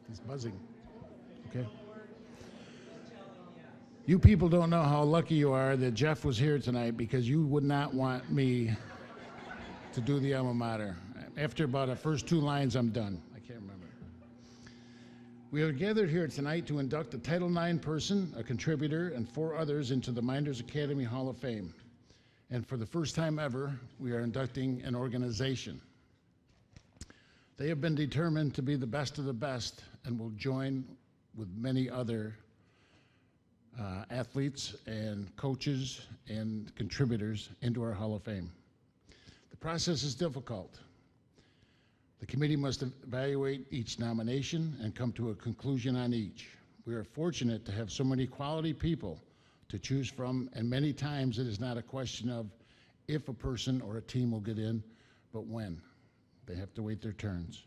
He's buzzing. Okay. You people don't know how lucky you are that Jeff was here tonight, because you would not want me to do the alma mater. After about the first 2 lines, I'm done. I can't remember. We are gathered here tonight to induct a Title IX person, a contributor, and 4 others into the Mynderse Academy Hall of Fame. And for the first time ever, we are inducting an organization. They have been determined to be the best of the best and will join with many other athletes and coaches and contributors into our Hall of Fame. The process is difficult. The committee must evaluate each nomination and come to a conclusion on each. We are fortunate to have so many quality people to choose from, and many times it is not a question of if a person or a team will get in, but when. They have to wait their turns.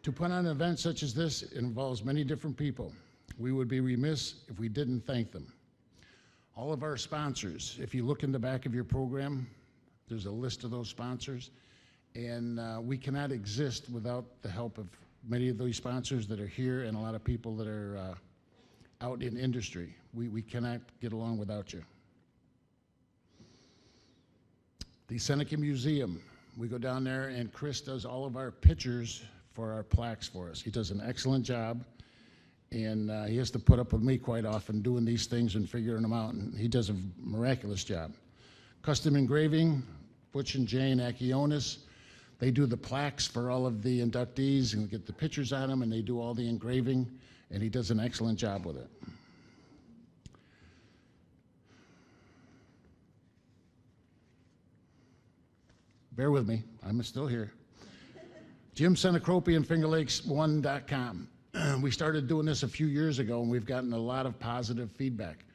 To put on an event such as this involves many different people. We would be remiss if we didn't thank them. All of our sponsors, if you look in the back of your program, there's a list of those sponsors, and we cannot exist without the help of many of those sponsors that are here and a lot of people that are out in industry. We cannot get along without you. The Seneca Museum, we go down there and Chris does all of our pictures for our plaques for us. He does an excellent job, and he has to put up with me quite often doing these things and figuring them out, and he does a miraculous job. Custom Engraving, Butch and Jane Akionis, they do the plaques for all of the inductees and get the pictures on them, and they do all the engraving, and he does an excellent job with it. Bear with me, I'm still here. Jim Senecropi and FingerLakes1.com. We started doing this a few years ago, and we've gotten a lot of positive feedback.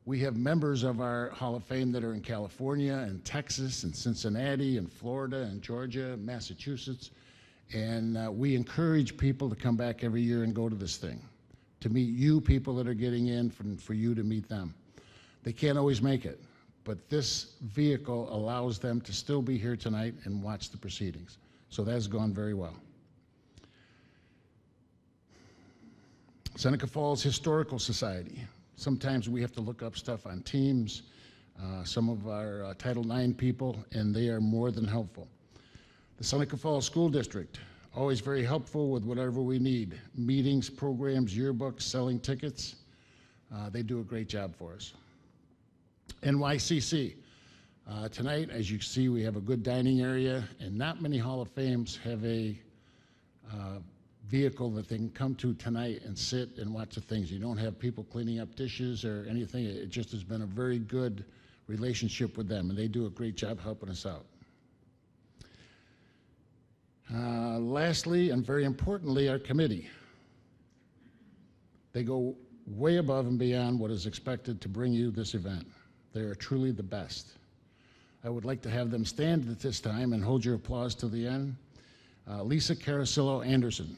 We have members of our Hall of Fame that are in California and Texas and Cincinnati and Florida and Georgia and Massachusetts, and we encourage people to come back every year and go to this thing, to meet you people that are getting in, for you to meet them. They can't always make it, but this vehicle allows them to still be here tonight and watch the proceedings. So that's gone very well. Seneca Falls Historical Society. Sometimes we have to look up stuff on teams, some of our Title IX people, and they are more than helpful. The Seneca Falls School District, always very helpful with whatever we need. Meetings, programs, yearbooks, selling tickets. They do a great job for us. NYCC. Tonight, as you see, we have a good dining area, and not many Hall of Fames have a vehicle that they can come to tonight and sit and watch the things. You don't have people cleaning up dishes or anything. It just has been a very good relationship with them, and they do a great job helping us out. Lastly, and very importantly, our committee. They go way above and beyond what is expected to bring you this event. They are truly the best. I would like to have them stand at this time and hold your applause to the end. Lisa Carasillo Anderson,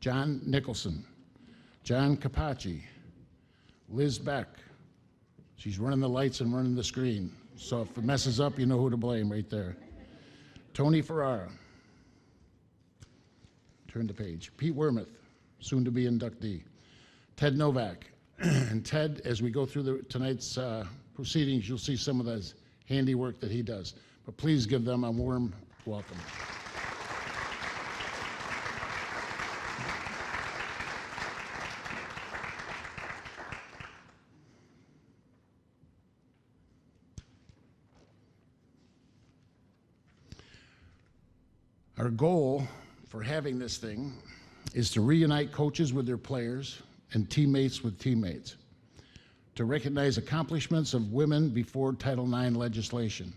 John Nicholson, John Capacci, Liz Beck. She's running the lights and running the screen, so if it messes up, you know who to blame right there. Tony Ferrara. Turn the page. Pete Wormuth, soon to be inductee. Ted Novak. And Ted, as we go through tonight's proceedings, you'll see some of the handiwork that he does. But please give them a warm welcome. Our goal for having this thing is to reunite coaches with their players and teammates with teammates, to recognize accomplishments of women before Title IX legislation,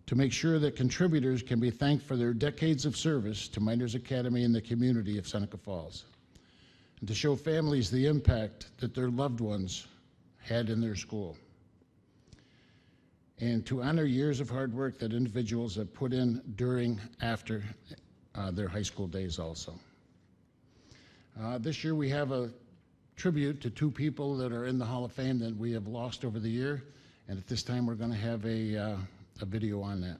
to make sure that contributors can be thanked for their decades of service to Mynderse Academy and the community of Seneca Falls, and to show families the impact that their loved ones had in their school, and to honor years of hard work that individuals have put in during, after their high school days also. This year we have a tribute to two people that are in the Hall of Fame that we have lost over the year. And at this time, we're going to have a video on that.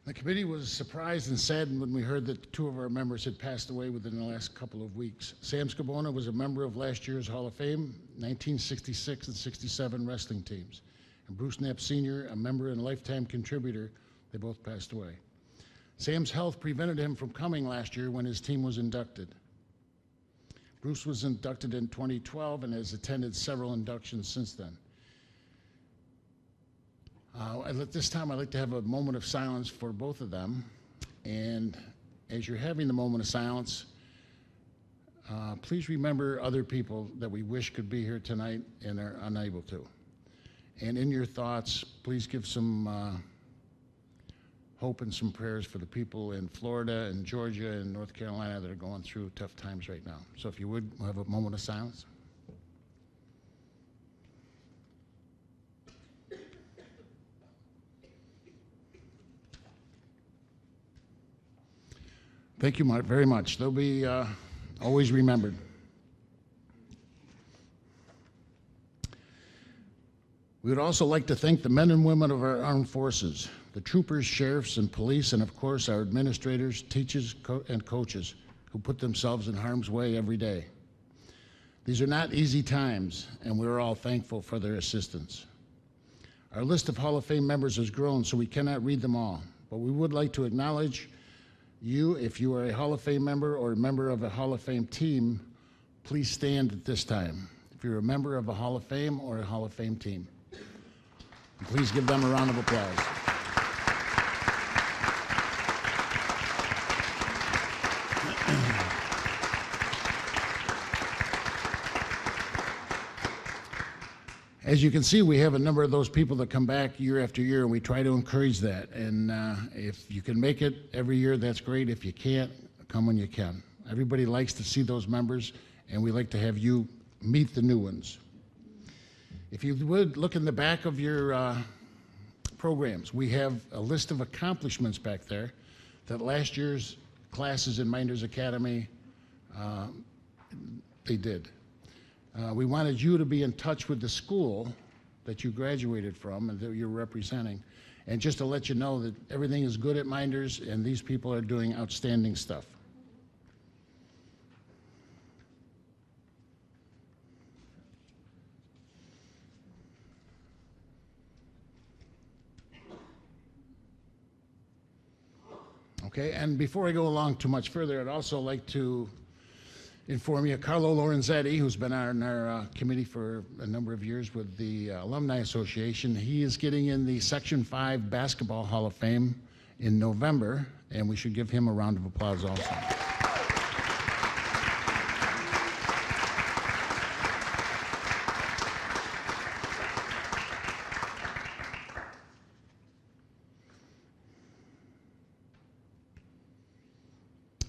The committee was surprised and saddened when we heard that two of our members had passed away within the last couple of weeks. Sam Scabona was a member of last year's Hall of Fame, 1966 and 67 wrestling teams. And Bruce Knapp Sr., a member and lifetime contributor, they both passed away. Sam's health prevented him from coming last year when his team was inducted. Bruce was inducted in 2012 and has attended several inductions since then. At this time, I'd like to have a moment of silence for both of them. And as you're having the moment of silence, please remember other people that we wish could be here tonight and are unable to. And in your thoughts, please give some hope and some prayers for the people in Florida and Georgia and North Carolina that are going through tough times right now. So if you would, we'll have a moment of silence. Thank you very much. They'll be always remembered. We would also like to thank the men and women of our armed forces, the troopers, sheriffs, and police, and of course our administrators, teachers, and coaches who put themselves in harm's way every day. These are not easy times, and we're all thankful for their assistance. Our list of Hall of Fame members has grown, so we cannot read them all, but we would like to acknowledge you. If you are a Hall of Fame member or a member of a Hall of Fame team, please stand at this time. If you're a member of a Hall of Fame or a Hall of Fame team, please give them a round of applause. As you can see, we have a number of those people that come back year after year, and we try to encourage that. And if you can make it every year, that's great. If you can't, come when you can. Everybody likes to see those members, and we like to have you meet the new ones. If you would, look in the back of your programs. We have a list of accomplishments back there that last year's classes in Mynderse Academy, they did. We wanted you to be in touch with the school that you graduated from and that you're representing. And just to let you know that everything is good at Mynderse and these people are doing outstanding stuff. Okay, and before I go along too much further, I'd also like to inform you, Carlo Lorenzetti, who's been on our committee for a number of years with the Alumni Association, he is getting in the Section 5 Basketball Hall of Fame in November, and we should give him a round of applause also.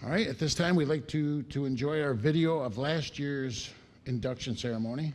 All right, at this time, we'd like to enjoy our video of last year's induction ceremony.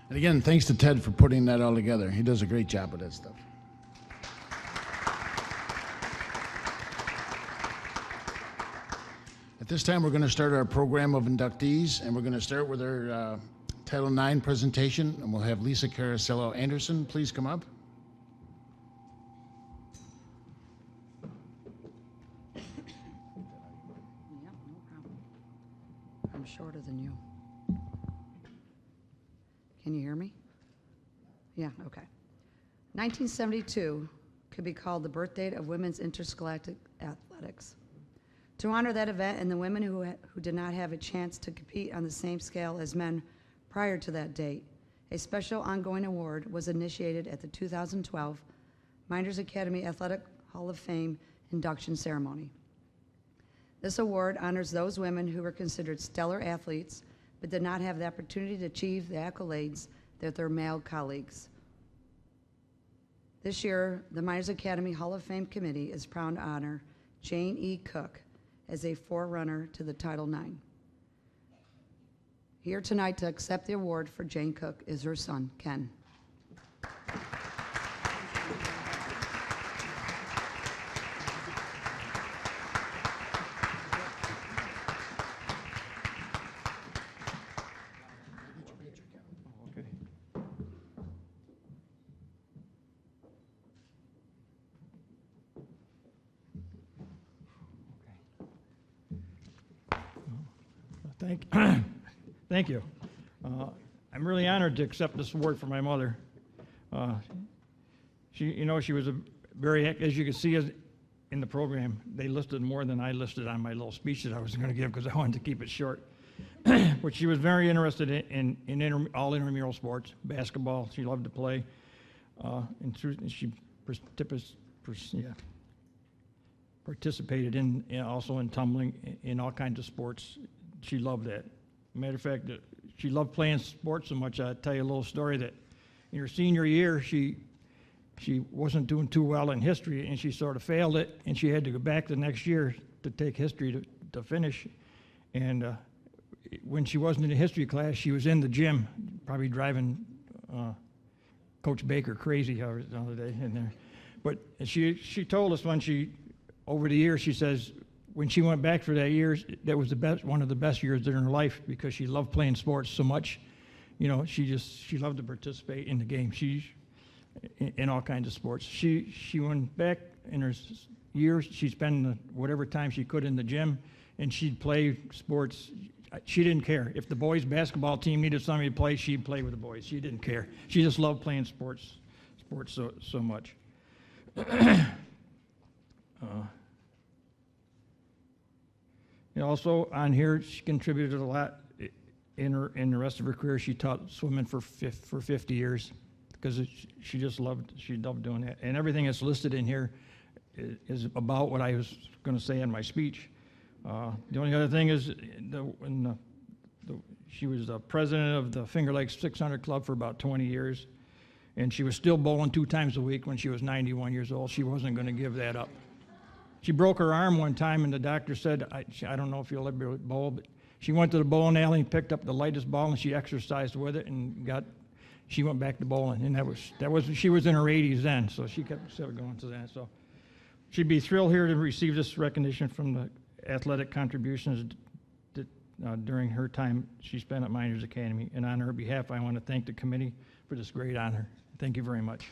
And again, thanks to Ted for putting that all together. He does a great job with that stuff. At this time, we're going to start our program of inductees, and we're going to start with our Title IX presentation, and we'll have Lisa Caracello Anderson please come up. Yep, no problem. I'm shorter than you. Can you hear me? Yeah, okay. 1972 could be called the birth date of women's interscholastic athletics. To honor that event and the women who did not have a chance to compete on the same scale as men prior to that date, a special ongoing award was initiated at the 2012 Mynderse Academy Athletic Hall of Fame induction ceremony. This award honors those women who were considered stellar athletes but did not have the opportunity to achieve the accolades that their male colleagues. This year, the Mynderse Academy Hall of Fame Committee is proud to honor Jane E. Cook as a forerunner to the Title IX. Here tonight to accept the award for Jane Cook is her son, Ken. Thank you. I'm really honored to accept this award for my mother. She was a very, as you can see in the program, they listed more than I listed on my little speech that I was going to give because I wanted to keep it short. But she was very interested in all intramural sports, basketball. She loved to play, and she participated in also in tumbling, in all kinds of sports. She loved that. Matter of fact, she loved playing sports so much. I'll tell you a little story that in her senior year, she wasn't doing too well in history, and she sort of failed it, and she had to go back the next year to take history to finish. And when she wasn't in the history class, she was in the gym, probably driving Coach Baker crazy the other day in there. But she told us over the years, she says, when she went back for that year, that was one of the best years in her life because she loved playing sports so much. She loved to participate in the game. In all kinds of sports. She went back in her years. She'd spend whatever time she could in the gym, and she'd play sports. She didn't care if the boys' basketball team needed somebody to play. She'd play with the boys. She didn't care. She just loved playing sports so much. Also on here, she contributed a lot in the rest of her career. She taught swimming for 50 years because she loved doing that. And everything that's listed in here is about what I was going to say in my speech. The only other thing is she was the president of the Finger Lakes 600 Club for about 20 years, and she was still bowling 2 times a week when she was 91 years old. She wasn't going to give that up. She broke her arm one time, and the doctor said, I don't know if you'll ever bowl, but she went to the bowling alley and picked up the lightest ball, and she exercised with it, and she went back to bowling. And she was in her 80s then, so she kept going to that. So she'd be thrilled here to receive this recognition from the athletic contributions during her time she spent at Mynderse Academy. And on her behalf, I want to thank the committee for this great honor. Thank you very much.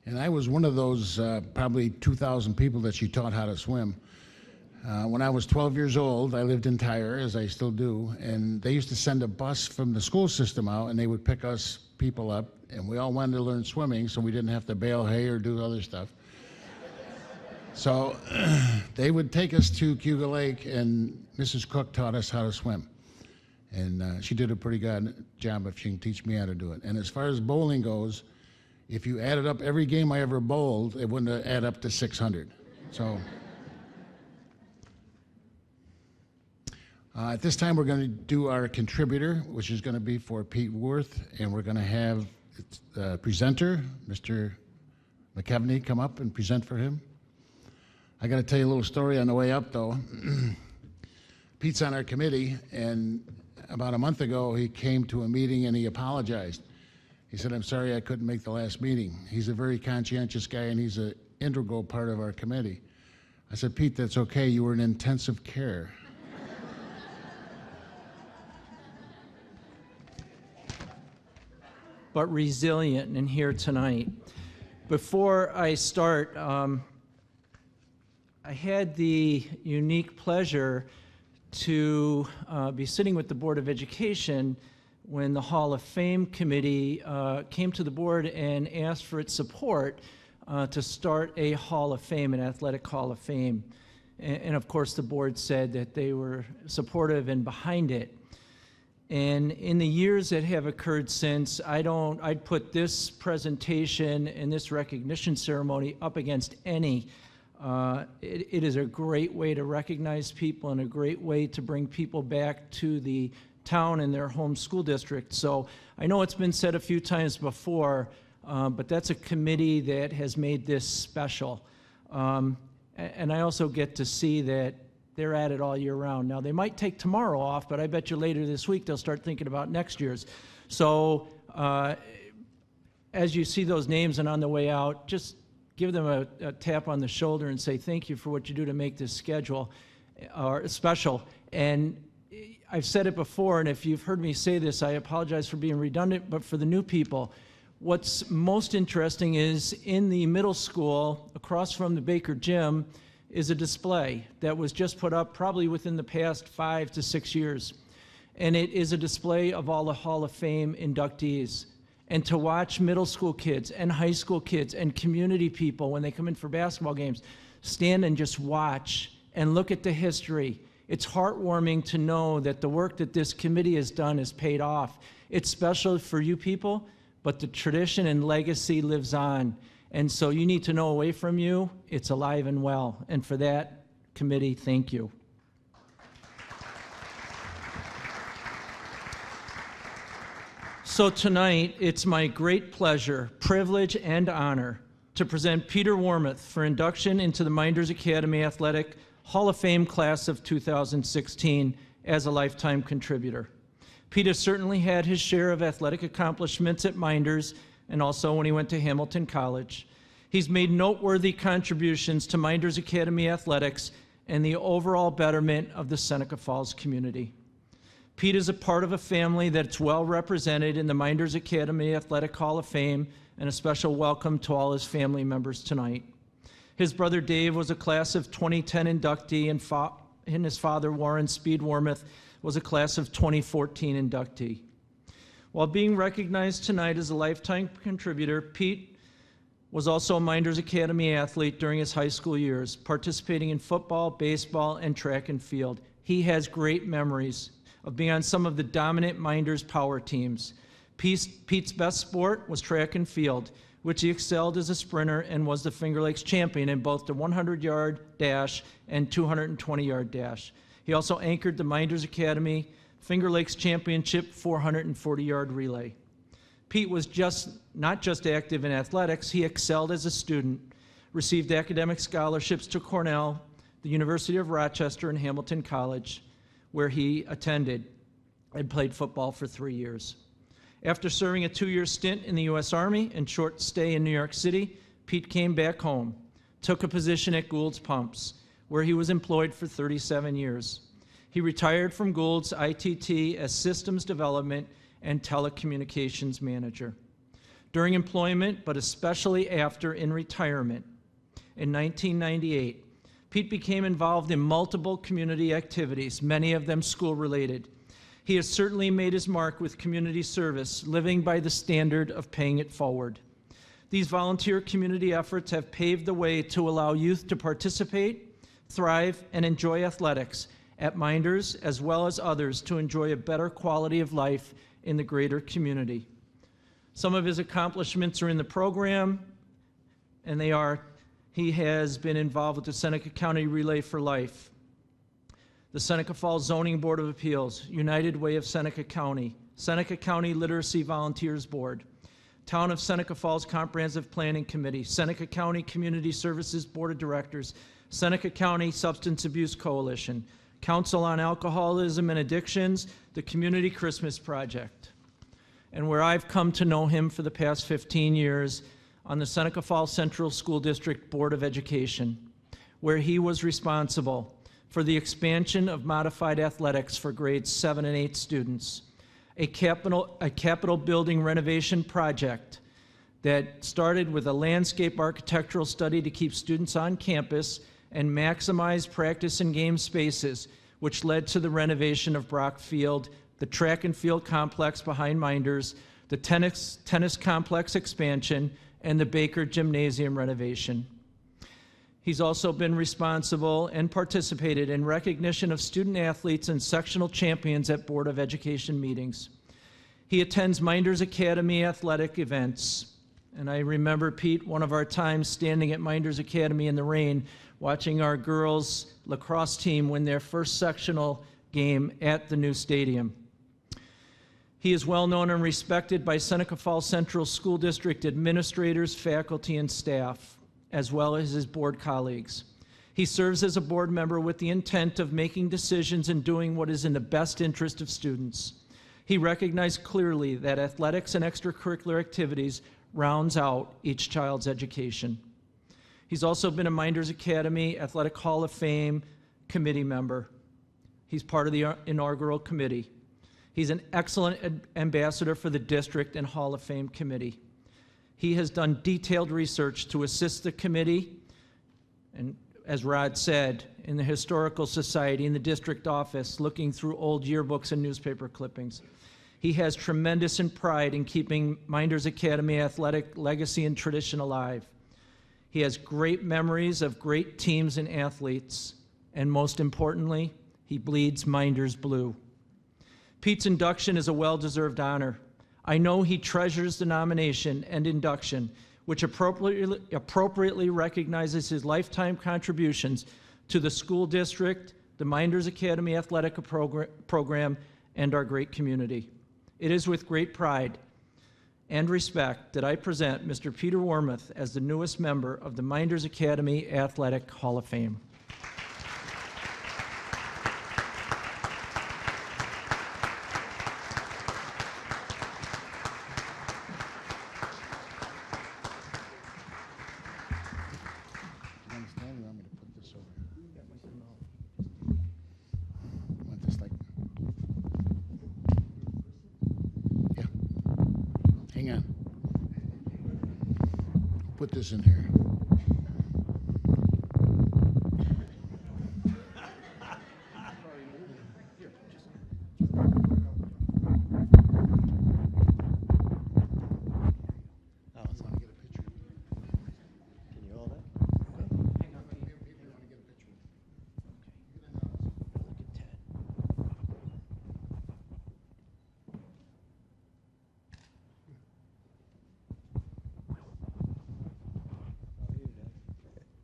And I was one of those probably 2,000 people that she taught how to swim. When I was 12 years old, I lived in Tyre, as I still do, and they used to send a bus from the school system out, and they would pick us people up, and we all wanted to learn swimming so we didn't have to bale hay or do other stuff. So they would take us to Cuga Lake, and Mrs. Cook taught us how to swim. And she did a pretty good job if she can teach me how to do it. And as far as bowling goes, if you added up every game I ever bowled, it wouldn't add up to 600. So at this time, we're going to do our contributor, which is going to be for Pete Worth, and we're going to have presenter, Mr. McKevney, come up and present for him. I got to tell you a little story on the way up, though. Pete's on our committee, and about a month ago, he came to a meeting and he apologized. He said, "I'm sorry I couldn't make the last meeting." He's a very conscientious guy, and he's an integral part of our committee. I said, "Pete, that's okay. You were in intensive care." But resilient and here tonight. Before I start, I had the unique pleasure to be sitting with the Board of Education when the Hall of Fame committee came to the board and asked for its support to start a Hall of Fame, an athletic Hall of Fame. And of course, the board said that they were supportive and behind it. And in the years that have occurred since, I'd put this presentation and this recognition ceremony up against any. It is a great way to recognize people and a great way to bring people back to the town and their home school district. So I know it's been said a few times before, but that's a committee that has made this special. And I also get to see that they're at it all year round. Now, they might take tomorrow off, but I bet you later this week they'll start thinking about next year's. So as you see those names and on the way out, just give them a tap on the shoulder and say thank you for what you do to make this schedule or special. And I've said it before, and if you've heard me say this, I apologize for being redundant, but for the new people, what's most interesting is in the middle school, across from the Baker Gym, is a display that was just put up probably within the past 5 to 6 years. And it is a display of all the Hall of Fame inductees. And to watch middle school kids and high school kids and community people when they come in for basketball games stand and just watch and look at the history, it's heartwarming to know that the work that this committee has done is paid off. It's special for you people, but the tradition and legacy lives on. And so you need to know away from you, it's alive and well. And for that, committee, thank you. So tonight, it's my great pleasure, privilege, and honor to present Peter Warmouth for induction into the Mynderse Academy Athletic Hall of Fame class of 2016 as a lifetime contributor. Peter certainly had his share of athletic accomplishments at Mynderse and also when he went to Hamilton College. He's made noteworthy contributions to Mynderse Academy athletics and the overall betterment of the Seneca Falls community. Pete is a part of a family that's well represented in the Mynderse Academy Athletic Hall of Fame, and a special welcome to all his family members tonight. His brother Dave was a class of 2010 inductee, and his father Warren Speed Wormuth was a class of 2014 inductee. While being recognized tonight as a lifetime contributor, Pete was also a Mynderse Academy athlete during his high school years, participating in football, baseball, and track and field. He has great memories of being on some of the dominant Mynderse power teams. Pete's best sport was track and field, which he excelled as a sprinter and was the Finger Lakes champion in both the 100-yard dash and 220-yard dash. He also anchored the Mynderse Academy Finger Lakes Championship 440-yard relay. Pete was not just active in athletics, he excelled as a student, received academic scholarships to Cornell, the University of Rochester, and Hamilton College, where he attended and played football for 3 years. After serving a 2-year stint in the U.S. Army and short stay in New York City, Pete came back home, took a position at Gould's Pumps, where he was employed for 37 years. He retired from Gould's ITT as Systems Development and Telecommunications Manager. During employment, but especially after in retirement, in 1998, Pete became involved in multiple community activities, many of them school-related. He has certainly made his mark with community service, living by the standard of paying it forward. These volunteer community efforts have paved the way to allow youth to participate, thrive, and enjoy athletics at Mynderse, as well as others to enjoy a better quality of life in the greater community. Some of his accomplishments are in the program, and they are: he has been involved with the Seneca County Relay for Life, the Seneca Falls Zoning Board of Appeals, United Way of Seneca County Literacy Volunteers Board, Town of Seneca Falls Comprehensive Planning Committee, Seneca County Community Services Board of Directors, Seneca County Substance Abuse Coalition, Council on Alcoholism and Addictions, the Community Christmas Project, and where I've come to know him for the past 15 years on the Seneca Falls Central School District Board of Education, where he was responsible for the expansion of modified athletics for grades 7 and 8 students, a capital building renovation project that started with a landscape architectural study to keep students on campus and maximize practice and game spaces, which led to the renovation of Brock Field, the track and field complex behind Mynderse, the tennis complex expansion, and the Baker Gymnasium renovation. He's also been responsible and participated in recognition of student athletes and sectional champions at Board of Education meetings. He attends Mynderse Academy athletic events. And I remember, Pete, one of our times standing at Mynderse Academy in the rain, watching our girls lacrosse team win their first sectional game at the new stadium. He is well known and respected by Seneca Falls Central School District administrators, faculty, and staff, as well as his board colleagues. He serves as a board member with the intent of making decisions and doing what is in the best interest of students. He recognized clearly that athletics and extracurricular activities rounds out each child's education. He's also been a Mynderse Academy Athletic Hall of Fame committee member. He's part of the inaugural committee. He's an excellent ambassador for the district and Hall of Fame committee. He has done detailed research to assist the committee, and as Rod said, in the Historical Society, in the district office, looking through old yearbooks and newspaper clippings. He has tremendous pride in keeping Mynderse Academy athletic legacy and tradition alive. He has great memories of great teams and athletes, and most importantly, he bleeds Mynderse blue. Pete's induction is a well-deserved honor. I know he treasures the nomination and induction, which appropriately recognizes his lifetime contributions to the school district, the Mynderse Academy Athletic Program, and our great community. It is with great pride and respect that I present Mr. Peter Wormuth as the newest member of the Mynderse Academy Athletic Hall of Fame. Put this in here.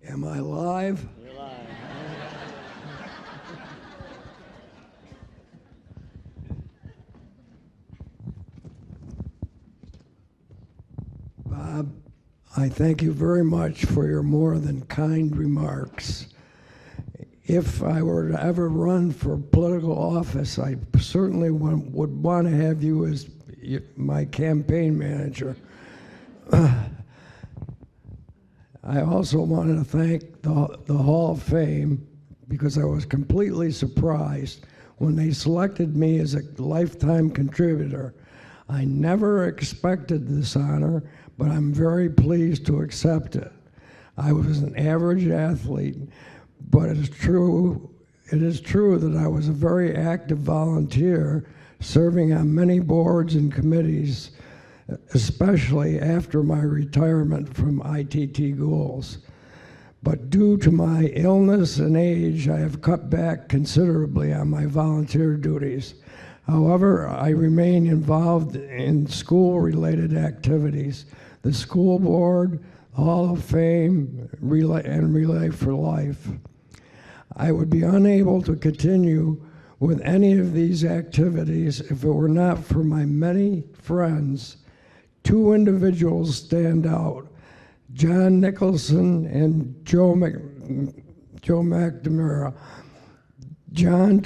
Am I live? You're live. Bob, I thank you very much for your more than kind remarks. If I were to ever run for political office, I certainly would want to have you as my campaign manager. I also wanted to thank the Hall of Fame because I was completely surprised when they selected me as a lifetime contributor. I never expected this honor, but I'm very pleased to accept it. I was an average athlete, but it is true that I was a very active volunteer, serving on many boards and committees, especially after my retirement from ITT Ghouls. But due to my illness and age, I have cut back considerably on my volunteer duties. However, I remain involved in school-related activities, the school board, Hall of Fame, and Relay for Life. I would be unable to continue with any of these activities if it were not for my many friends, two individuals stand out, John Nicholson and Joe McNamara. John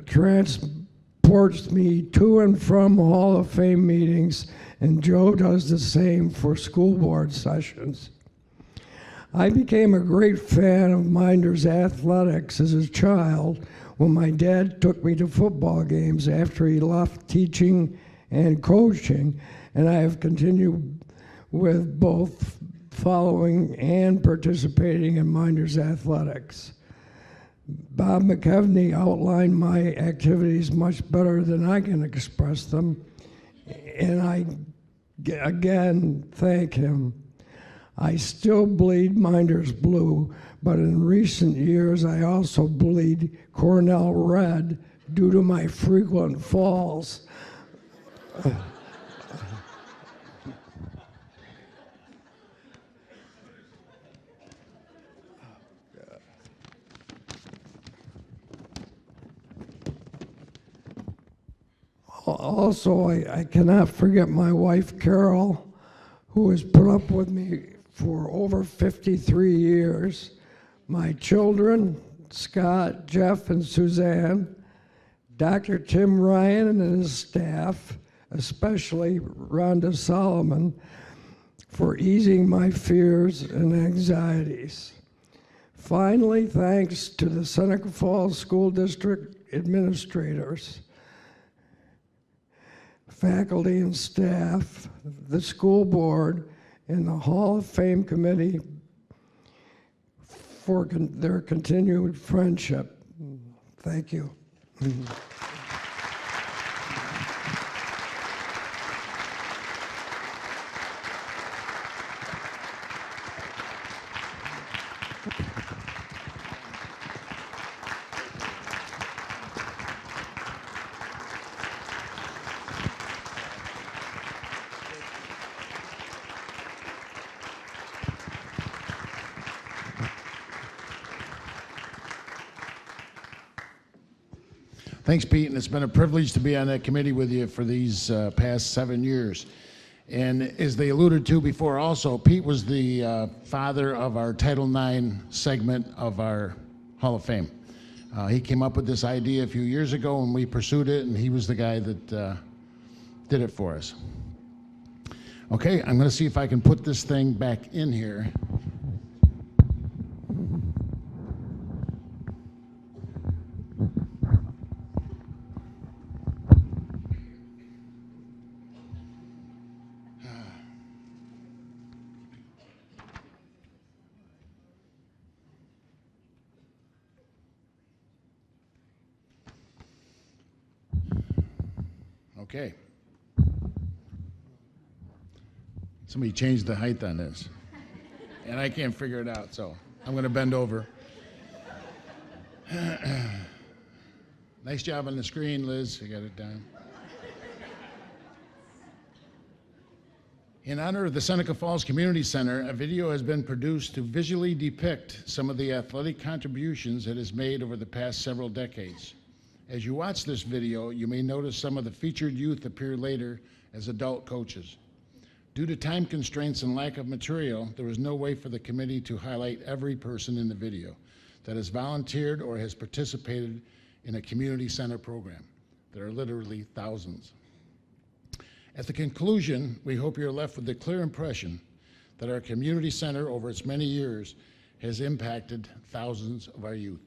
transports me to and from Hall of Fame meetings, and Joe does the same for school board sessions. I became a great fan of Mynderse athletics as a child when my dad took me to football games after he left teaching and coaching, and I have continued with both following and participating in Mynderse athletics. Bob McKevney outlined my activities much better than I can express them, and I again thank him. I still bleed Mynderse blue, but in recent years I also bleed Cornell red due to my frequent falls. Also, I cannot forget my wife, Carol, who has put up with me for over 53 years. My children, Scott, Jeff, and Suzanne, Dr. Tim Ryan and his staff, especially Rhonda Solomon, for easing my fears and anxieties. Finally, thanks to the Seneca Falls School District administrators, faculty and staff, the school board, and the Hall of Fame committee for their continued friendship. Thank you. Thanks, Pete, and it's been a privilege to be on that committee with you for these past 7 years. And as they alluded to before also, Pete was the father of our Title IX segment of our Hall of Fame. He came up with this idea a few years ago and we pursued it, and he was the guy that did it for us. Okay, I'm gonna see if I can put this thing back in here. Okay. Somebody changed the height on this, and I can't figure it out, so I'm going to bend over. Nice job on the screen, Liz. You got it down. In honor of the Seneca Falls Community Center, a video has been produced to visually depict some of the athletic contributions it has made over the past several decades. As you watch this video, you may notice some of the featured youth appear later as adult coaches. Due to time constraints and lack of material, there was no way for the committee to highlight every person in the video that has volunteered or has participated in a community center program. There are literally thousands. At the conclusion, we hope you're left with the clear impression that our community center over its many years has impacted thousands of our youth.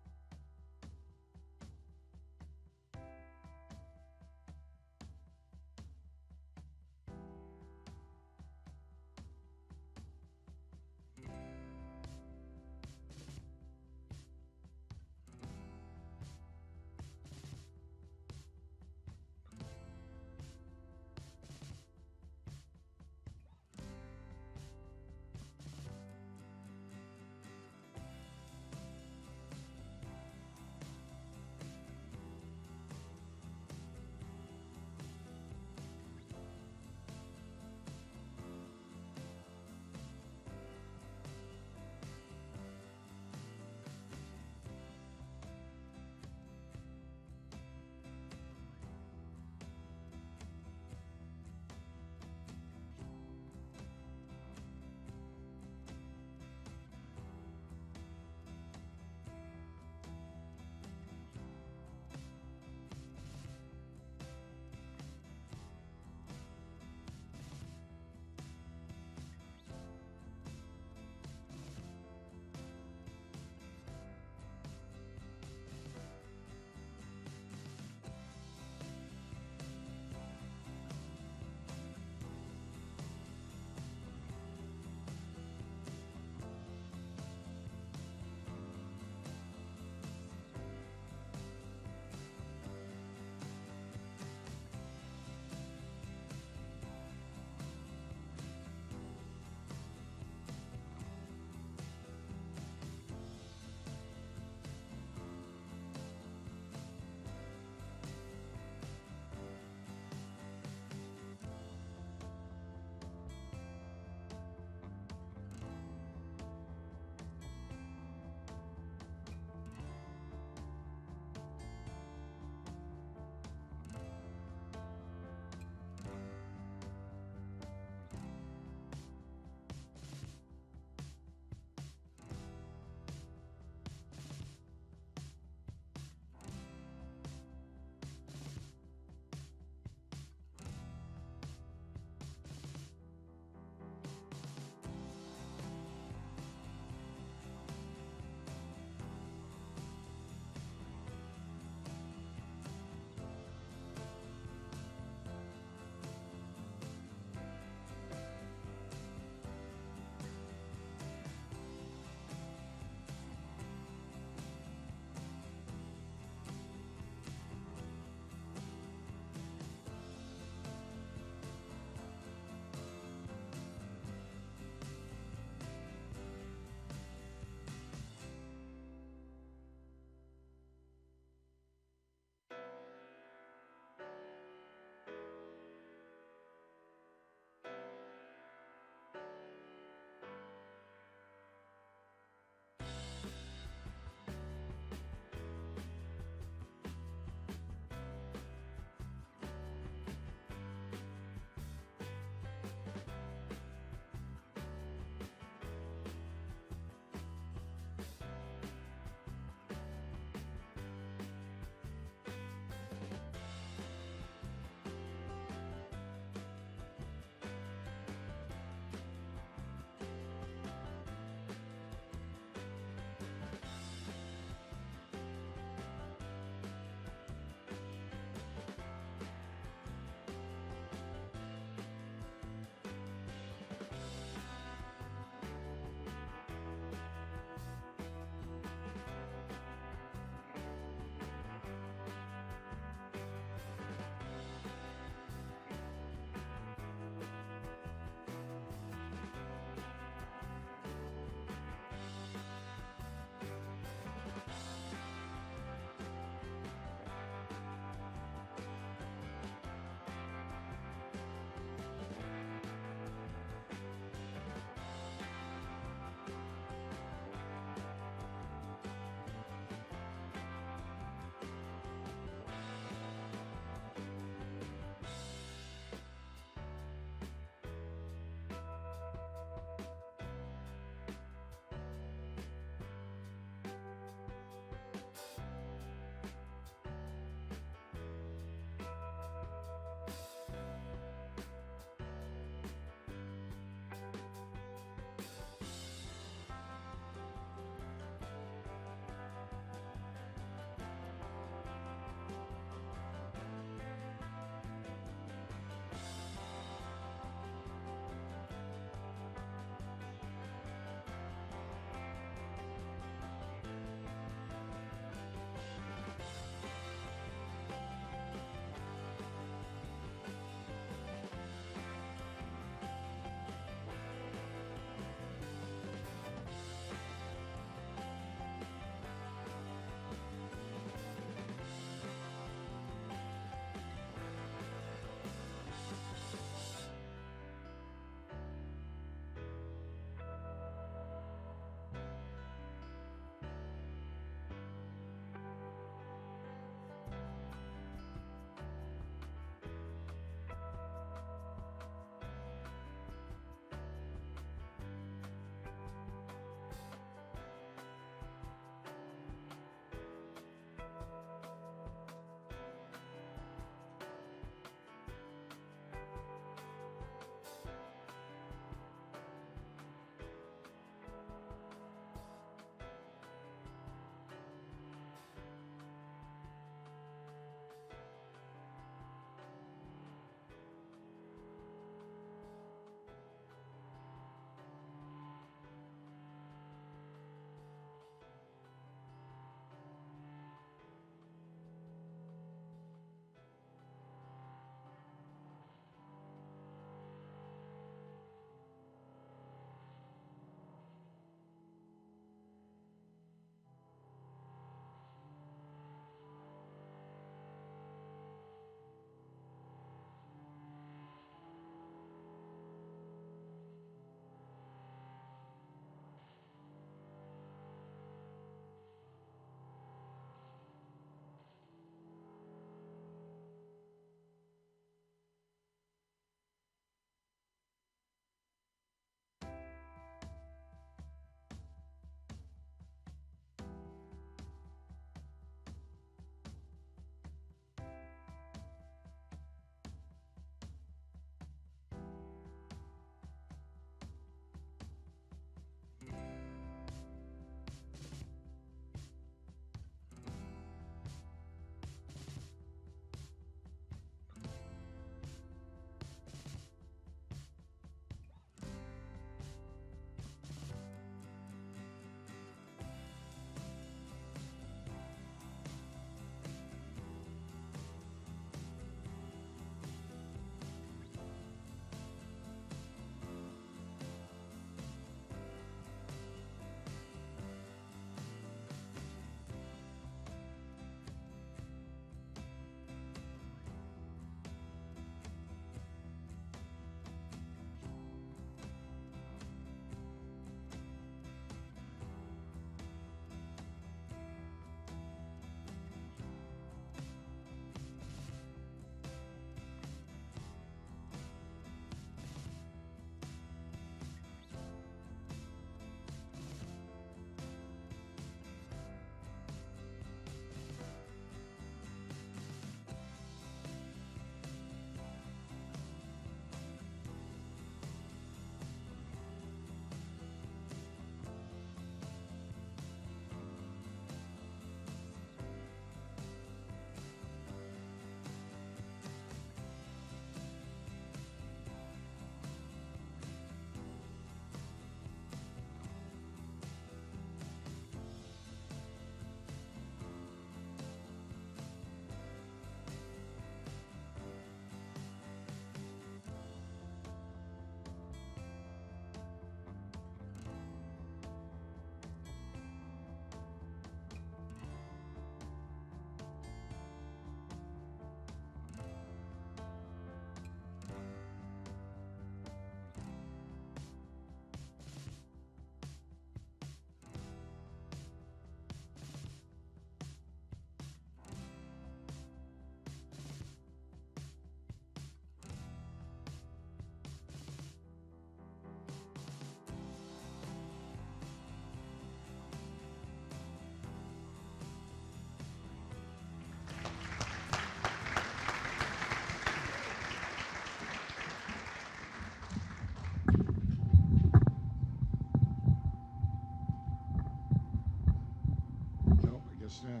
this, yeah.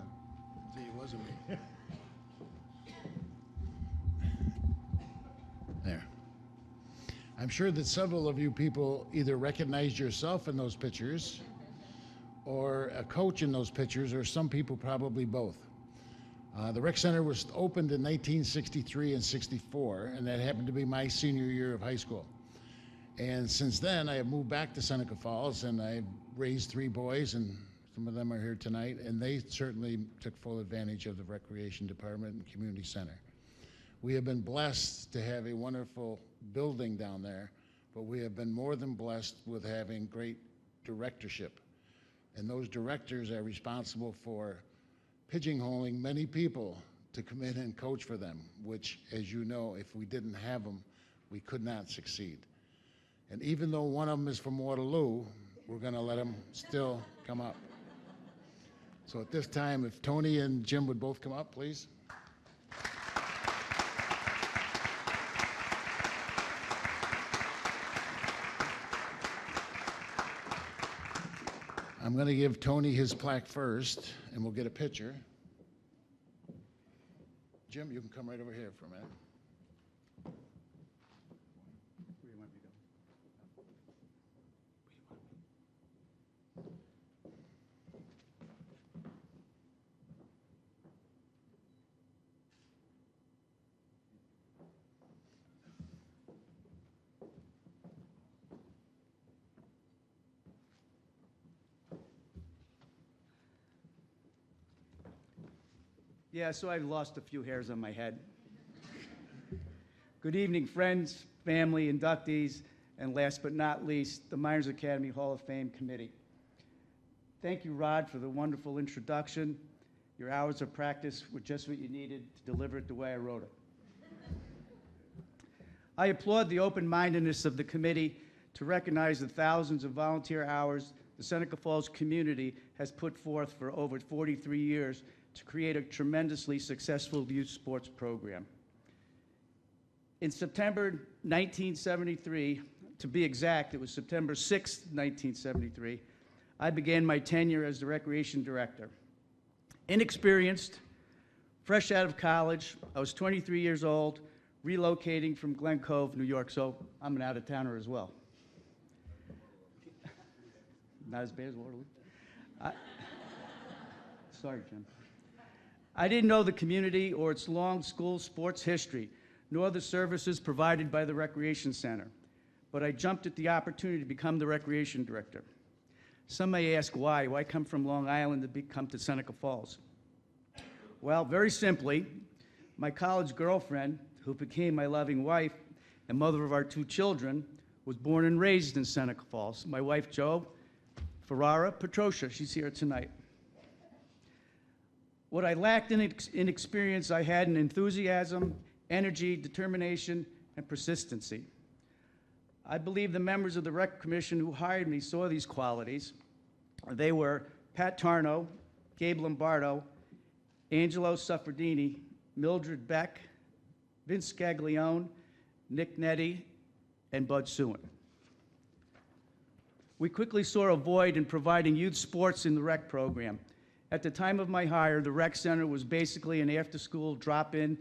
See, it wasn't me. There. I'm sure that several of you people either recognized yourself in those pictures or a coach in those pictures, or some people probably both. The rec center was opened in 1963 and 64, and that happened to be my senior year of high school. And since then, I have moved back to Seneca Falls, and I've raised 3 boys, and some of them are here tonight, and they certainly took full advantage of the recreation department and community center. We have been blessed to have a wonderful building down there, but we have been more than blessed with having great directorship. And those directors are responsible for pigeonholing many people to come in and coach for them, which, as you know, if we didn't have them, we could not succeed. And even though one of them is from Waterloo, we're going to let him still come up. So at this time, if Tony and Jim would both come up, please. I'm going to give Tony his plaque first, and we'll get a picture. Jim, you can come right over here for a minute. Where do you want me to go? Yeah, so I've lost a few hairs on my head. Good evening, friends, family, inductees, and last but not least, the Mynderse Academy Hall of Fame Committee. Thank you, Rod, for the wonderful introduction. Your hours of practice were just what you needed to deliver it the way I wrote it. I applaud the open-mindedness of the committee to recognize the thousands of volunteer hours the Seneca Falls community has put forth for over 43 years to create a tremendously successful youth sports program. In September 1973, to be exact, it was September 6, 1973, I began my tenure as the recreation director. Inexperienced, fresh out of college, I was 23 years old, relocating from Glen Cove, New York, so I'm an out-of-towner as well. Not as bad as Waterloo. Sorry, Jim. I didn't know the community or its long school sports history, nor the services provided by the Recreation Center, but I jumped at the opportunity to become the recreation director. Some may ask why. Why come from Long Island to come to Seneca Falls? Well, very simply, my college girlfriend, who became my loving wife and mother of our 2 children, was born and raised in Seneca Falls. My wife, Jo Ferrara Petrosha, she's here tonight. What I lacked in experience, I had in enthusiasm, energy, determination, and persistency. I believe the members of the Rec Commission who hired me saw these qualities. They were Pat Tarno, Gabe Lombardo, Angelo Suffredini, Mildred Beck, Vince Scaglione, Nick Nettie, and Bud Sewin. We quickly saw a void in providing youth sports in the rec program. At the time of my hire, the rec center was basically an after-school drop-in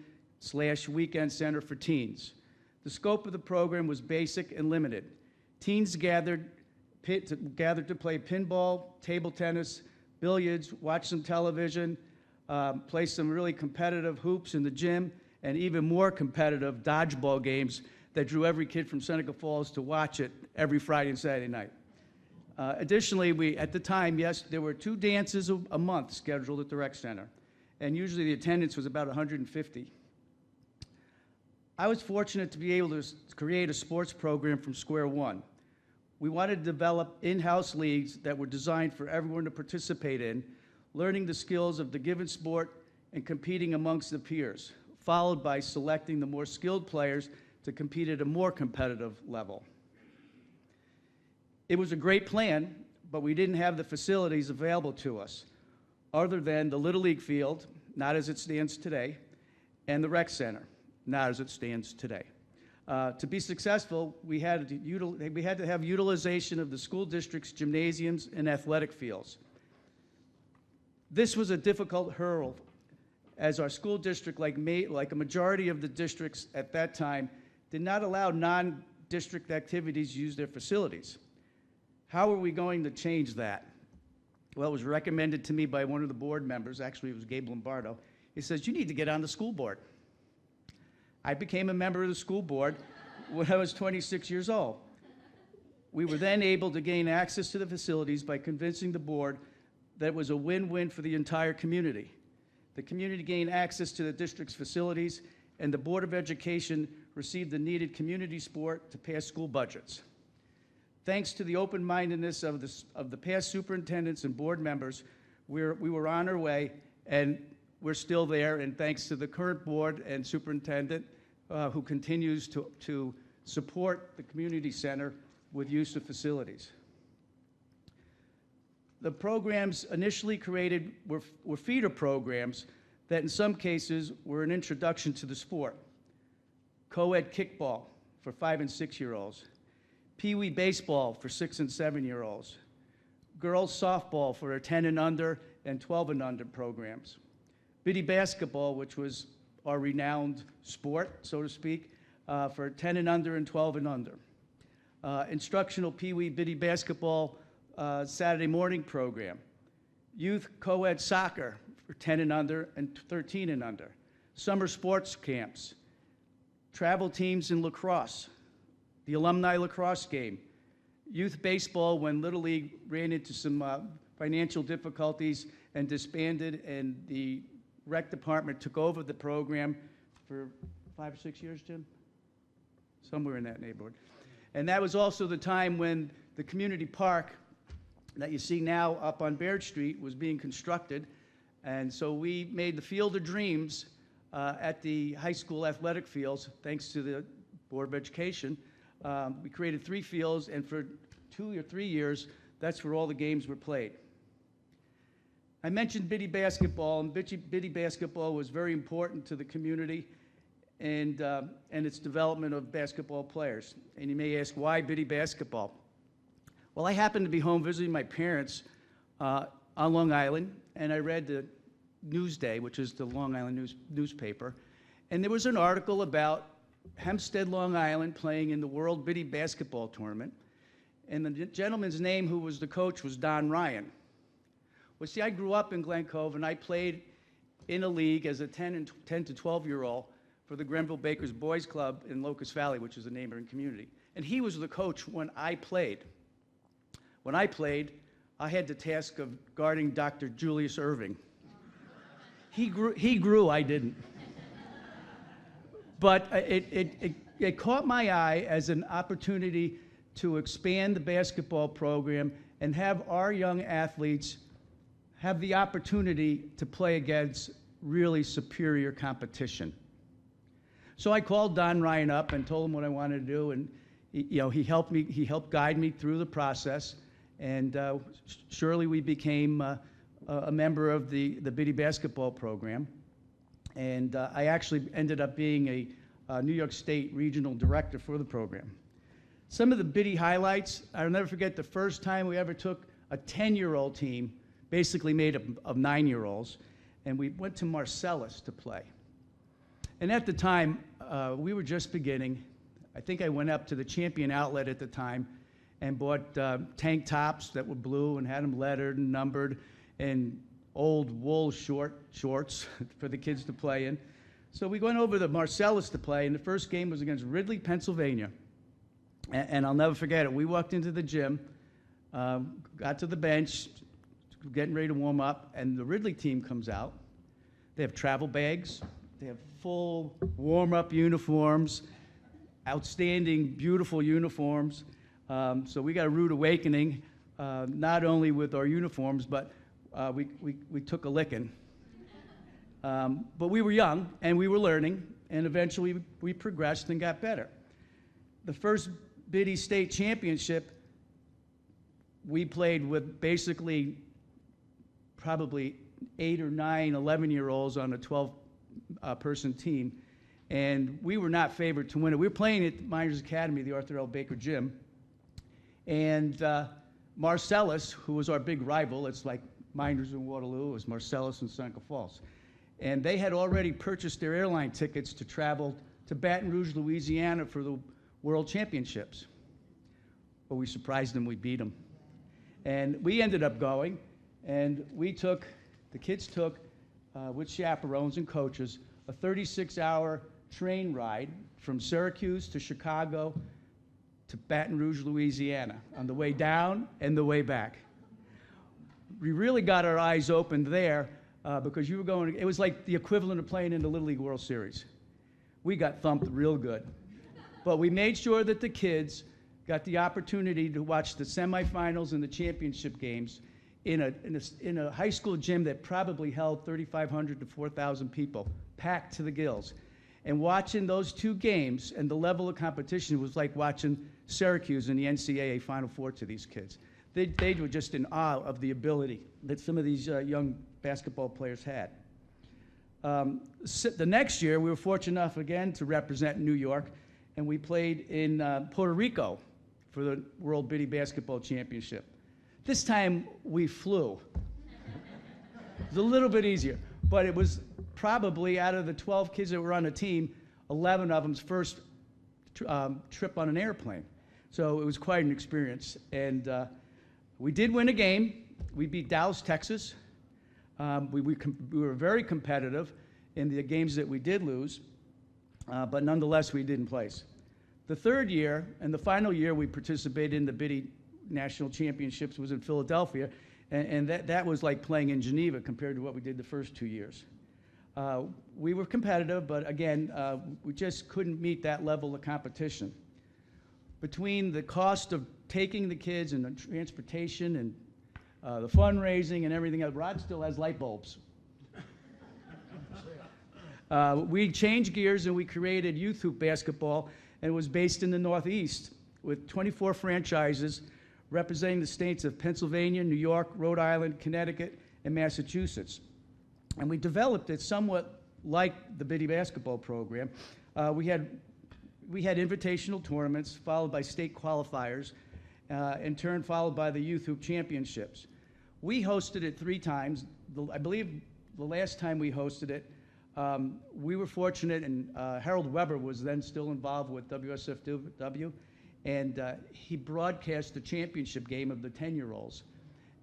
/ weekend center for teens. The scope of the program was basic and limited. Teens gathered to play pinball, table tennis, billiards, watch some television, play some really competitive hoops in the gym, and even more competitive dodgeball games that drew every kid from Seneca Falls to watch it every Friday and Saturday night. Additionally, at the time, yes, there were 2 dances a month scheduled at the rec center, and usually the attendance was about 150. I was fortunate to be able to create a sports program from square one. We wanted to develop in-house leagues that were designed for everyone to participate in, learning the skills of the given sport and competing amongst the peers, followed by selecting the more skilled players to compete at a more competitive level. It was a great plan, but we didn't have the facilities available to us, other than the Little League field, not as it stands today, and the rec center, not as it stands today. To be successful, we had to have utilization of the school district's gymnasiums and athletic fields. This was a difficult hurdle, as our school district, like a majority of the districts at that time, did not allow non-district activities to use their facilities. How are we going to change that? Well, it was recommended to me by one of the board members, actually it was Gabe Lombardo. He says, you need to get on the school board. I became a member of the school board when I was 26 years old. We were then able to gain access to the facilities by convincing the board that it was a win-win for the entire community. The community gained access to the district's facilities, and the Board of Education received the needed community support to pass school budgets. Thanks to the open-mindedness of the past superintendents and board members, we were on our way, and we're still there, and thanks to the current board and superintendent who continues to support the community center with use of facilities. The programs initially created were feeder programs that in some cases were an introduction to the sport. Co-ed kickball for 5- and 6-year-olds, Pee-wee baseball for 6- and 7-year-olds, girls softball for 10 and under and 12 and under programs, biddy basketball, which was our renowned sport, so to speak, for 10 and under and 12 and under, instructional Pee-wee biddy basketball Saturday morning program, youth co-ed soccer for 10 and under and 13 and under, summer sports camps, travel teams in lacrosse, the alumni lacrosse game, youth baseball when Little League ran into some financial difficulties and disbanded, and the rec department took over the program for 5 or 6 years, Jim? Somewhere in that neighborhood. And that was also the time when the community park that you see now up on Baird Street was being constructed. And so we made the Field of Dreams at the high school athletic fields, thanks to the Board of Education. We created 3 fields, and for 2 or 3 years, that's where all the games were played. I mentioned biddy basketball, and biddy basketball was very important to the community and its development of basketball players. And you may ask, why biddy basketball? Well, I happened to be home visiting my parents on Long Island, and I read the Newsday, which is the Long Island newspaper, and there was an article about Hempstead, Long Island, playing in the World Biddy Basketball Tournament, and the gentleman's name who was the coach was Don Ryan. Well, see, I grew up in Glen Cove, and I played in a league as a 10 to 12-year-old for the Grenville Bakers Boys Club in Locust Valley, which is a neighboring community. And he was the coach when I played. When I played, I had the task of guarding Dr. Julius Irving. He grew, I didn't. But it caught my eye as an opportunity to expand the basketball program and have our young athletes have the opportunity to play against really superior competition. So I called Don Ryan up and told him what I wanted to do, and he helped guide me through the process, and surely we became a member of the biddy basketball program, and I actually ended up being a New York State regional director for the program. Some of the biddy highlights, I'll never forget the first time we ever took a 10-year-old team, basically made up of 9-year-olds, and we went to Marcellus to play. And at the time, we were just beginning. I think I went up to the Champion Outlet at the time and bought tank tops that were blue and had them lettered and numbered, and old wool shorts for the kids to play in. So we went over to Marcellus to play, and the first game was against Ridley, Pennsylvania. And I'll never forget it. We walked into the gym, got to the bench, getting ready to warm up, and the Ridley team comes out. They have travel bags. They have full warm-up uniforms, outstanding, beautiful uniforms. So we got a rude awakening, not only with our uniforms, but we took a licking. But we were young, and we were learning, and eventually we progressed and got better. The first Biddy State Championship, we played with basically probably 8 or 9 11-year-olds on a 12-person team, and we were not favored to win it. We were playing at Mynderse Academy, the Arthur L. Baker Gym, and Marcellus, who was our big rival, it's like Mynderse and Waterloo, it was Marcellus and Seneca Falls. And they had already purchased their airline tickets to travel to Baton Rouge, Louisiana for the World Championships. But we surprised them, we beat them. And we ended up going, and the kids took, with chaperones and coaches, a 36-hour train ride from Syracuse to Chicago to Baton Rouge, Louisiana, on the way down and the way back. We really got our eyes opened there because you were going, it was like the equivalent of playing in the Little League World Series. We got thumped real good. But we made sure that the kids got the opportunity to watch the semifinals and the championship games in a high school gym that probably held 3,500 to 4,000 people, packed to the gills. And watching those two games and the level of competition was like watching Syracuse in the NCAA Final Four to these kids. They were just in awe of the ability that some of these young basketball players had. The next year, we were fortunate enough again to represent New York, and we played in Puerto Rico for the World Biddy Basketball Championship. This time, we flew. It was a little bit easier, but it was probably out of the 12 kids that were on the team, 11 of them's first trip on an airplane. So it was quite an experience. And we did win a game. We beat Dallas, Texas. We were very competitive in the games that we did lose, but nonetheless, we didn't place. The third year and the final year we participated in the Biddy National Championships was in Philadelphia, and that was like playing in Geneva compared to what we did the first 2 years. We were competitive, but again, we just couldn't meet that level of competition. Between the cost of taking the kids and the transportation and the fundraising and everything else, Rod still has light bulbs. We changed gears and we created youth hoop basketball, and it was based in the Northeast with 24 franchises representing the states of Pennsylvania, New York, Rhode Island, Connecticut, and Massachusetts. And we developed it somewhat like the Biddy basketball program. We had invitational tournaments followed by state qualifiers, in turn followed by the youth hoop championships. We hosted it 3 times. I believe the last time we hosted it, we were fortunate, and Harold Weber was then still involved with WSFW, and he broadcast the championship game of the 10-year-olds.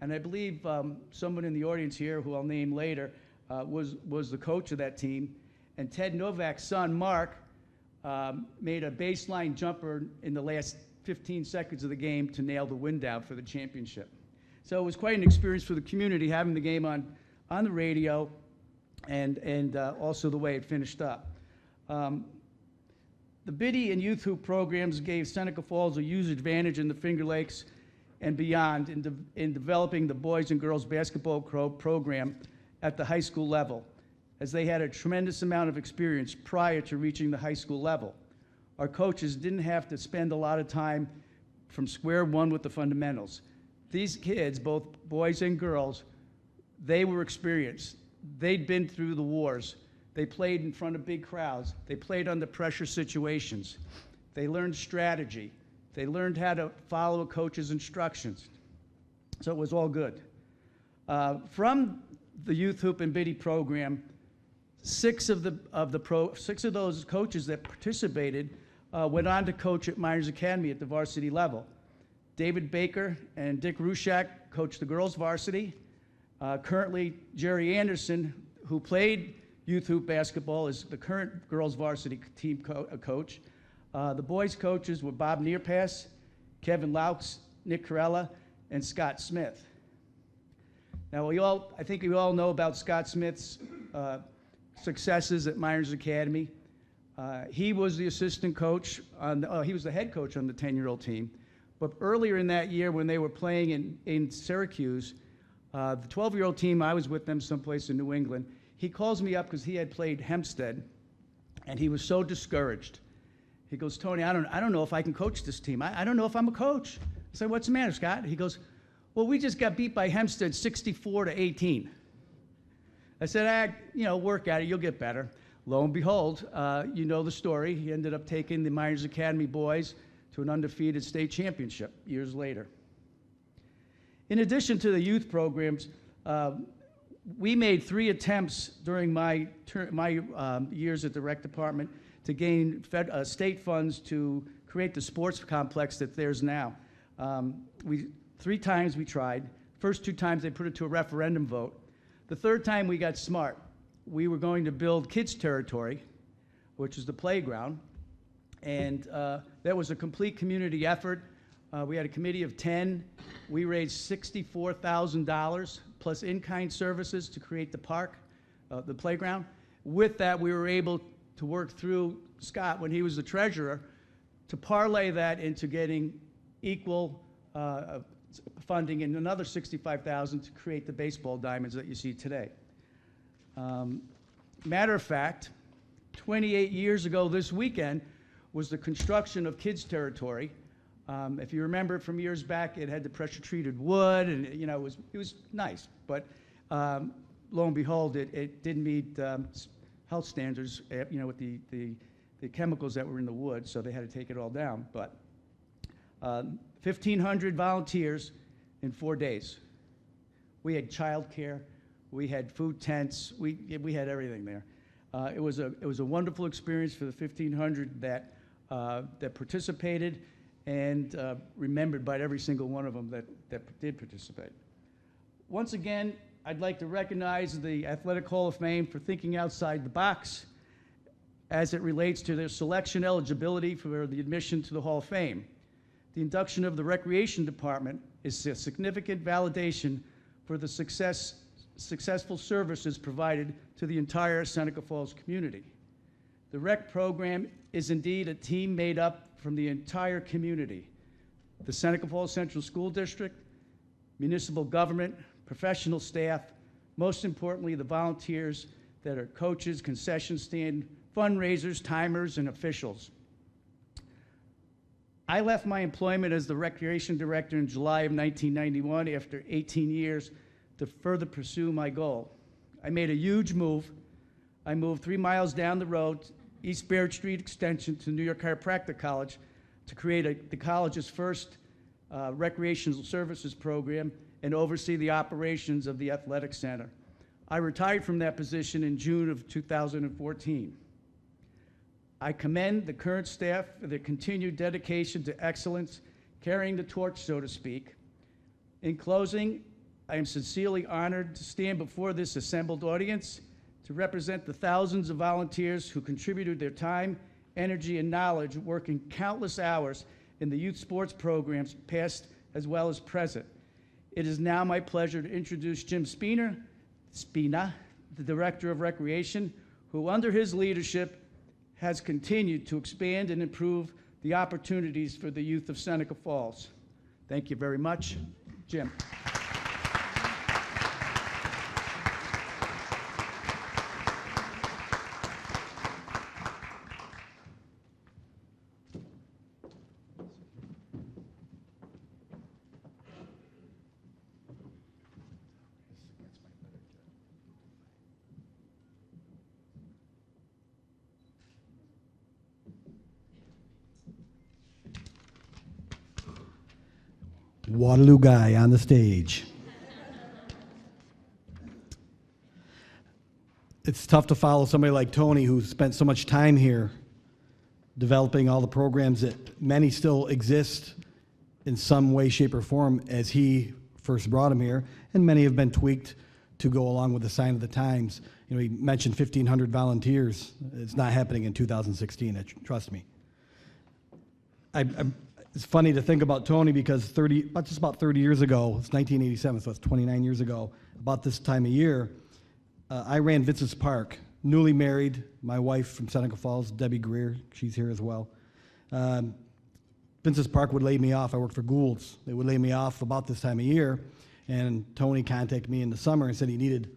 And I believe someone in the audience here, who I'll name later, was the coach of that team. And Ted Novak's son, Mark, made a baseline jumper in the last 15 seconds of the game to nail the win down for the championship. So it was quite an experience for the community, having the game on the radio and also the way it finished up. The Biddy and youth hoop programs gave Seneca Falls a huge advantage in the Finger Lakes and beyond in developing the boys and girls basketball program at the high school level, as they had a tremendous amount of experience prior to reaching the high school level. Our coaches didn't have to spend a lot of time from square one with the fundamentals. These kids, both boys and girls, they were experienced. They'd been through the wars. They played in front of big crowds. They played under pressure situations. They learned strategy. They learned how to follow a coach's instructions. So it was all good. From the youth hoop and Biddy program, 6 of those coaches that participated went on to coach at Mynderse Academy at the varsity level. David Baker and Dick Rushak coached the girls varsity. Currently, Jerry Anderson, who played youth hoop basketball, is the current girls varsity team coach. The boys coaches were Bob Nearpass, Kevin Laux, Nick Corella, and Scott Smith. Now, I think we all know about Scott Smith's successes at Mynderse Academy. He was the assistant coach he was the head coach on the 10-year-old team. But earlier in that year, when they were playing in Syracuse, the 12-year-old team, I was with them someplace in New England. He calls me up because he had played Hempstead, and he was so discouraged. He goes, "Tony, I don't know if I can coach this team. I don't know if I'm a coach." I said, "What's the matter, Scott?" He goes, "Well, we just got beat by Hempstead 64-18. I said, work at it, you'll get better. Lo and behold, you know the story. He ended up taking the Mynderse Academy boys to an undefeated state championship years later. In addition to the youth programs, We made 3 attempts during my years at the rec department to gain state funds to create the sports complex that there's now. 3 times we tried. First 2 times they put it to a referendum vote. The 3rd time we got smart. We were going to build kids' territory, which is the playground, and that was a complete community effort. We had a committee of 10. We raised $64,000 plus in-kind services to create the park, the playground. With that, we were able to work through Scott, when he was the treasurer, to parlay that into getting equal funding and another $65,000 to create the baseball diamonds that you see today. Matter of fact, 28 years ago this weekend was the construction of kids' territory. If you remember from years back, it had the pressure-treated wood, and it was nice. But lo and behold, it didn't meet health standards, with the chemicals that were in the wood, so they had to take it all down. But 1,500 volunteers in 4 days. We had childcare, we had food tents, we had everything there. It was a wonderful experience for the 1,500 that participated, and remembered by every single one of them that did participate. Once again, I'd like to recognize the Athletic Hall of Fame for thinking outside the box as it relates to their selection eligibility for the admission to the Hall of Fame. The induction of the Recreation Department is a significant validation for the successful services provided to the entire Seneca Falls community. The rec program is indeed a team made up from the entire community: the Seneca Falls Central School District, municipal government, professional staff, most importantly, the volunteers that are coaches, concession stand, fundraisers, timers, and officials. I left my employment as the recreation director in July of 1991 after 18 years to further pursue my goal. I made a huge move. I moved 3 miles down the road, East Barrett Street Extension, to New York Chiropractic College to create the college's first recreational services program and oversee the operations of the athletic center. I retired from that position in June of 2014. I commend the current staff for their continued dedication to excellence, carrying the torch, so to speak. In closing, I am sincerely honored to stand before this assembled audience to represent the thousands of volunteers who contributed their time, energy, and knowledge, working countless hours in the youth sports programs, past as well as present. It is now my pleasure to introduce Jim Spina, the Director of Recreation, who under his leadership has continued to expand and improve the opportunities for the youth of Seneca Falls. Thank you very much. Jim. Waterloo guy on the stage. It's tough to follow somebody like Tony, who spent so much time here developing all the programs that many still exist in some way, shape, or form as he first brought them here, and many have been tweaked to go along with the sign of the times. He mentioned 1,500 volunteers. It's not happening in 2016, trust me. It's funny to think about Tony, because just about 30 years ago, it's 1987, so it's 29 years ago, about this time of year, I ran Vince's Park, newly married, my wife from Seneca Falls, Debbie Greer, she's here as well. Vince's Park would lay me off. I worked for Gould's. They would lay me off about this time of year, and Tony contacted me in the summer and said he needed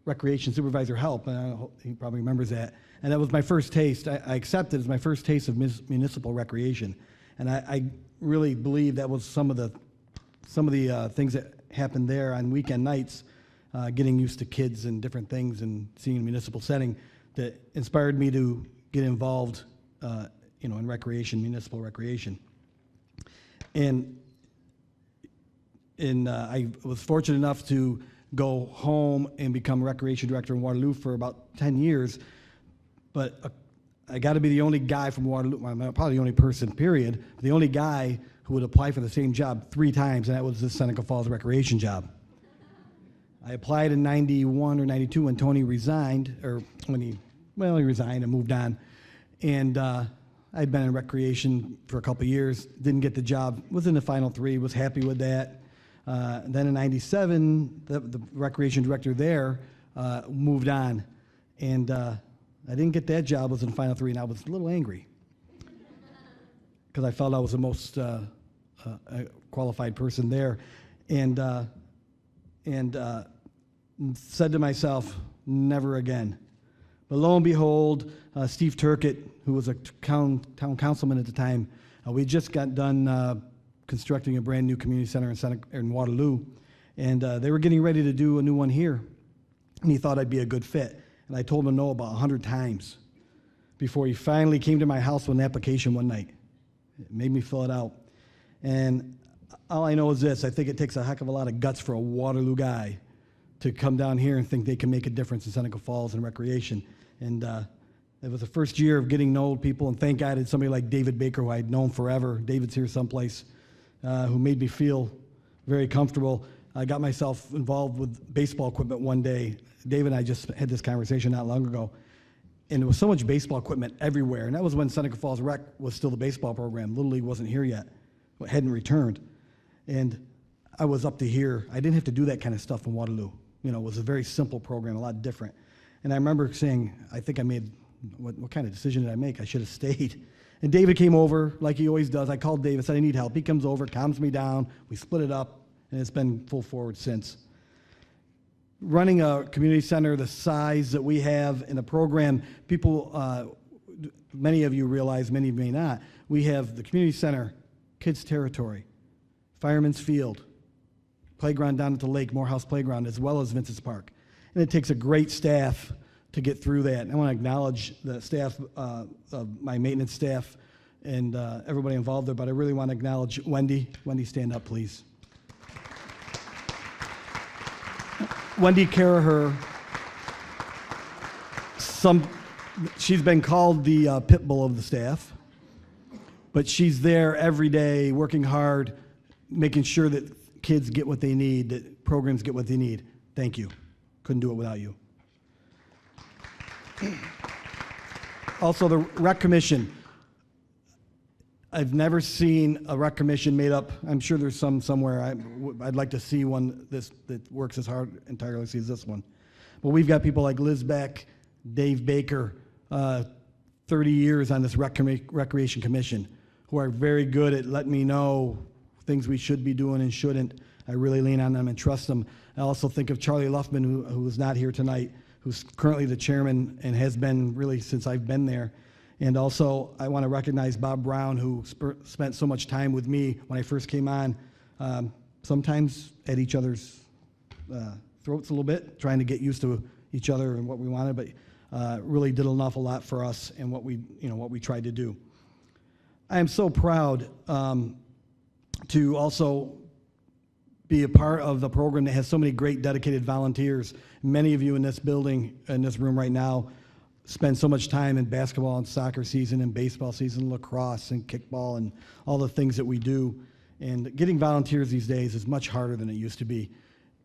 recreation supervisor help, and he probably remembers that. And that was my first taste. I accepted as my first taste of municipal recreation, and I really believe that was some of the things that happened there on weekend nights, getting used to kids and different things and seeing a municipal setting, that inspired me to get involved, in recreation, municipal recreation. And I was fortunate enough to go home and become recreation director in Waterloo for about 10 years. But I got to be the only guy from Waterloo, I'm probably the only person, period, the only guy who would apply for the same job 3 times, and that was the Seneca Falls recreation job. I applied in 91 or 92 when Tony resigned, or when he resigned and moved on. And I'd been in recreation for a couple of years, didn't get the job, was in the final 3, was happy with that. Then in 97, the recreation director there moved on. And I didn't get that job, was in the final 3, and I was a little angry because I felt I was the most qualified person there. And said to myself, never again. But lo and behold, Steve Turkett, who was a town councilman at the time, we just got done constructing a brand new community center in Waterloo, and they were getting ready to do a new one here, and he thought I'd be a good fit. And I told him no about 100 times before he finally came to my house with an application one night. It made me fill it out. And all I know is this: I think it takes a heck of a lot of guts for a Waterloo guy to come down here and think they can make a difference in Seneca Falls and recreation. And it was the first year of getting to know people, and thank God I had somebody like David Baker, who I'd known forever. David's here someplace, who made me feel very comfortable. I got myself involved with baseball equipment one day. David and I just had this conversation not long ago, and there was so much baseball equipment everywhere, and that was when Seneca Falls Rec was still the baseball program. Little League wasn't here yet, hadn't returned. And I was up to here. I didn't have to do that kind of stuff in Waterloo. You know, it was a very simple program, a lot different. And I remember saying, I think I made, what kind of decision did I make? I should have stayed. And David came over, like he always does. I called David, said I need help. He comes over, calms me down. We split it up, and it's been full forward since. Running a community center the size that we have in a program, people, many of you realize, many may not, we have the community center, kids' territory, Fireman's Field, playground down at the lake, Morehouse Playground, as well as Vincent's Park. And it takes a great staff to get through that. And I want to acknowledge the staff, of my maintenance staff, and everybody involved there, but I really want to acknowledge Wendy. Wendy, stand up, please. Wendy Caraher, she's been called the pit bull of the staff, but she's there every day working hard, making sure that kids get what they need, that programs get what they need. Thank you. Couldn't do it without you. Also, the Rec Commission. I've never seen a Rec Commission made up. I'm sure there's some somewhere. I'd like to see one that works as hard and tirelessly as this one. But we've got people like Liz Beck, Dave Baker, 30 years on this Recreation Commission, who are very good at letting me know things we should be doing and shouldn't. I really lean on them and trust them. I also think of Charlie Luffman, who is not here tonight, who's currently the chairman and has been really since I've been there. And also, I want to recognize Bob Brown, who spent so much time with me when I first came on, sometimes at each other's throats a little bit, trying to get used to each other and what we wanted, but really did an awful lot for us and what we tried to do. I am so proud to also be a part of the program that has so many great dedicated volunteers. Many of you in this building, in this room right now, spend so much time in basketball and soccer season and baseball season, lacrosse and kickball and all the things that we do. And getting volunteers these days is much harder than it used to be.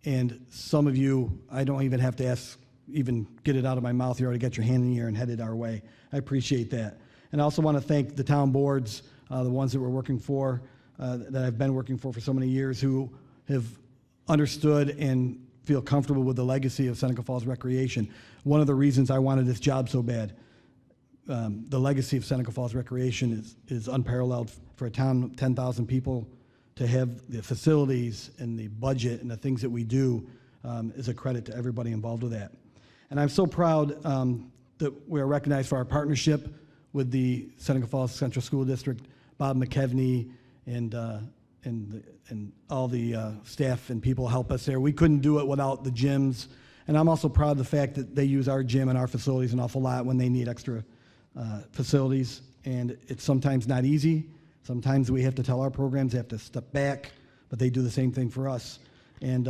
And some of you, I don't even have to ask, even get it out of my mouth. You already got your hand in the air and headed our way. I appreciate that. And I also want to thank the town boards, the ones that we're working for, that I've been working for so many years, who have understood and feel comfortable with the legacy of Seneca Falls Recreation. One of the reasons I wanted this job so bad, the legacy of Seneca Falls Recreation is unparalleled. For a town of 10,000 people to have the facilities and the budget and the things that we do is a credit to everybody involved with that. And I'm so proud that we are recognized for our partnership with the Seneca Falls Central School District, Bob McKevney, and all the staff and people help us there. We couldn't do it without the gyms. And I'm also proud of the fact that they use our gym and our facilities an awful lot when they need extra facilities. And it's sometimes not easy. Sometimes we have to tell our programs they have to step back. but they do the same thing for us. And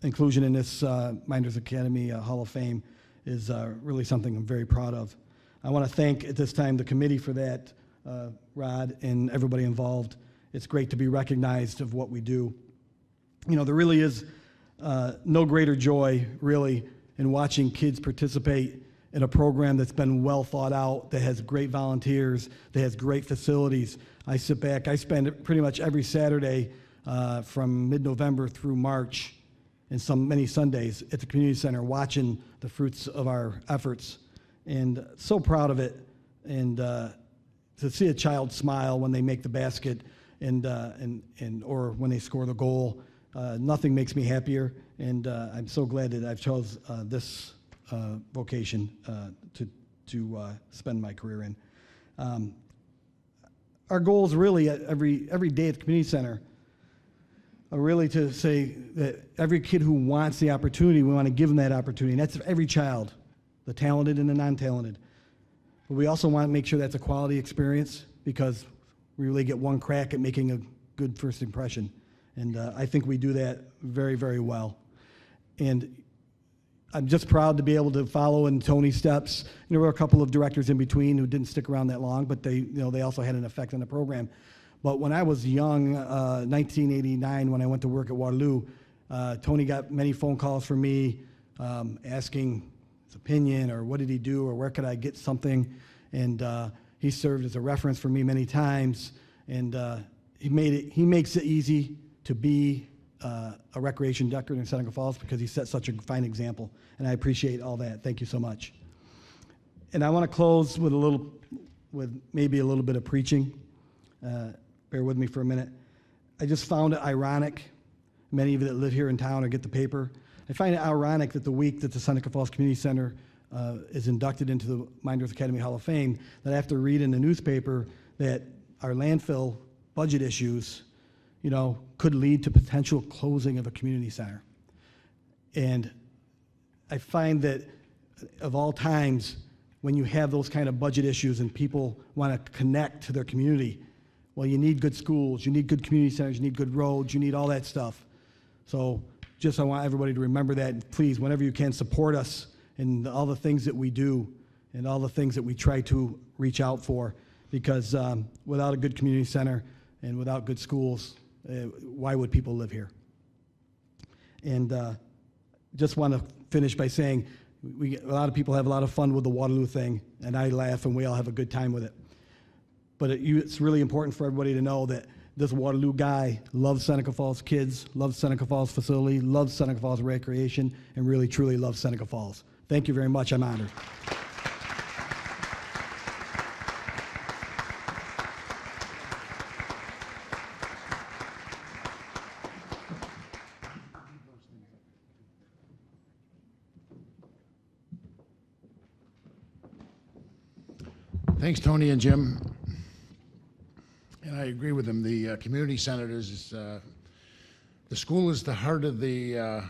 inclusion in this Mynderse Academy Hall of Fame is really something I'm very proud of. I want to thank at this time the committee for that, Rod, and everybody involved. It's great to be recognized of what we do. You know, there really is no greater joy, really, in watching kids participate in a program that's been well thought out, that has great volunteers, that has great facilities. I sit back, I spend pretty much every Saturday from mid-November through March and many Sundays at the community center watching the fruits of our efforts, and so proud of it. And to see a child smile when they make the basket and or when they score the goal, nothing makes me happier. And I'm so glad that I've chose this vocation to spend my career in. Our goals really every day at the community center are really to say that every kid who wants the opportunity, we want to give them that opportunity. And that's every child, the talented and the non-talented. But we also want to make sure that's a quality experience, because we really get one crack at making a good first impression. And I think we do that very, very well. And I'm just proud to be able to follow in Tony's steps. There were a couple of directors in between who didn't stick around that long, but they also had an effect on the program. But when I was young, 1989, when I went to work at Waterloo, Tony got many phone calls from me asking his opinion, or what did he do, or where could I get something. And he served as a reference for me many times. And he makes it easy to be a recreation director in Seneca Falls, because he set such a fine example. And I appreciate all that. Thank you so much. And I want to close with maybe a little bit of preaching. Bear with me for a minute. I just found it ironic, many of you that live here in town or get the paper, I find it ironic that the week that the Seneca Falls Community Center is inducted into the Mynderse Academy Hall of Fame, that I have to read in the newspaper that our landfill budget issues, could lead to potential closing of a community center. And I find that of all times, when you have those kind of budget issues and people want to connect to their community, well, you need good schools, you need good community centers, you need good roads, you need all that stuff. So I want everybody to remember that. And please, whenever you can, support us in all the things that we do and all the things that we try to reach out for, because without a good community center and without good schools, why would people live here? And just want to finish by saying a lot of people have a lot of fun with the Waterloo thing, and I laugh and we all have a good time with it. But it's really important for everybody to know that this Waterloo guy loves Seneca Falls kids, loves Seneca Falls facility, loves Seneca Falls recreation, and really, truly loves Seneca Falls. Thank you very much. I'm honored. Thanks, Tony and Jim. And I agree with them. The community center is, the school is the heart of the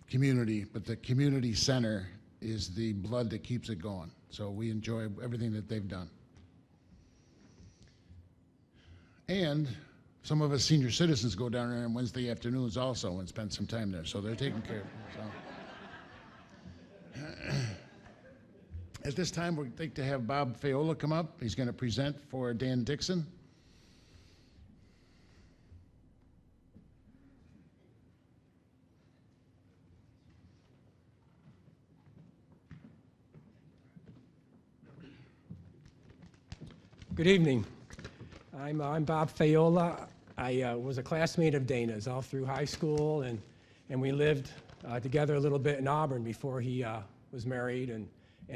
community, but the community center is the blood that keeps it going. So we enjoy everything that they've done. And some of us senior citizens go down there on Wednesday afternoons also and spend some time there, so they're taken care of. So. At this time, we'd like to have Bob Fayola come up. He's going to present for Dan Dixon. Good evening. I'm Bob Fayola. I was a classmate of Dana's all through high school, and we lived together a little bit in Auburn before he was married and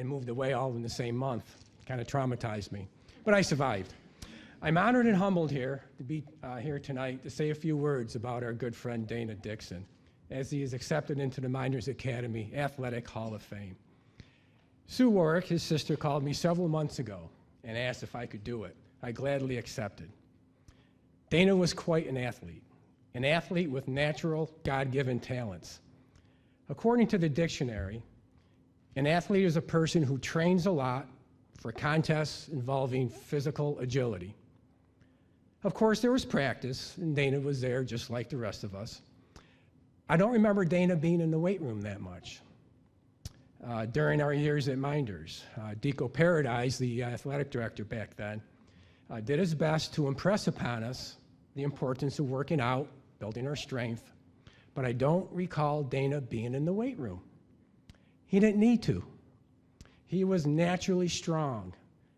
moved away all in the same month. Kind of traumatized me, but I survived. I'm honored and humbled here to be here tonight to say a few words about our good friend Dana Dixon, as he is accepted into the Mynderse Academy Athletic Hall of Fame. Sue Warwick, his sister, called me several months ago and asked if I could do it. I gladly accepted. Dana was quite an athlete with natural, God-given talents. According to the dictionary, an athlete is a person who trains a lot for contests involving physical agility. Of course, there was practice, and Dana was there just like the rest of us. I don't remember Dana being in the weight room that much. During our years at Mynderse, Deco Paradise, the athletic director back then, did his best to impress upon us the importance of working out, building our strength, but I don't recall Dana being in the weight room. He didn't need to. He was naturally strong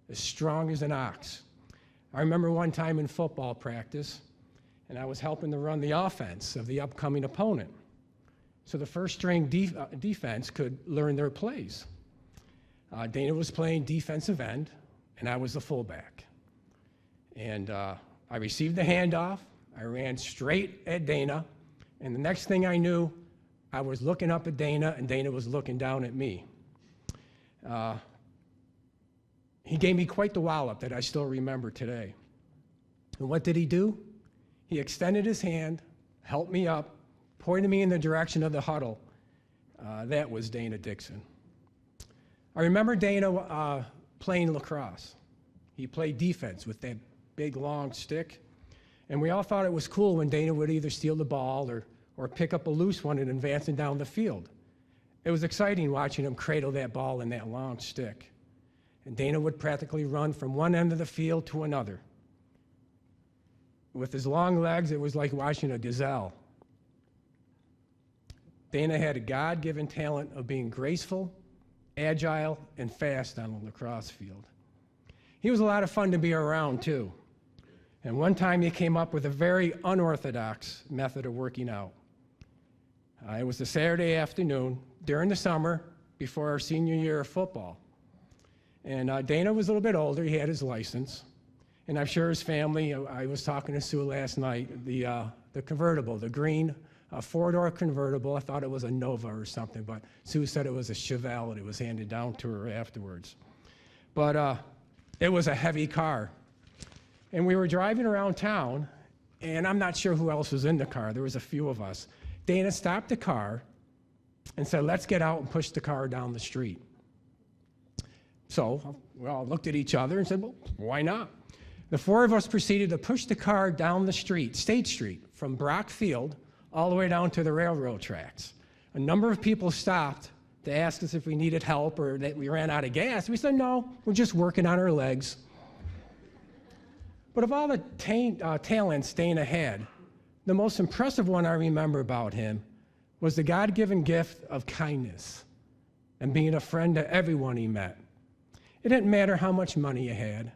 as an ox. I remember one time in football practice, and I was helping to run the offense of the upcoming opponent. So the first string defense could learn their plays. Dana was playing defensive end, and I was the fullback. And I received the handoff. I ran straight at Dana, and the next thing I knew, I was looking up at Dana, and Dana was looking down at me. He gave me quite the wallop that I still remember today. And what did he do? He extended his hand, helped me up, pointed me in the direction of the huddle. That was Dana Dixon. I remember Dana playing lacrosse. He played defense with that big, long stick. And we all thought it was cool when Dana would either steal the ball or pick up a loose one and advance it down the field. It was exciting watching him cradle that ball in that long stick. And Dana would practically run from one end of the field to another. With his long legs, it was like watching a gazelle. Dana had a God-given talent of being graceful, agile, and fast on the lacrosse field. He was a lot of fun to be around, too. And one time he came up with a very unorthodox method of working out. It was a Saturday afternoon during the summer before our senior year of football. And Dana was a little bit older. He had his license. And I'm sure his family, I was talking to Sue last night, the convertible, the green four-door convertible. I thought it was a Nova or something, but Sue said it was a Chevelle, and it was handed down to her afterwards. But it was a heavy car. And we were driving around town, and I'm not sure who else was in the car. There was a few of us. Dana stopped the car and said, "Let's get out and push the car down the street." So we all looked at each other and said, "Well, why not?" The four of us proceeded to push the car down the street, State Street, from Brock Field all the way down to the railroad tracks. A number of people stopped to ask us if we needed help or that we ran out of gas. We said, "No, we're just working on our legs." But of all the talents Dana had, the most impressive one I remember about him was the God-given gift of kindness and being a friend to everyone he met. It didn't matter how much money you had,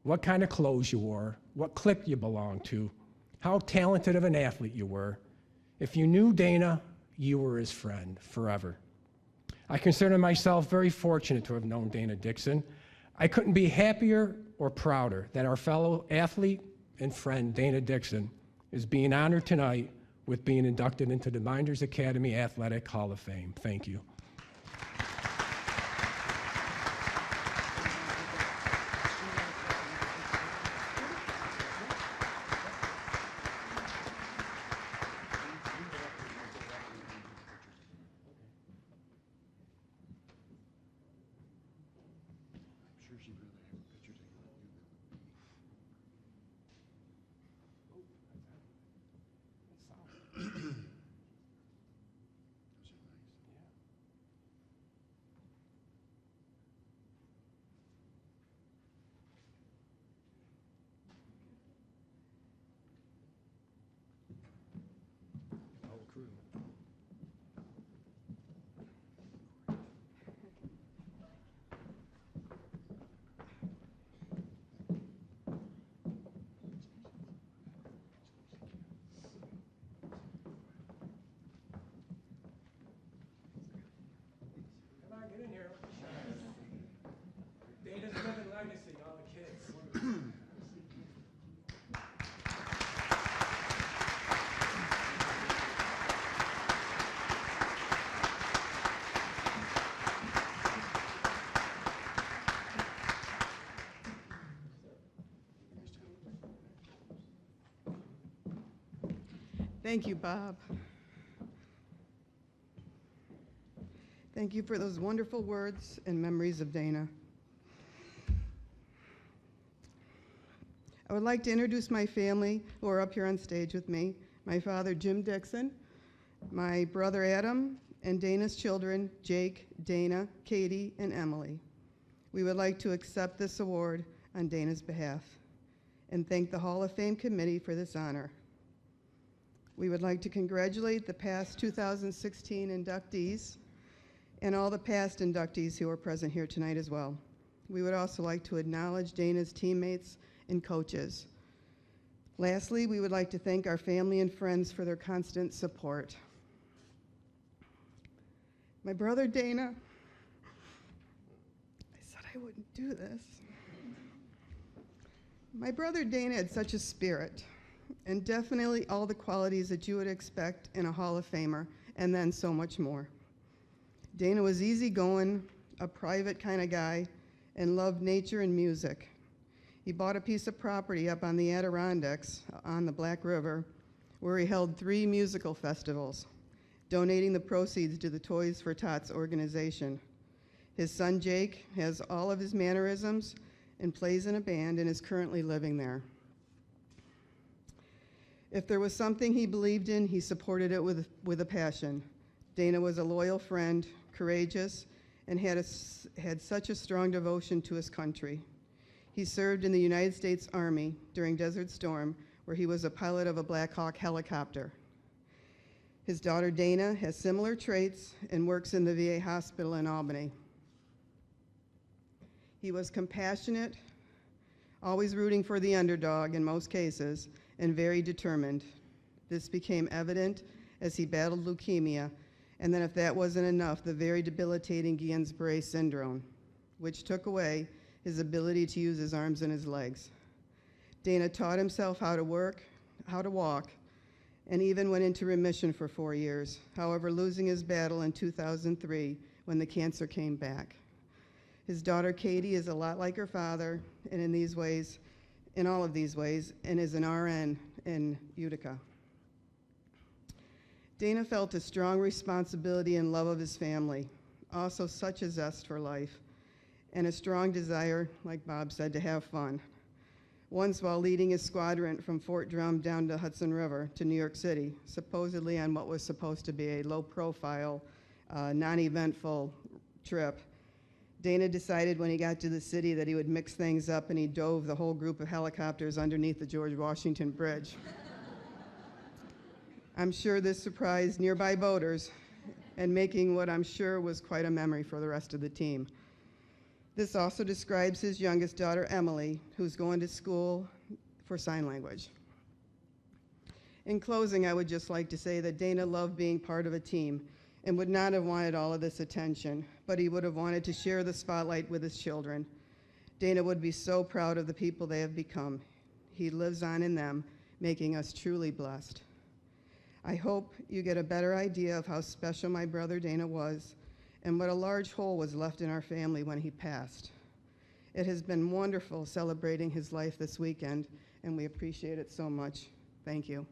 what kind of clothes you wore, what clique you belonged to, how talented of an athlete you were. If you knew Dana, you were his friend forever. I consider myself very fortunate to have known Dana Dixon. I couldn't be happier or prouder that our fellow athlete and friend Dana Dixon is being honored tonight with being inducted into the Mynderse Academy Athletic Hall of Fame. Thank you. Dana's living legacy, all the kids. Thank you, Bob. Thank you for those wonderful words and memories of Dana. I would like to introduce my family who are up here on stage with me. My father, Jim Dickson, my brother, Adam, and Dana's children, Jake, Dana, Katie, and Emily. We would like to accept this award on Dana's behalf and thank the Hall of Fame committee for this honor. We would like to congratulate the past 2016 inductees and all the past inductees who are present here tonight as well. We would also like to acknowledge Dana's teammates and coaches. Lastly, we would like to thank our family and friends for their constant support. My brother Dana, I said I wouldn't do this. My brother Dana had such a spirit and definitely all the qualities that you would expect in a Hall of Famer, and then so much more. Dana was easygoing, a private kind of guy, and loved nature and music. He bought a piece of property up on the Adirondacks on the Black River where he held 3 musical festivals, donating the proceeds to the Toys for Tots organization. His son Jake has all of his mannerisms and plays in a band and is currently living there. If there was something he believed in, he supported it with a passion. Dana was a loyal friend, courageous, and had such a strong devotion to his country. He served in the United States Army during Desert Storm, where he was a pilot of a Black Hawk helicopter. His daughter Dana has similar traits and works in the VA hospital in Albany. He was compassionate, always rooting for the underdog in most cases, and very determined. This became evident as he battled leukemia, and then if that wasn't enough, the very debilitating Guillain-Barré syndrome, which took away his ability to use his arms and his legs. Dana taught himself how to work, how to walk, and even went into remission for 4 years, however, losing his battle in 2003 when the cancer came back. His daughter Katie is a lot like her father, and in all of these ways, and is an RN in Utica. Dana felt a strong responsibility and love of his family, also such a zest for life, and a strong desire, like Bob said, to have fun. Once while leading his squadron from Fort Drum down to Hudson River to New York City, supposedly on what was supposed to be a low-profile, non-eventful trip, Dana decided when he got to the city that he would mix things up, and he dove the whole group of helicopters underneath the George Washington Bridge. I'm sure this surprised nearby boaters and making what I'm sure was quite a memory for the rest of the team. This also describes his youngest daughter, Emily, who's going to school for sign language. In closing, I would just like to say that Dana loved being part of a team and would not have wanted all of this attention, but he would have wanted to share the spotlight with his children. Dana would be so proud of the people they have become. He lives on in them, making us truly blessed. I hope you get a better idea of how special my brother Dana was and what a large hole was left in our family when he passed. It has been wonderful celebrating his life this weekend, and we appreciate it so much. Thank you.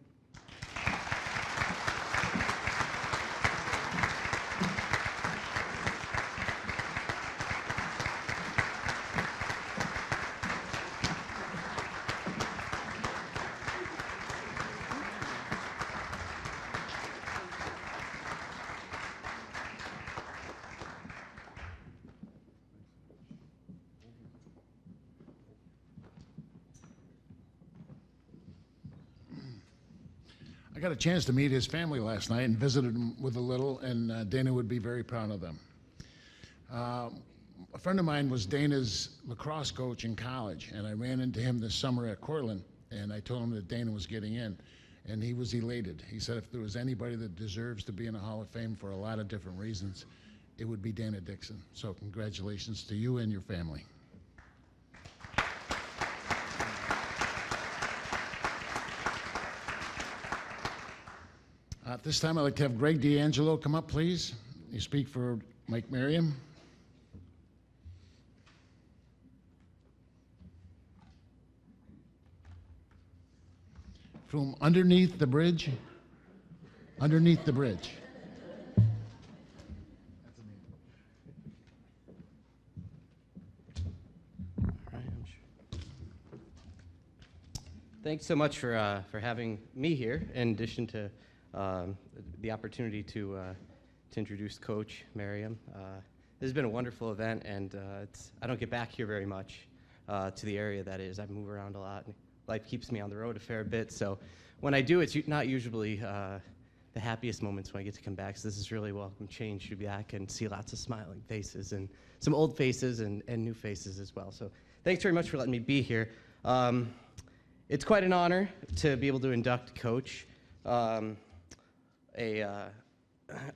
I got a chance to meet his family last night and visited him with a little, and Dana would be very proud of them. A friend of mine was Dana's lacrosse coach in college, and I ran into him this summer at Cortland, and I told him that Dana was getting in, and he was elated. He said if there was anybody that deserves to be in the Hall of Fame for a lot of different reasons, it would be Dana Dixon. So congratulations to you and your family. At this time, I'd like to have Greg D'Angelo come up, please. You speak for Mike Miriam. From underneath the bridge. Underneath the bridge. Thanks so much for having me here, in addition to the opportunity to introduce Coach Miriam. This has been a wonderful event, and I don't get back here very much to the area that is. I move around a lot, and life keeps me on the road a fair bit, so when I do, it's not usually the happiest moments when I get to come back, so this is really welcome change to be back and see lots of smiling faces, and some old faces and new faces as well. So thanks very much for letting me be here. It's quite an honor to be able to induct Coach, a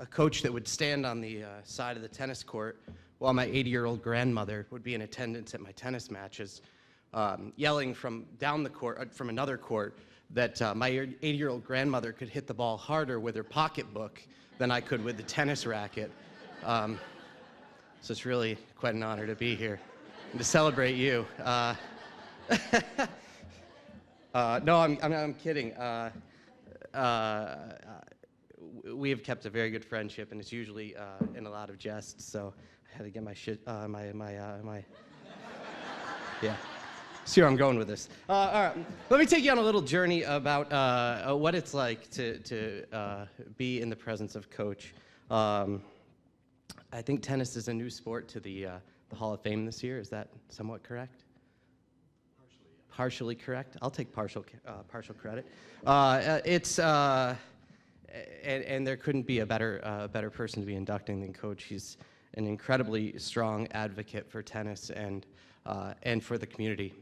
coach that would stand on the side of the tennis court while my 80-year-old grandmother would be in attendance at my tennis matches, yelling from down the court, from another court, that my 80-year-old grandmother could hit the ball harder with her pocketbook than I could with the tennis racket. So it's really quite an honor to be here and to celebrate you. No, I'm kidding. We have kept a very good friendship, and it's usually in a lot of jests. So I had to get my yeah. See where I'm going with this. All right, let me take you on a little journey about what it's like to be in the presence of Coach. I think tennis is a new sport to the Hall of Fame this year. Is that somewhat correct? Partially correct. I'll take partial credit. And there couldn't be a better person to be inducting than Coach. He's an incredibly strong advocate for tennis and for the community.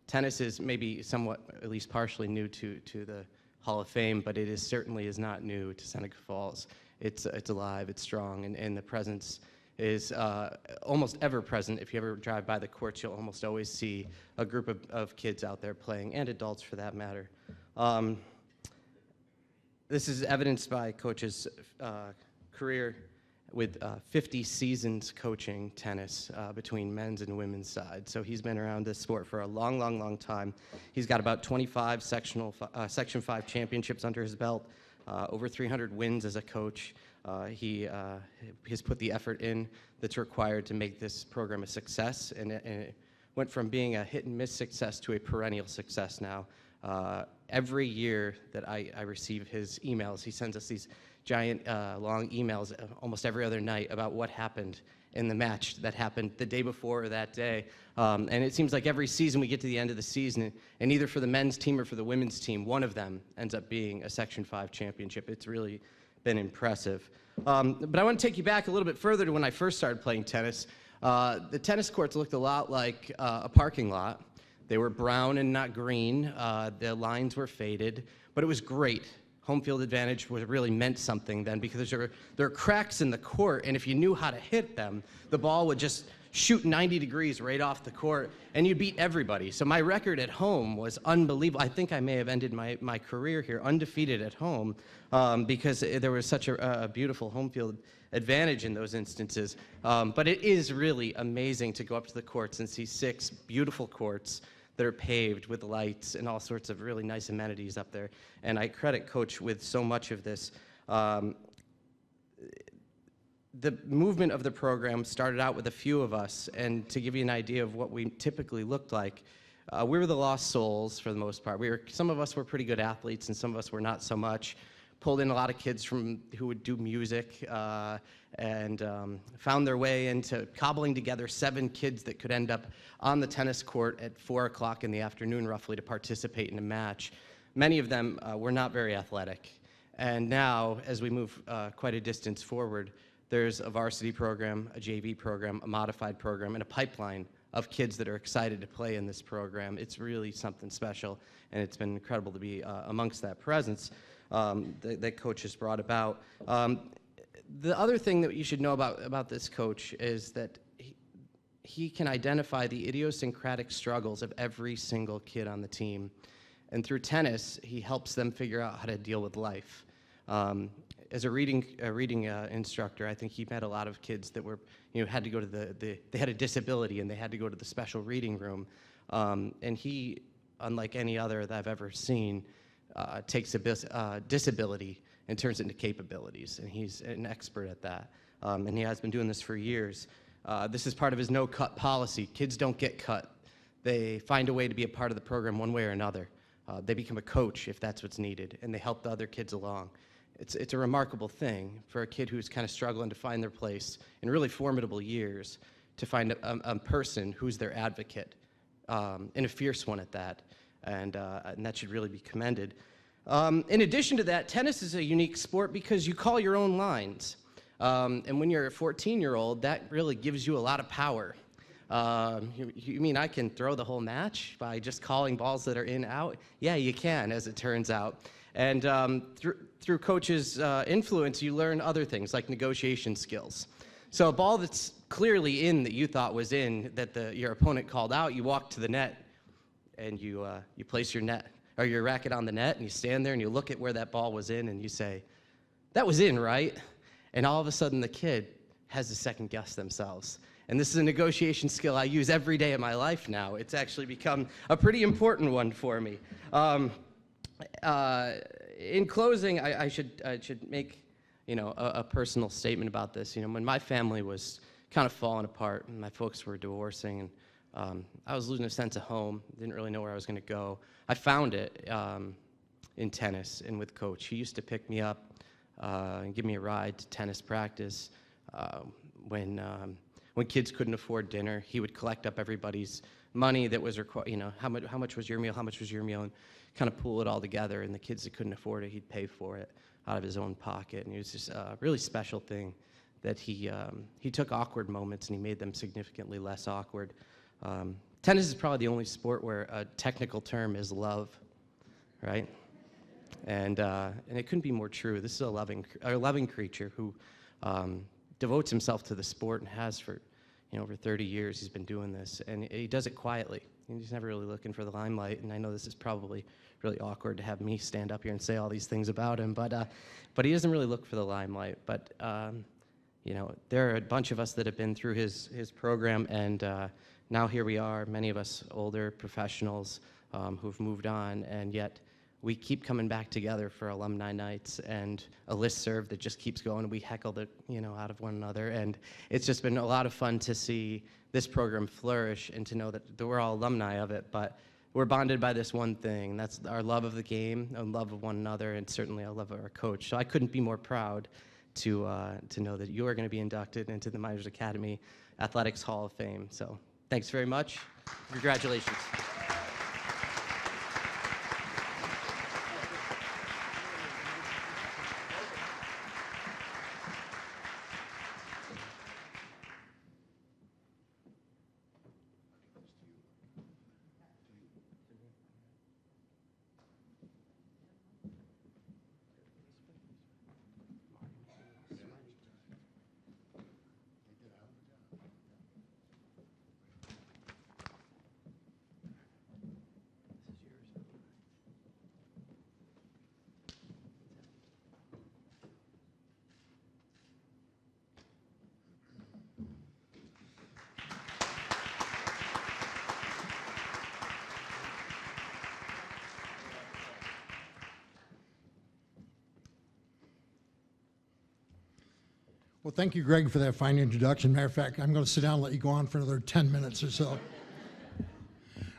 Tennis is maybe somewhat, at least partially, new to the Hall of Fame, but it certainly is not new to Seneca Falls. It's alive, it's strong, and the presence is almost ever present. If you ever drive by the courts, you'll almost always see a group of kids out there playing, and adults for that matter. This is evidenced by Coach's career with 50 seasons coaching tennis between men's and women's side. So he's been around this sport for a long, long, long time. He's got about 25 Section 5 championships under his belt, over 300 wins as a coach. He has put the effort in that's required to make this program a success, and it went from being a hit-and-miss success to a perennial success now. Every year that I receive his emails, he sends us these giant, long emails almost every other night about what happened in the match that happened the day before or that day. And it seems like every season we get to the end of the season, and either for the men's team or for the women's team, one of them ends up being a Section 5 championship. It's really been impressive. But I want to take you back a little bit further to when I first started playing tennis. The tennis courts looked a lot like a parking lot. They were brown and not green. The lines were faded, but it was great. Home field advantage really meant something then, because there were cracks in the court, and if you knew how to hit them, the ball would just shoot 90 degrees right off the court, and you beat everybody. So my record at home was unbelievable. I think I may have ended my career here undefeated at home because there was such a beautiful home field advantage in those instances. But it is really amazing to go up to the courts and see 6 beautiful courts that are paved with lights and all sorts of really nice amenities up there. And I credit Coach with so much of this. The movement of the program started out with a few of us, and to give you an idea of what we typically looked like, we were the lost souls for the most part. Some of us were pretty good athletes, and some of us were not so much. Pulled in a lot of kids who would do music, and found their way into cobbling together 7 kids that could end up on the tennis court at 4 o'clock in the afternoon, roughly, to participate in a match. Many of them were not very athletic. And now, as we move quite a distance forward, there's a varsity program, a JV program, a modified program, and a pipeline of kids that are excited to play in this program. It's really something special, and it's been incredible to be amongst that presence that Coach has brought about. The other thing that you should know about this coach is that he can identify the idiosyncratic struggles of every single kid on the team. And through tennis, he helps them figure out how to deal with life. As a reading instructor, I think he met a lot of kids that were, had to go to they had a disability and they had to go to the special reading room. And he, unlike any other that I've ever seen, takes a disability and turns it into capabilities. And he's an expert at that. And he has been doing this for years. This is part of his no-cut policy. Kids don't get cut. they find a way to be a part of the program one way or another. They become a coach if that's what's needed, and they help the other kids along. It's a remarkable thing for a kid who's kind of struggling to find their place in really formidable years to find a person who's their advocate, and a fierce one at that, and that should really be commended. In addition to that, tennis is a unique sport because you call your own lines, and when you're a 14-year-old, that really gives you a lot of power. You mean I can throw the whole match by just calling balls that are in, out? Yeah, you can, as it turns out. And through coach's influence, you learn other things like negotiation skills. So a ball that's clearly in that you thought was in, that your opponent called out, you walk to the net and you place your net or your racket on the net, and you stand there and you look at where that ball was in and you say, "That was in, right?" And all of a sudden the kid has to second guess themselves. And this is a negotiation skill I use every day of my life now. It's actually become a pretty important one for me. In closing, I should make, a personal statement about this. When my family was kind of falling apart and my folks were divorcing, and I was losing a sense of home, didn't really know where I was going to go, I found it in tennis and with Coach. He used to pick me up and give me a ride to tennis practice when kids couldn't afford dinner. He would collect up everybody's money that was required, how much was your meal, how much was your meal, and kind of pool it all together. And the kids that couldn't afford it, he'd pay for it out of his own pocket. And it was just a really special thing that he took awkward moments and he made them significantly less awkward. Tennis is probably the only sport where a technical term is love, right? And it couldn't be more true. This is a loving creature who devotes himself to the sport and has for over 30 years. He's been doing this, and he does it quietly. He's never really looking for the limelight, and I know this is probably really awkward to have me stand up here and say all these things about him, but he doesn't really look for the limelight. But there are a bunch of us that have been through his program, and now here we are, many of us older professionals who've moved on, and yet we keep coming back together for alumni nights and a listserv that just keeps going. We heckle it, out of one another, and it's just been a lot of fun to see this program flourish and to know that we're all alumni of it, but we're bonded by this one thing. That's our love of the game, and love of one another, and certainly our love of our coach. So I couldn't be more proud to know that you are going to be inducted into the Mynderse Academy Athletics Hall of Fame. So thanks very much. Congratulations. Well, thank you, Greg, for that fine introduction. Matter of fact, I'm going to sit down and let you go on for another 10 minutes or so.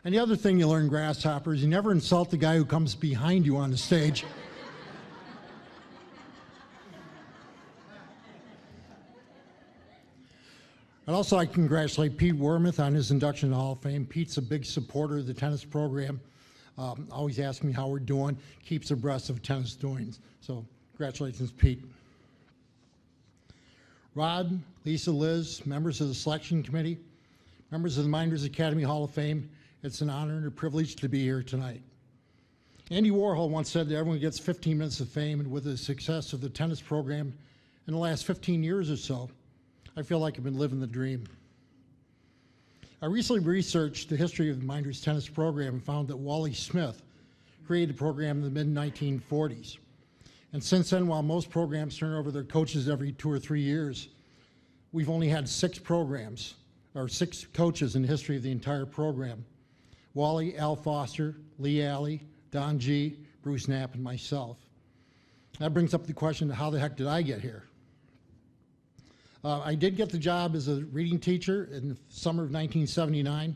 And the other thing you learn, grasshoppers, you never insult the guy who comes behind you on the stage. And also, I congratulate Pete Wormuth on his induction to the Hall of Fame. Pete's a big supporter of the tennis program. Always asks me how we're doing, keeps abreast of tennis doings. So, congratulations, Pete. Rod, Lisa, Liz, members of the selection committee, members of the Mynderse Academy Hall of Fame, it's an honor and a privilege to be here tonight. Andy Warhol once said that everyone gets 15 minutes of fame, and with the success of the tennis program in the last 15 years or so, I feel like I've been living the dream. I recently researched the history of the Mynderse tennis program and found that Wally Smith created the program in the mid-1940s. And since then, while most programs turn over their coaches every 2 or 3 years, we've only had 6 programs, or 6 coaches in the history of the entire program. Wally, Al Foster, Lee Alley, Don G., Bruce Knapp, and myself. That brings up the question, how the heck did I get here? I did get the job as a reading teacher in the summer of 1979.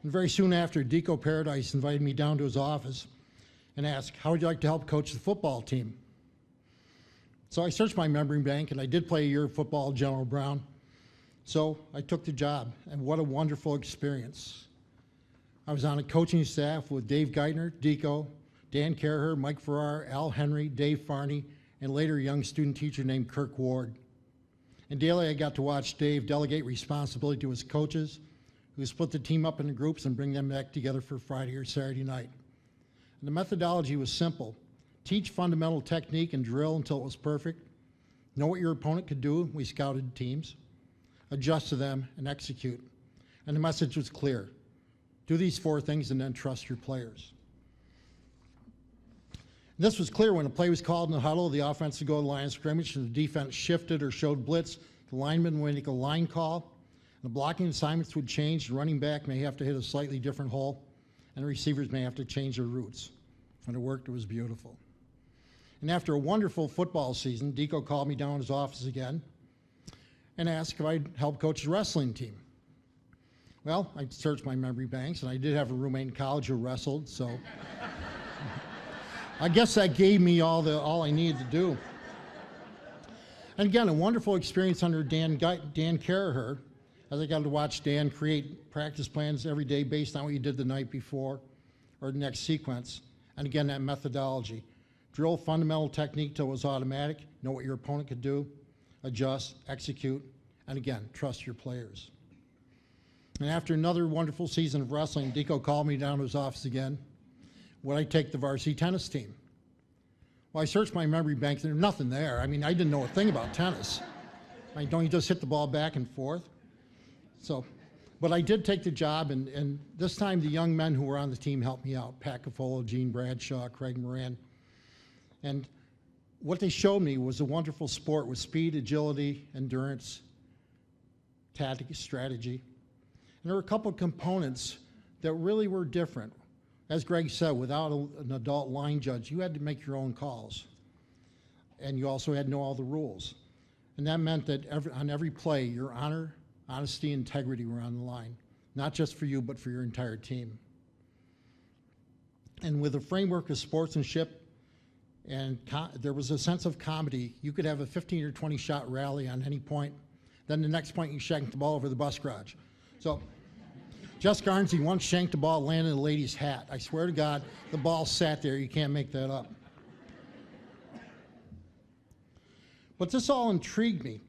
And very soon after, Deco Paradise invited me down to his office and asked, how would you like to help coach the football team? So I searched my memory bank, and I did play a year of football at General Brown. So I took the job, and what a wonderful experience. I was on a coaching staff with Dave Geithner, Deco, Dan Caraher, Mike Farrar, Al Henry, Dave Farney, and later a young student teacher named Kirk Ward. And daily I got to watch Dave delegate responsibility to his coaches, who split the team up into groups and bring them back together for Friday or Saturday night. And the methodology was simple. Teach fundamental technique and drill until it was perfect. Know what your opponent could do. We scouted teams. Adjust to them and execute. And the message was clear. Do these 4 things and then trust your players. This was clear when a play was called in the huddle, the offense would go to the line of scrimmage, and the defense shifted or showed blitz. The lineman would make a line call. The blocking assignments would change. The running back may have to hit a slightly different hole, and the receivers may have to change their routes. When it worked, it was beautiful. And after a wonderful football season, Deco called me down to his office again and asked if I'd help coach the wrestling team. Well, I searched my memory banks, and I did have a roommate in college who wrestled, so I guess that gave me all I needed to do. And again, a wonderful experience under Dan Caraher, as I got to watch Dan create practice plans every day based on what you did the night before or the next sequence. And again, that methodology. Drill fundamental technique till it was automatic, know what your opponent could do, adjust, execute, and again, trust your players. And after another wonderful season of wrestling, Deco called me down to his office again. Would I take the varsity tennis team? Well, I searched my memory bank, there's nothing there. I mean, I didn't know a thing about tennis. I mean, don't you just hit the ball back and forth? So, but I did take the job, and this time the young men who were on the team helped me out. Pat Cafola, Gene Bradshaw, Craig Moran. And what they showed me was a wonderful sport with speed, agility, endurance, tactic, strategy. And there were a couple of components that really were different. As Greg said, without an adult line judge, you had to make your own calls. And you also had to know all the rules. And that meant that on every play, your honor, honesty, integrity were on the line. Not just for you, but for your entire team. And with a framework of sportsmanship, and there was a sense of comedy. You could have a 15 or 20 shot rally on any point. Then the next point, you shanked the ball over the bus garage. So Jess Garnsey once shanked the ball, landed in a lady's hat. I swear to God, the ball sat there. You can't make that up. But this all intrigued me,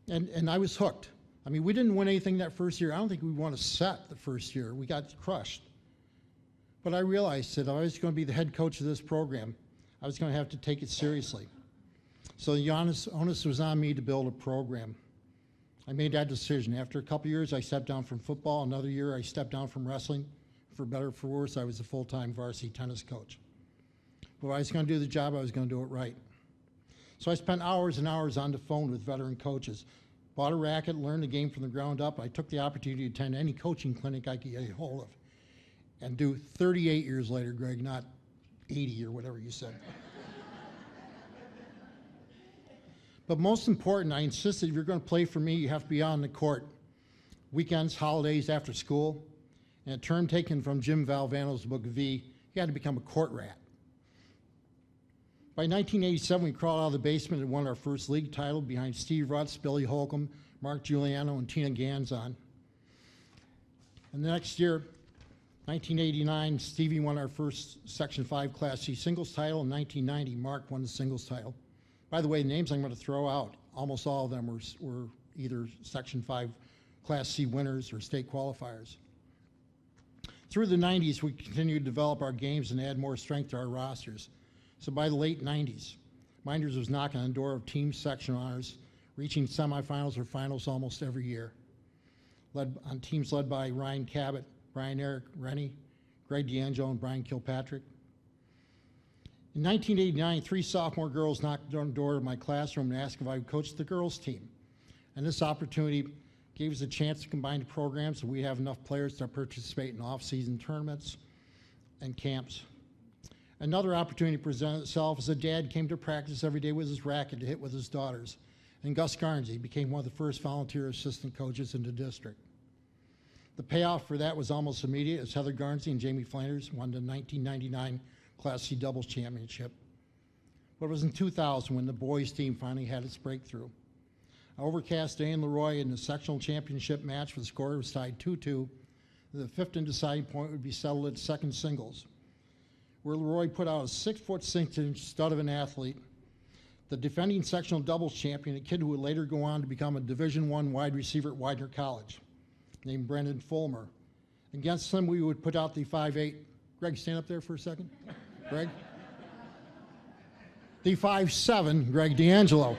and I was hooked. I mean, we didn't win anything that first year. I don't think we won a set the first year. We got crushed. But I realized that if I was going to be the head coach of this program, I was going to have to take it seriously. So the onus was on me to build a program. I made that decision. After a couple years, I stepped down from football. Another year, I stepped down from wrestling. For better or for worse, I was a full-time varsity tennis coach. But if I was going to do the job, I was going to do it right. So I spent hours and hours on the phone with veteran coaches. Bought a racket, learned the game from the ground up. I took the opportunity to attend any coaching clinic I could get a hold of. And do 38 years later, Greg, not 80 or whatever you said. But most important, I insisted if you're going to play for me, you have to be on the court. Weekends, holidays, after school. And a term taken from Jim Valvano's book, V, you had to become a court rat. By 1987, we crawled out of the basement and won our first league title behind Steve Rutz, Billy Holcomb, Mark Giuliano, and Tina Ganzon. And the next year, 1989, Stevie won our first Section 5 Class C singles title. In 1990, Mark won the singles title. By the way, the names I'm going to throw out, almost all of them were either Section 5 Class C winners or state qualifiers. Through the 90s, we continued to develop our games and add more strength to our rosters. So by the late 90s, Mynderse was knocking on the door of team section honors, reaching semifinals or finals almost every year. On teams led by Ryan Cabot, Brian Eric Rennie, Greg D'Angelo, and Brian Kilpatrick. In 1989, 3 sophomore girls knocked on the door of my classroom and asked if I would coach the girls' team. And this opportunity gave us a chance to combine the programs so we have enough players to participate in off-season tournaments and camps. Another opportunity presented itself as a dad came to practice every day with his racket to hit with his daughters. And Gus Garnsey became one of the first volunteer assistant coaches in the district. The payoff for that was almost immediate, as Heather Garnsey and Jamie Flanders won the 1999 Class C doubles championship. But it was in 2000 when the boys team finally had its breakthrough. I overcast Day and Leroy in the sectional championship match with the score was tied 2-2. The fifth and deciding point would be settled at second singles, where Leroy put out a 6'6" stud of an athlete, the defending sectional doubles champion, a kid who would later go on to become a Division I wide receiver at Widener College, named Brendan Fulmer. Against him, we would put out the 5'8". Greg, stand up there for a second. Greg? The 5'7", Greg D'Angelo.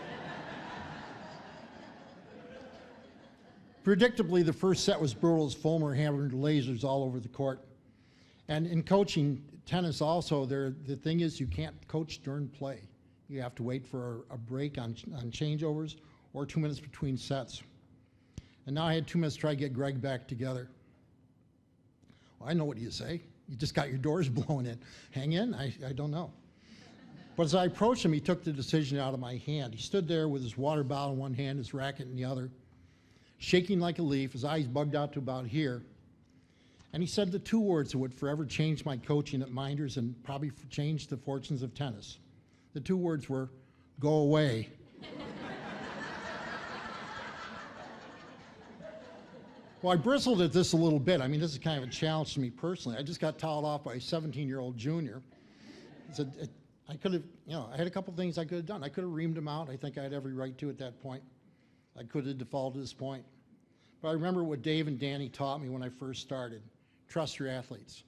Predictably, the first set was brutal as Fulmer hammered lasers all over the court. And in coaching tennis also, the thing is you can't coach during play. You have to wait for a break on changeovers or 2 minutes between sets. And now I had 2 minutes to try to get Greg back together. Well, I know what you say. You just got your doors blown in. Hang in? I don't know. But as I approached him, he took the decision out of my hand. He stood there with his water bottle in one hand, his racket in the other, shaking like a leaf, his eyes bugged out to about here. And he said the two words that would forever change my coaching at Mynderse and probably change the fortunes of tennis. The two words were, "Go away." Well, I bristled at this a little bit. I mean, this is kind of a challenge to me personally. I just got towed off by a 17-year-old junior. I could have, I had a couple things I could have done. I could have reamed him out. I think I had every right to at that point. I could have defaulted to this point. But I remember what Dave and Danny taught me when I first started. Trust your athletes.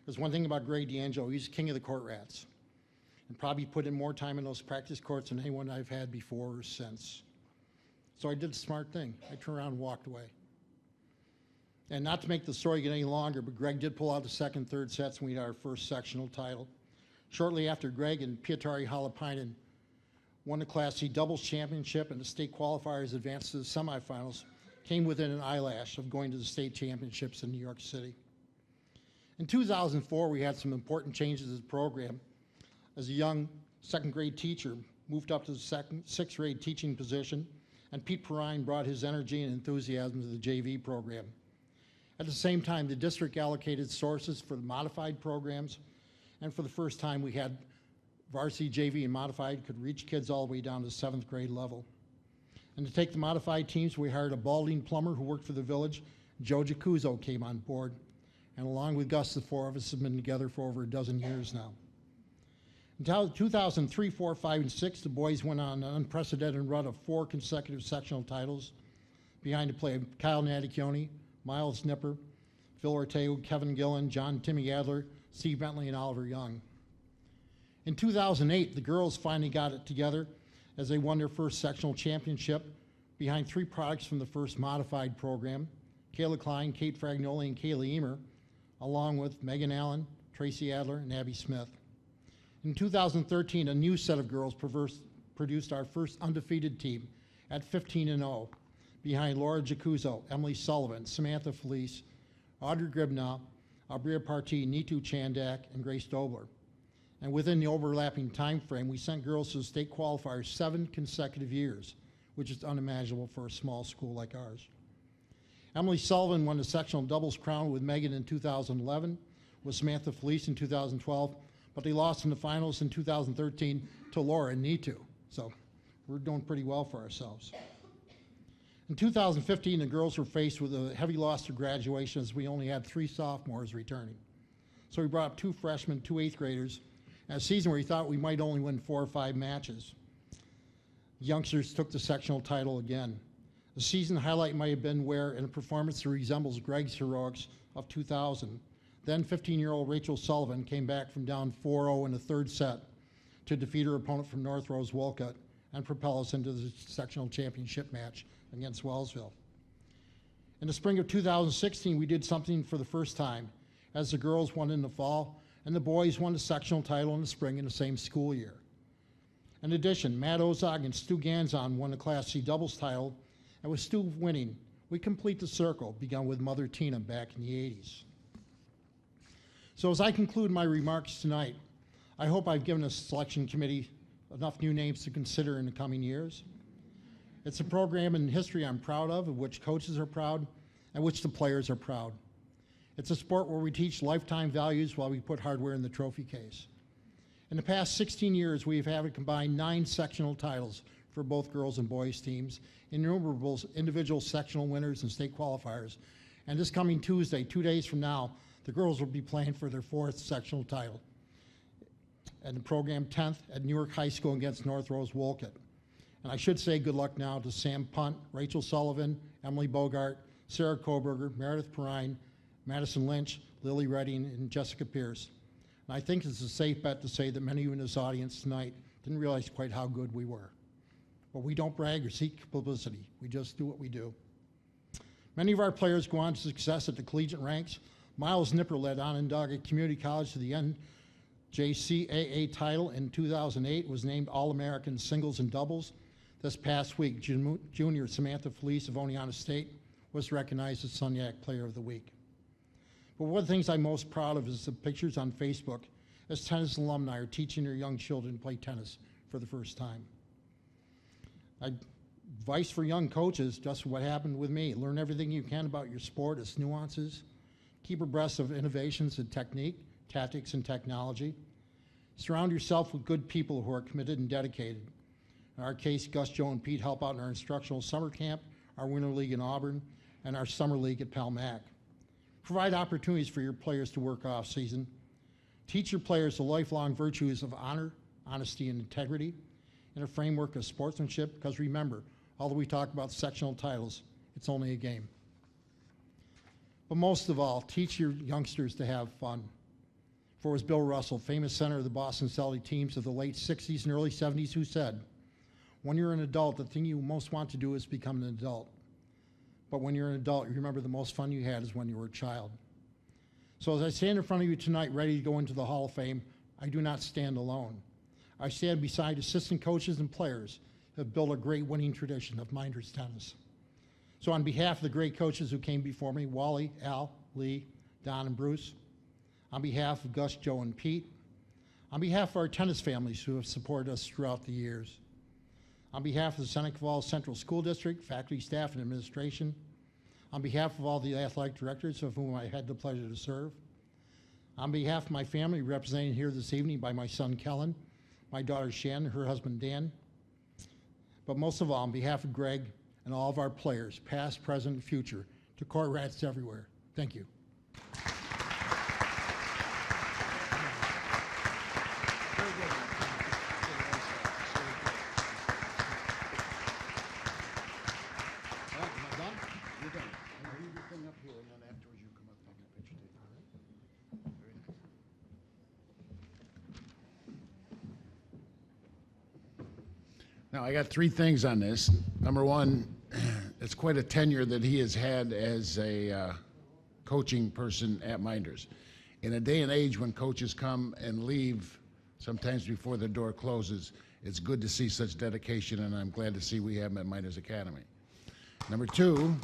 There's one thing about Greg D'Angelo, he's king of the court rats. And probably put in more time in those practice courts than anyone I've had before or since. So I did the smart thing. I turned around and walked away. And not to make the story get any longer, but Greg did pull out the second, third sets and we had our first sectional title. Shortly after, Greg and Pietari Halapainen won the Class C doubles championship, and the state qualifiers advanced to the semifinals, came within an eyelash of going to the state championships in New York City. In 2004, we had some important changes to the program. As a young second grade teacher, moved up to the sixth grade teaching position, and Pete Perrine brought his energy and enthusiasm to the JV program. At the same time, the district allocated sources for the modified programs, and for the first time, we had varsity JV and modified could reach kids all the way down to 7th grade level. And to take the modified teams, we hired a balding plumber who worked for the village. Joe Giacuzzo came on board. And along with Gus, the four of us have been together for over a dozen years now. In 2003, 4, 5, and 6, the boys went on an unprecedented run of 4 consecutive sectional titles behind the play of Kyle Nattichione, Miles Nipper, Phil Ortega, Kevin Gillen, John Timmy Adler, Steve Bentley, and Oliver Young. In 2008, the girls finally got it together as they won their first sectional championship behind 3 products from the first modified program, Kayla Klein, Kate Fragnoli, and Kayla Eamer, along with Megan Allen, Tracy Adler, and Abby Smith. In 2013, a new set of girls produced our first undefeated team at 15-0 behind Laura Giacuzzo, Emily Sullivan, Samantha Felice, Audrey Gribnaw, Abria Partee, Neetu Chandak, and Grace Dobler. And within the overlapping time frame, we sent girls to the state qualifiers 7 consecutive years, which is unimaginable for a small school like ours. Emily Sullivan won the sectional doubles crown with Megan in 2011, with Samantha Felice in 2012, but they lost in the finals in 2013 to Laura and Neetu. So we're doing pretty well for ourselves. In 2015, the girls were faced with a heavy loss to graduation as we only had 3 sophomores returning. So we brought up 2 freshmen, 2 8th graders, and a season where we thought we might only win 4 or 5 matches. The youngsters took the sectional title again. The season highlight might have been where, in a performance that resembles Greg's heroics of 2000, then 15-year-old Rachel Sullivan came back from down 4-0 in the 3rd set to defeat her opponent from North Rose Wolcott and propel us into the sectional championship match against Wellsville. In the spring of 2016, we did something for the first time, as the girls won in the fall and the boys won the sectional title in the spring in the same school year. In addition, Matt Ozog and Stu Ganzon won the Class C doubles title, and with Stu winning, we complete the circle begun with Mother Tina back in the 80s. So as I conclude my remarks tonight, I hope I've given the selection committee enough new names to consider in the coming years. It's a program in history I'm proud of which coaches are proud, at which the players are proud. It's a sport where we teach lifetime values while we put hardware in the trophy case. In the past 16 years, we've had a combined 9 sectional titles for both girls and boys teams, innumerable individual sectional winners and state qualifiers. And this coming Tuesday, 2 days from now, the girls will be playing for their 4th sectional title. And the program 10th at Newark High School against North Rose Wolcott. And I should say good luck now to Sam Punt, Rachel Sullivan, Emily Bogart, Sarah Koberger, Meredith Perrine, Madison Lynch, Lily Redding, and Jessica Pierce. And I think it's a safe bet to say that many of you in this audience tonight didn't realize quite how good we were. But we don't brag or seek publicity. We just do what we do. Many of our players go on to success at the collegiate ranks. Miles Nipper led Onondaga Community College to the NJCAA title in 2008, was named All-American Singles and Doubles. This past week, junior Samantha Felice of Oneonta State was recognized as SUNYAC Player of the Week. But one of the things I'm most proud of is the pictures on Facebook as tennis alumni are teaching their young children to play tennis for the first time. Advice for young coaches, just what happened with me. Learn everything you can about your sport, its nuances. Keep abreast of innovations in technique, tactics, and technology. Surround yourself with good people who are committed and dedicated. In our case, Gus, Joe, and Pete help out in our instructional summer camp, our winter league in Auburn, and our summer league at Palmac. Provide opportunities for your players to work off season. Teach your players the lifelong virtues of honor, honesty, and integrity in a framework of sportsmanship, because remember, although we talk about sectional titles, it's only a game. But most of all, teach your youngsters to have fun. For it was Bill Russell, famous center of the Boston Celtics teams of the late 60s and early 70s, who said, when you're an adult, the thing you most want to do is become an adult. But when you're an adult, you remember the most fun you had is when you were a child. So as I stand in front of you tonight, ready to go into the Hall of Fame, I do not stand alone. I stand beside assistant coaches and players who have built a great winning tradition of Mynderse tennis. So on behalf of the great coaches who came before me, Wally, Al, Lee, Don, and Bruce, on behalf of Gus, Joe, and Pete, on behalf of our tennis families who have supported us throughout the years, on behalf of the Seneca Falls Central School District, faculty, staff, and administration, on behalf of all the athletic directors of whom I had the pleasure to serve, on behalf of my family represented here this evening by my son Kellen, my daughter Shannon, her husband Dan, but most of all on behalf of Greg and all of our players, past, present, and future, to court rats everywhere. Thank you. Now, I got 3 things on this. Number one, it's quite a tenure that he has had as a coaching person at Mynderse. In a day and age when coaches come and leave, sometimes before the door closes, it's good to see such dedication, and I'm glad to see we have him at Mynderse Academy. Number 2,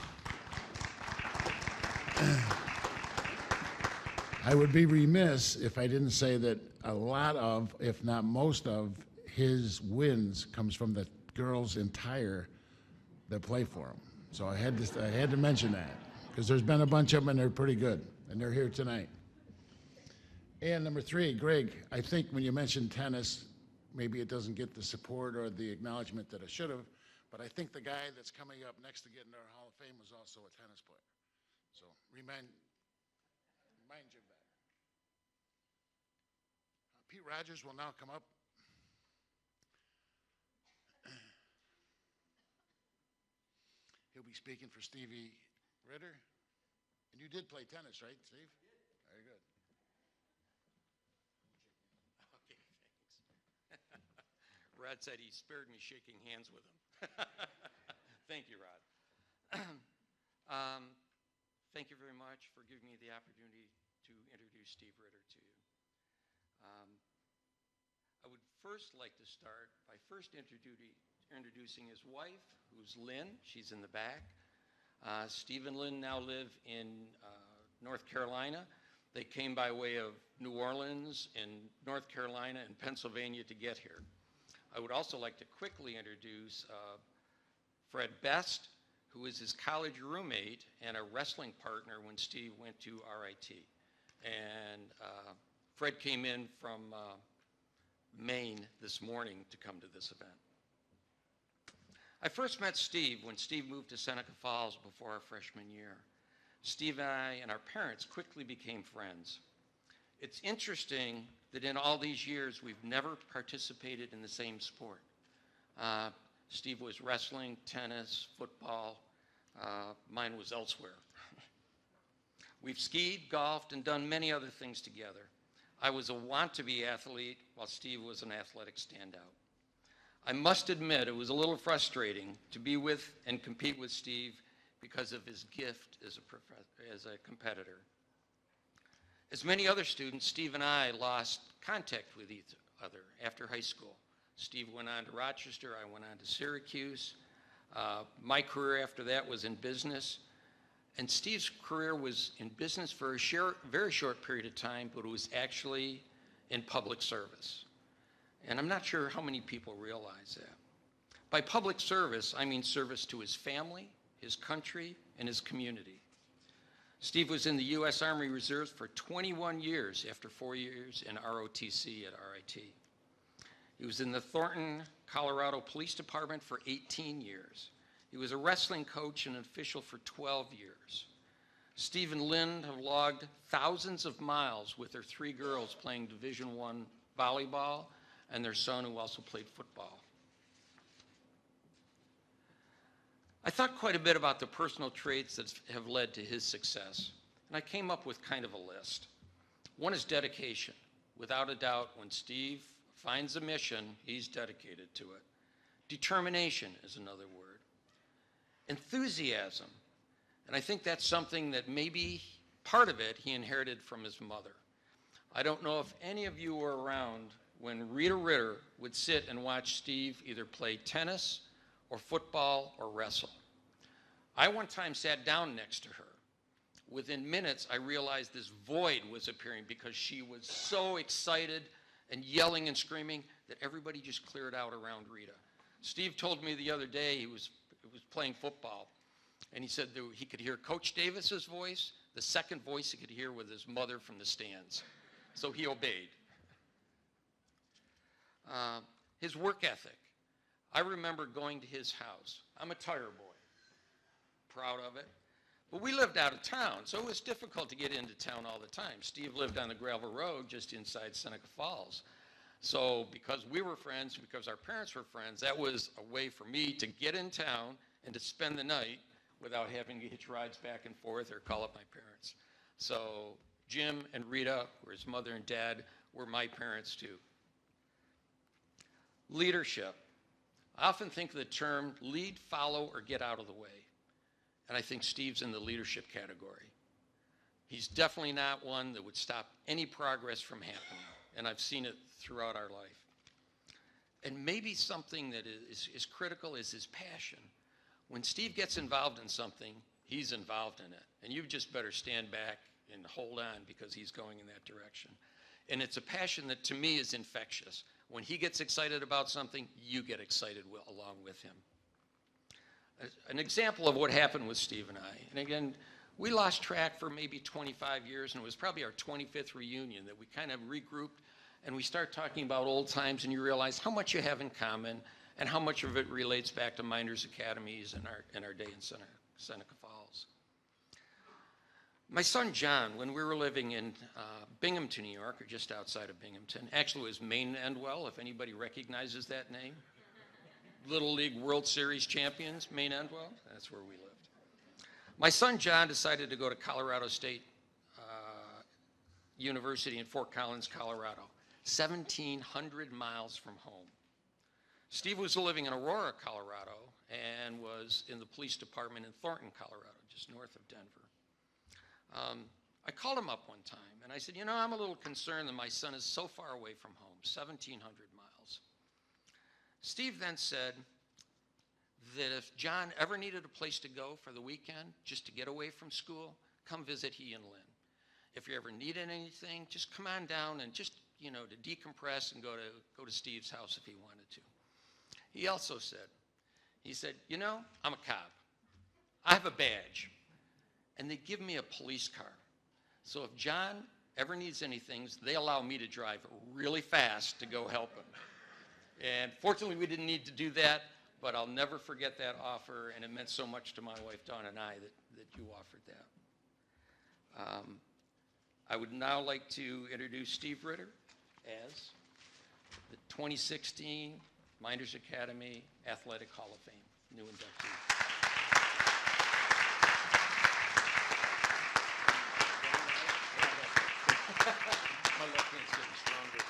I would be remiss if I didn't say that a lot of, if not most of, his wins comes from the girls entire that play for him. So I had to mention that because there's been a bunch of them and they're pretty good and they're here tonight. And number 3, Greg, I think when you mentioned tennis, maybe it doesn't get the support or the acknowledgement that it should have, but I think the guy that's coming up next to get in our Hall of Fame was also a tennis player. So remind you of that. Pete Rogers will now come up. He'll be speaking for Stevie Ritter. And you did play tennis, right, Steve? Very good. Okay, thanks. Rod said he spared me shaking hands with him. Thank you, Rod. Thank you very much for giving me the opportunity to introduce Steve Ritter to you. I would first like to start by first introducing his wife, who's Lynn. She's in the back. Steve and Lynn now live in North Carolina. They came by way of New Orleans and North Carolina and Pennsylvania to get here. I would also like to quickly introduce Fred Best, who was his college roommate and a wrestling partner when Steve went to RIT. And Fred came in from Maine this morning to come to this event. I first met Steve when Steve moved to Seneca Falls before our freshman year. Steve and I and our parents quickly became friends. It's interesting that in all these years, we've never participated in the same sport. Steve was wrestling, tennis, football. Mine was elsewhere. We've skied, golfed, and done many other things together. I was a want-to-be athlete, while Steve was an athletic standout. I must admit it was a little frustrating to be with and compete with Steve because of his gift as a competitor. As many other students, Steve and I lost contact with each other after high school. Steve went on to Rochester, I went on to Syracuse. My career after that was in business. And Steve's career was in business for a very short period of time, but it was actually in public service. And I'm not sure how many people realize that. By public service, I mean service to his family, his country, and his community. Steve was in the U.S. Army Reserves for 21 years after 4 years in ROTC at RIT. He was in the Thornton, Colorado Police Department for 18 years. He was a wrestling coach and an official for 12 years. Steve and Lynn have logged thousands of miles with their 3 girls playing Division I volleyball and their son who also played football. I thought quite a bit about the personal traits that have led to his success, and I came up with kind of a list. One is dedication. Without a doubt, when Steve finds a mission, he's dedicated to it. Determination is another word. Enthusiasm, and I think that's something that maybe part of it he inherited from his mother. I don't know if any of you were around when Ritter would sit and watch Steve either play tennis or football or wrestle. I one time sat down next to her. Within minutes, I realized this void was appearing because she was so excited and yelling and screaming that everybody just cleared out around Rita. Steve told me the other day he was playing football, and he said that he could hear Coach Davis's voice. The second voice he could hear was his mother from the stands. So he obeyed. His work ethic. I remember going to his house. I'm a tire boy, proud of it. But we lived out of town, so it was difficult to get into town all the time. Steve lived on the gravel road just inside Seneca Falls. So because we were friends, because our parents were friends, that was a way for me to get in town and to spend the night without having to hitch rides back and forth or call up my parents. So Jim and Rita, who were his mother and dad, were my parents too. Leadership. I often think of the term lead, follow, or get out of the way. And I think Steve's in the leadership category. He's definitely not one that would stop any progress from happening. And I've seen it throughout our life. And maybe something that is critical is his passion. When Steve gets involved in something, he's involved in it. And you just better stand back and hold on because he's going in that direction. And it's a passion that to me is infectious. When he gets excited about something, you get excited along with him. An example of what happened with Steve and I, and again, we lost track for maybe 25 years, and it was probably our 25th reunion that we kind of regrouped, and we start talking about old times, and you realize how much you have in common, and how much of it relates back to Mynderse academies and our day in Seneca Falls. My son John, when we were living in Binghamton, New York, or just outside of Binghamton, actually it was Maine Endwell, if anybody recognizes that name. Little League World Series champions, Maine Endwell, that's where we lived. My son John decided to go to Colorado State University in Fort Collins, Colorado, 1,700 miles from home. Steve was living in Aurora, Colorado, and was in the police department in Thornton, Colorado, just north of Denver. I called him up one time, and I said, you know, I'm a little concerned that my son is so far away from home, 1,700 miles. Steve then said that if John ever needed a place to go for the weekend, just to get away from school, come visit he and Lynn. If you ever needed anything, just come on down and just, you know, to decompress and go to Steve's house if he wanted to. He also said, you know, I'm a cop. I have a badge, and they give me a police car. So if John ever needs anything, they allow me to drive really fast to go help him. And fortunately, we didn't need to do that, but I'll never forget that offer, and it meant so much to my wife, Dawn, and I that you offered that. I would now like to introduce Steve Ritter as the 2016 Mynderse Academy Athletic Hall of Fame new inductee. My left hand's getting stronger.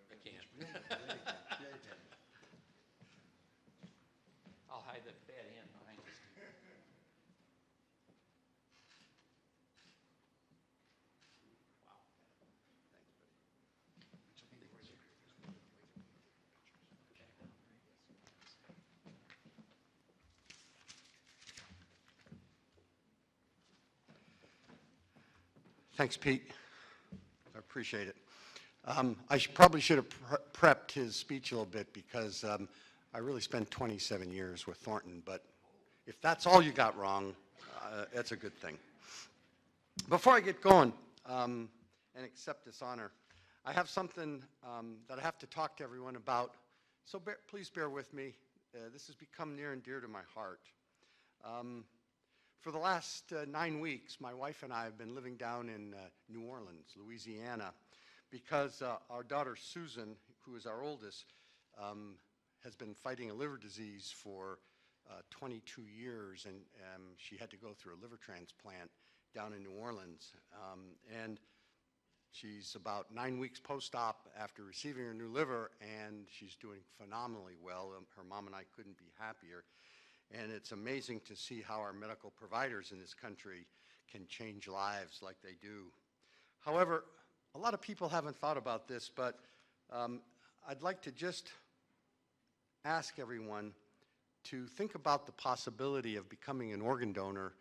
I can't. I'll hide that bad hand behind this. Thanks, Pete. I appreciate it. Probably should have prepped his speech a little bit because I really spent 27 years with Thornton, but if that's all you got wrong, that's a good thing. Before I get going and accept this honor, I have something that I have to talk to everyone about, so please bear with me. This has become near and dear to my heart. For the last 9 weeks, my wife and I have been living down in New Orleans, Louisiana, because our daughter Susan, who is our oldest, has been fighting a liver disease for 22 years, and she had to go through a liver transplant down in New Orleans. And she's about 9 weeks post-op after receiving her new liver, and she's doing phenomenally well. Her mom and I couldn't be happier. And it's amazing to see how our medical providers in this country can change lives like they do. However, a lot of people haven't thought about this, but I'd like to just ask everyone to think about the possibility of becoming an organ donor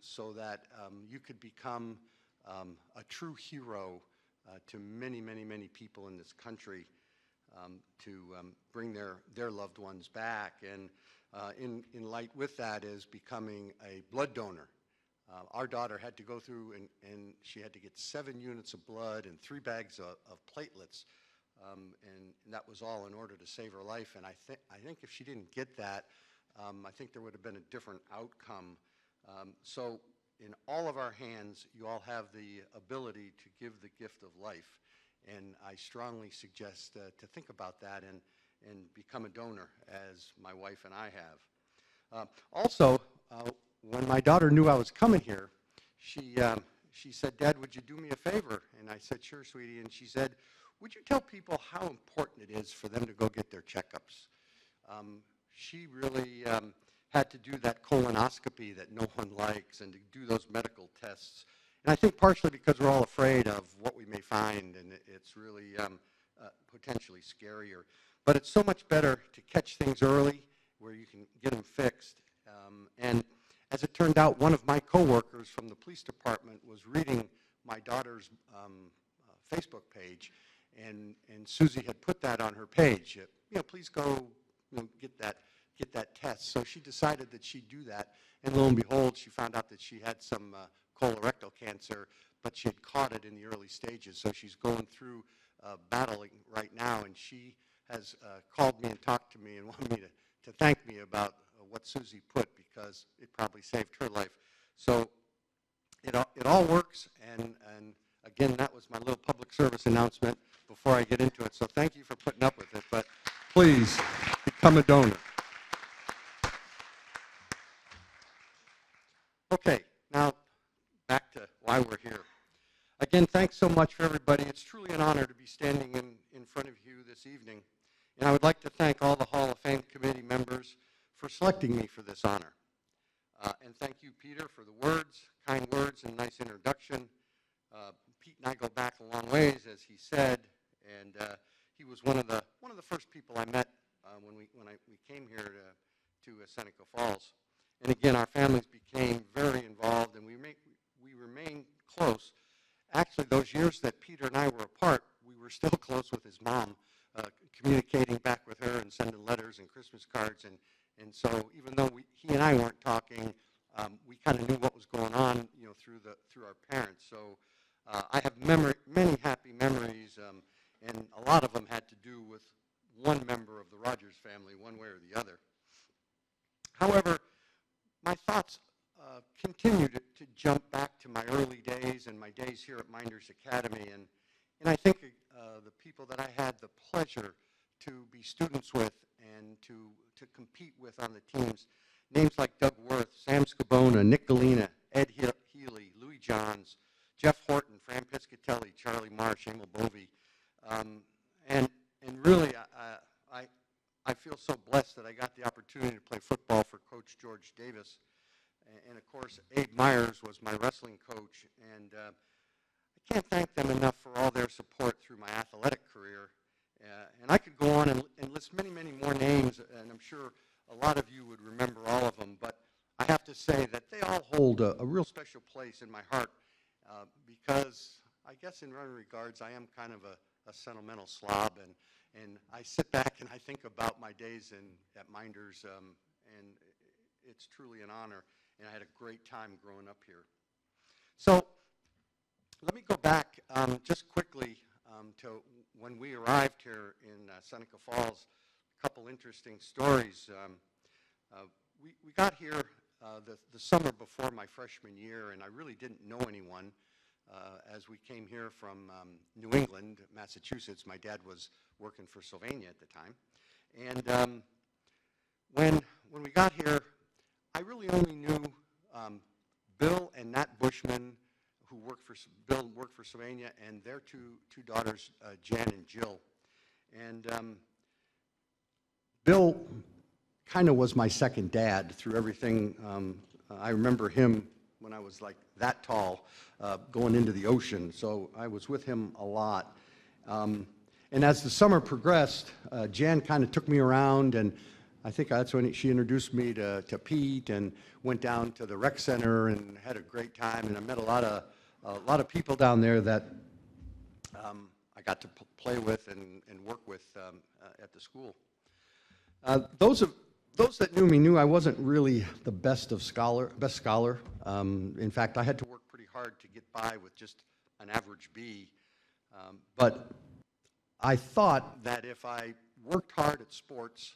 so that you could become a true hero to many, many, many people in this country to bring their loved ones back. And in light with that is becoming a blood donor. Our daughter had to go through and she had to get 7 units of blood and 3 bags of platelets, and that was all in order to save her life. And I think if she didn't get that, I think there would have been a different outcome. So in all of our hands, you all have the ability to give the gift of life, and I strongly suggest to think about that and become a donor, as my wife and I have. Also, when my daughter knew I was coming here, she said, "Dad, would you do me a favor?" And I said, "Sure, sweetie." And she said, "Would you tell people how important it is for them to go get their checkups?" She really had to do that colonoscopy that no one likes and to do those medical tests. And I think partially because we're all afraid of what we may find, and it's really potentially scarier. But it's so much better to catch things early where you can get them fixed. And as it turned out, one of my coworkers from the police department was reading my daughter's Facebook page, and Susie had put that on her page. Please go get that test. So she decided that she'd do that, and lo and behold, she found out that she had some colorectal cancer, but she had caught it in the early stages. So she's going through battling right now, and she has called me and talked to me and wanted me to thank me about what Susie put, because it probably saved her life. So it all works, and again, that was my little public service announcement before I get into it. So thank you for putting up with it, but please become a donor. Okay, now back to why we're here. Again, thanks so much for everybody. It's truly an honor to be standing in front of you this evening. And I would like to thank all the Hall of Fame committee members for selecting me for this honor. And thank you, Peter, for the kind words, and nice introduction. Pete and I go back a long ways, as he said, and he was one of the first people I met when we came here to Seneca Falls. And again, our families became very involved, and we remained close. Actually, those years that Peter and I were apart, we were still close with his mom. communicating back with her and sending letters and Christmas cards. And so even though he and I weren't talking, we kind of knew what was going on, through our parents. So I have many happy memories, and a lot of them had to do with one member of the Rogers family, one way or the other. However, my thoughts continue to jump back to my early days and my days here at Mynderse Academy, and I think the people that I had the pleasure to be students with and to compete with on the teams, names like Doug Worth, Sam Scabona, Nick Galena, Ed Healy, Louis Johns, Jeff Horton, Fran Piscatelli, Charlie Marsh, Emil Bovey, and really I feel so blessed that I got the opportunity to play football for Coach George Davis. And of course, Abe Myers was my wrestling coach, and I can't thank them enough for all their support through my athletic career. And I could go on and list many, many more names, and I'm sure a lot of you would remember all of them, but I have to say that they all hold a real special place in my heart because I guess in other regards, I am kind of a sentimental slob, and I sit back and I think about my days at Mynderse, and it's truly an honor, and I had a great time growing up here. So let me go back just quickly to when we arrived here in Seneca Falls. A couple interesting stories. We got here the summer before my freshman year, and I really didn't know anyone as we came here from New England, Massachusetts. My dad was working for Sylvania at the time. And when we got here, I really only knew Bill and Nat Bushman, who Bill worked for Sylvania, and their two daughters, Jan and Jill. And Bill kind of was my second dad through everything. I remember him when I was like that tall, going into the ocean, so I was with him a lot. And as the summer progressed, Jan kind of took me around, and I think that's when she introduced me to Pete, and went down to the rec center and had a great time, and I met a lot of people down there that I got to play with and work with at the school. Those that knew me knew I wasn't really the best scholar. In fact, I had to work pretty hard to get by with just an average B. But I thought that if I worked hard at sports,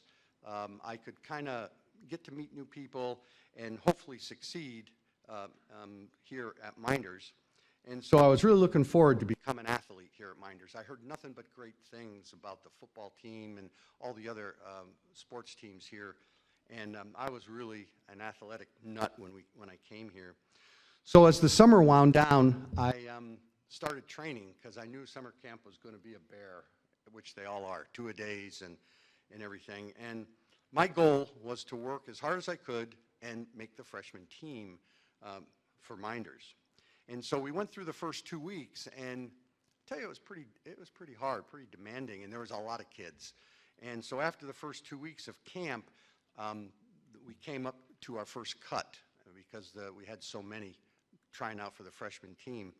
I could kind of get to meet new people and hopefully succeed here at Mynderse. And so I was really looking forward to become an athlete here at Mynderse. I heard nothing but great things about the football team and all the other sports teams here. And I was really an athletic nut when I came here. So as the summer wound down, I started training because I knew summer camp was going to be a bear, which they all are, 2-a-days and everything. And my goal was to work as hard as I could and make the freshman team for Mynderse. And so we went through the first 2 weeks, and I tell you, it was pretty hard, pretty demanding, and there was a lot of kids. And so after the first 2 weeks of camp, we came up to our first cut because we had so many trying out for the freshman team.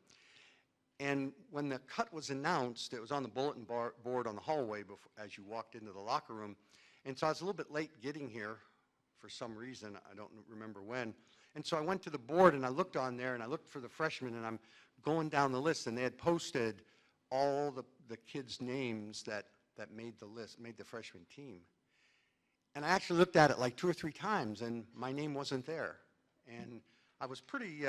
And when the cut was announced, it was on the bulletin board on the hallway as you walked into the locker room. And so I was a little bit late getting here for some reason. I don't remember when. And so I went to the board and I looked on there and I looked for the freshmen, and I'm going down the list, and they had posted all the kids' names that made the list, made the freshman team. And I actually looked at it like 2 or 3 times, and my name wasn't there. And I was pretty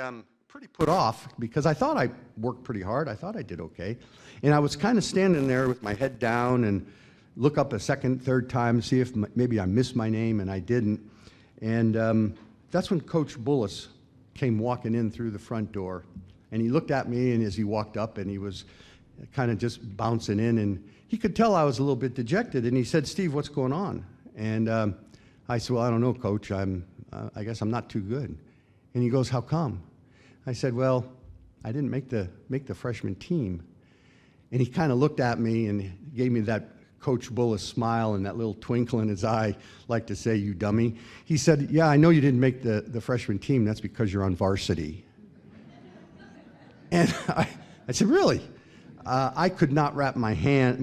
put off because I thought I worked pretty hard. I thought I did okay. And I was kind of standing there with my head down and look up a second, third time, see if maybe I missed my name, and I didn't. And that's when Coach Bullis came walking in through the front door. And he looked at me, and as he walked up, and he was kind of just bouncing in, and he could tell I was a little bit dejected. And he said, "Steve, what's going on?" And I said, "Well, I don't know, Coach. I guess I'm not too good." And he goes, "How come?" I said, "Well, I didn't make the freshman team." And he kind of looked at me and gave me that Coach Bullis smile and that little twinkle in his eye, like to say, "You dummy." He said, "Yeah, I know you didn't make the freshman team. That's because you're on varsity." And I said, "Really?" I could not wrap my head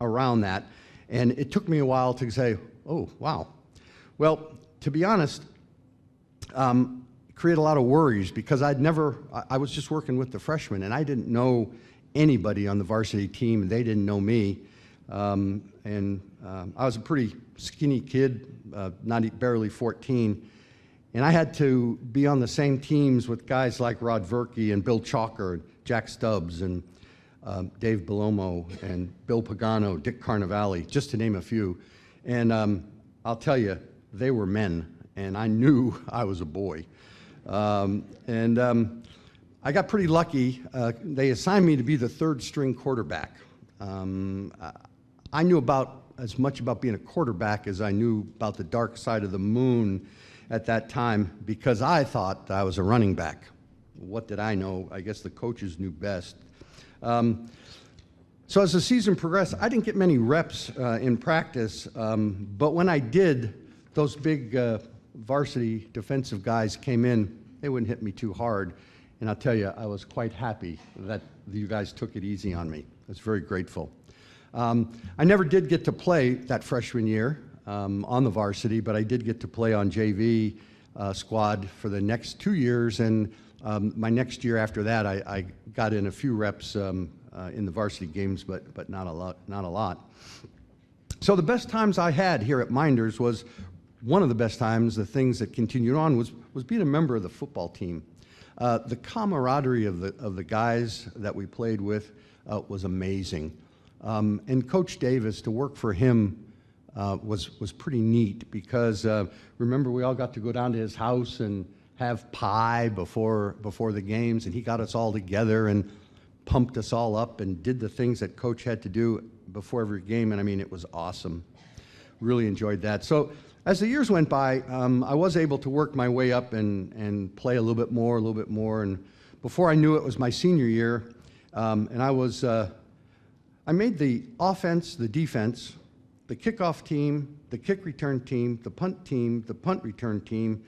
around that. And it took me a while to say, oh, wow. Well, to be honest, created a lot of worries because I was just working with the freshmen and I didn't know anybody on the varsity team. They didn't know me. I was a pretty skinny kid, barely 14. And I had to be on the same teams with guys like Rod Verke and Bill Chalker, and Jack Stubbs, and Dave Belomo, and Bill Pagano, Dick Carnevale, just to name a few. And I'll tell you, they were men, and I knew I was a boy. I got pretty lucky. They assigned me to be the third string quarterback. I knew about as much about being a quarterback as I knew about the dark side of the moon at that time because I thought I was a running back. What did I know? I guess the coaches knew best. So as the season progressed, I didn't get many reps in practice, but when I did, those big varsity defensive guys came in. They wouldn't hit me too hard, and I'll tell you, I was quite happy that you guys took it easy on me. I was very grateful. I never did get to play that freshman year on the varsity, but I did get to play on JV squad for the next 2 years, and my next year after that, I got in a few reps in the varsity games, but not a lot. So the best times I had here at Mynderse was one of the best times. The things that continued on was being a member of the football team. The camaraderie of the guys that we played with was amazing. And Coach Davis, to work for him was pretty neat because remember we all got to go down to his house and have pie before the games, and he got us all together and pumped us all up and did the things that Coach had to do before every game, and I mean, it was awesome. Really enjoyed that. So as the years went by, I was able to work my way up and play a little bit more, and before I knew it was my senior year, and I made the offense, the defense, the kickoff team, the kick return team, the punt return team,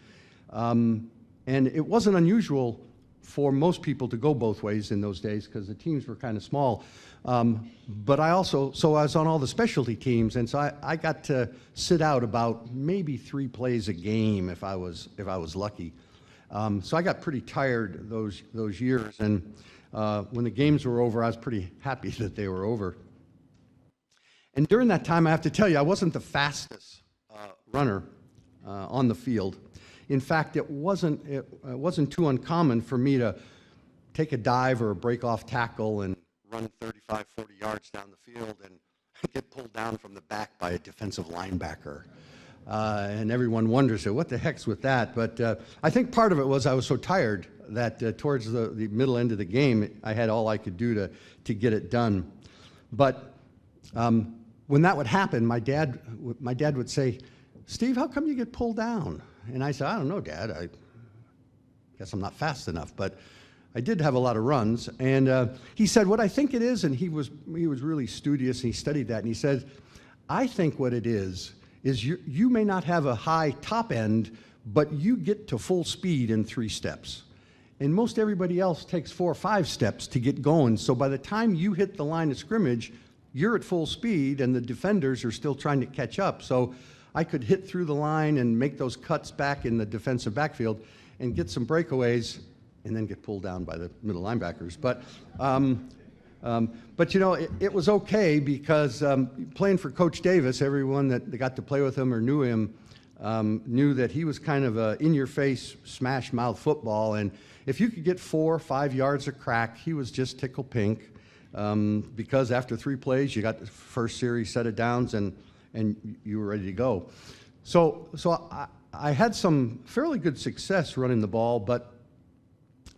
and it wasn't unusual for most people to go both ways in those days because the teams were kind of small. But I was on all the specialty teams, and so I got to sit out about maybe 3 plays a game if I was lucky. So I got pretty tired those years, and when the games were over, I was pretty happy that they were over. And during that time, I have to tell you, I wasn't the fastest runner on the field. In fact, it wasn't too uncommon for me to take a dive or a break-off tackle and run 35, 40 yards down the field and get pulled down from the back by a defensive linebacker. And everyone wonders, what the heck's with that? But I think part of it was I was so tired that towards the middle end of the game, I had all I could do to get it done. But when that would happen, my dad would say, "Steve, how come you get pulled down?" And I said, "I don't know, Dad. I guess I'm not fast enough." But I did have a lot of runs. And he said, "What I think it is," and he was really studious, and he studied that, and he said, "I think what it is you may not have a high top end, but you get to full speed in 3 steps. And most everybody else takes 4 or 5 steps to get going. So by the time you hit the line of scrimmage, you're at full speed, and the defenders are still trying to catch up. So I could hit through the line and make those cuts back in the defensive backfield and get some breakaways and then get pulled down by the middle linebackers." But you know, it was okay because playing for Coach Davis, everyone that got to play with him or knew him knew that he was kind of a in-your-face, smash-mouth football. And if you could get 4 or 5 yards of crack, he was just tickle pink because after 3 plays, you got the first series set of downs and you were ready to go. So I had some fairly good success running the ball, but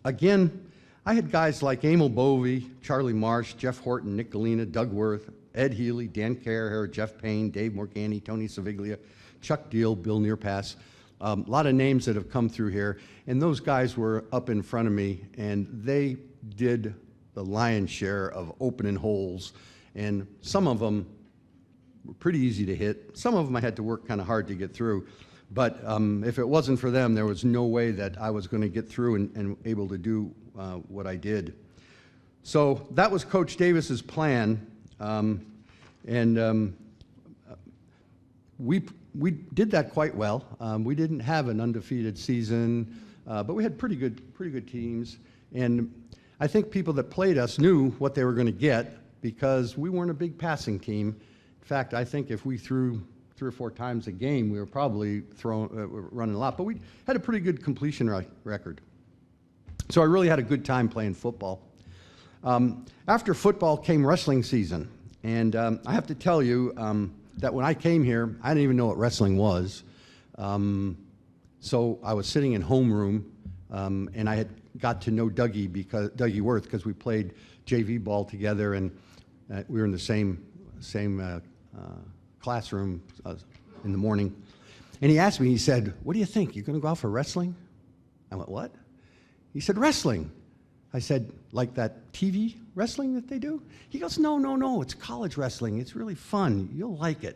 again, I had guys like Emil Bovey, Charlie Marsh, Jeff Horton, Nick Galena, Doug Worth, Ed Healy, Dan Carragher, Jeff Payne, Dave Morgani, Tony Saviglia, Chuck Deal, Bill Nearpass. A lot of names that have come through here, and those guys were up in front of me, and they did the lion's share of opening holes, and some of them were pretty easy to hit. Some of them I had to work kind of hard to get through, but if it wasn't for them, there was no way that I was going to get through and able to do what I did. So that was Coach Davis's plan, And we did that quite well. We didn't have an undefeated season, but we had pretty good teams. And I think people that played us knew what they were going to get because we weren't a big passing team. In fact, I think if we threw 3 or 4 times a game, we were probably running a lot. But we had a pretty good completion record. So I really had a good time playing football. After football came wrestling season. And I have to tell you that when I came here, I didn't even know what wrestling was. So I was sitting in homeroom, and I had got to know Dougie Worth because we played JV ball together, and we were in the same classroom in the morning. And he asked me, he said, "What do you think? You're going to go out for wrestling?" I went, "What?" He said, "Wrestling." I said, "Like that TV wrestling that they do?" He goes, No, it's college wrestling. It's really fun. You'll like it."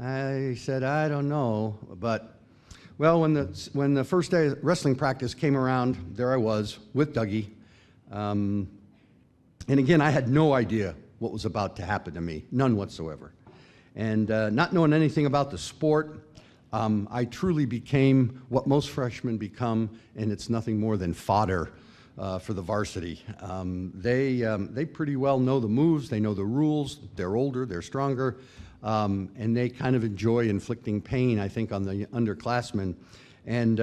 I said, "I don't know." But, well, when the first day of wrestling practice came around, there I was with Dougie. And again, I had no idea what was about to happen to me, none whatsoever. And not knowing anything about the sport, I truly became what most freshmen become, and it's nothing more than fodder for the varsity. They pretty well know the moves, they know the rules, they're older, they're stronger, and they kind of enjoy inflicting pain, I think, on the underclassmen. And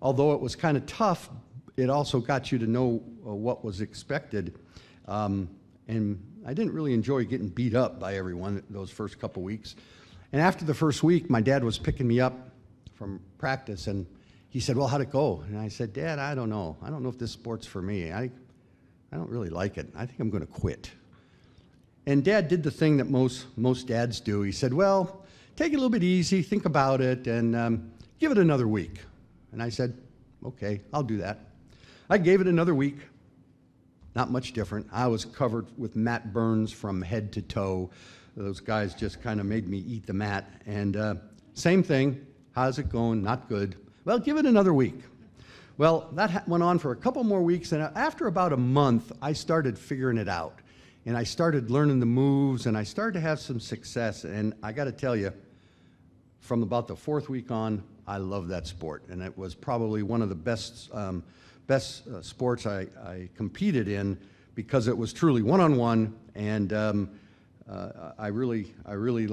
although it was kind of tough, it also got you to know what was expected. And I didn't really enjoy getting beat up by everyone those first couple weeks. And after the first week, my dad was picking me up from practice, and he said, "Well, how'd it go?" And I said, "Dad, I don't know. I don't know if this sport's for me. I don't really like it. I think I'm going to quit." And Dad did the thing that most dads do. He said, "Well, take it a little bit easy, think about it, and give it another week." And I said, "Okay, I'll do that." I gave it another week. Not much different. I was covered with mat burns from head to toe. Those guys just kind of made me eat the mat. And same thing. "How's it going?" "Not good." "Well, give it another week." Well, that went on for a couple more weeks, and after about a month, I started figuring it out. And I started learning the moves, and I started to have some success. And I got to tell you, from about the 4th week on, I love that sport. And it was probably one of the best sports I competed in because it was truly one-on-one, and I really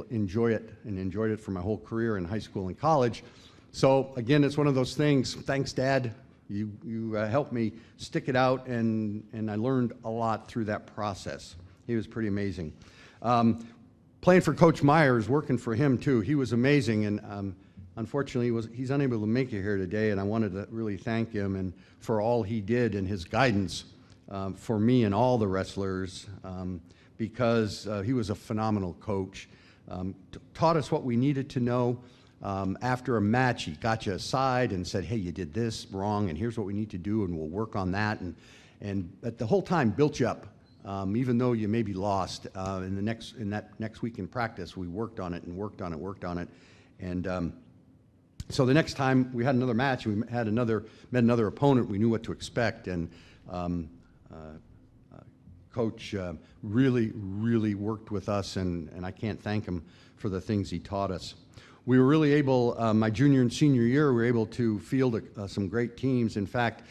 enjoy it and enjoyed it for my whole career in high school and college. So again, it's one of those things. Thanks, Dad. You helped me stick it out, and I learned a lot through that process. He was pretty amazing. Playing for Coach Myers, working for him too, he was amazing, and unfortunately he's unable to make it here today, and I wanted to really thank him and for all he did and his guidance for me and all the wrestlers, because he was a phenomenal coach. Taught us what we needed to know. After a match, he got you aside and said, "Hey, you did this wrong, and here's what we need to do, and we'll work on that." And at the whole time built you up, even though you maybe lost. In that next week in practice, we worked on it and worked on it. And so the next time we had another match, we met another opponent, we knew what to expect. And Coach really worked with us, and I can't thank him for the things he taught us. We were really able, my junior and senior year, we were able to field some great teams. In fact,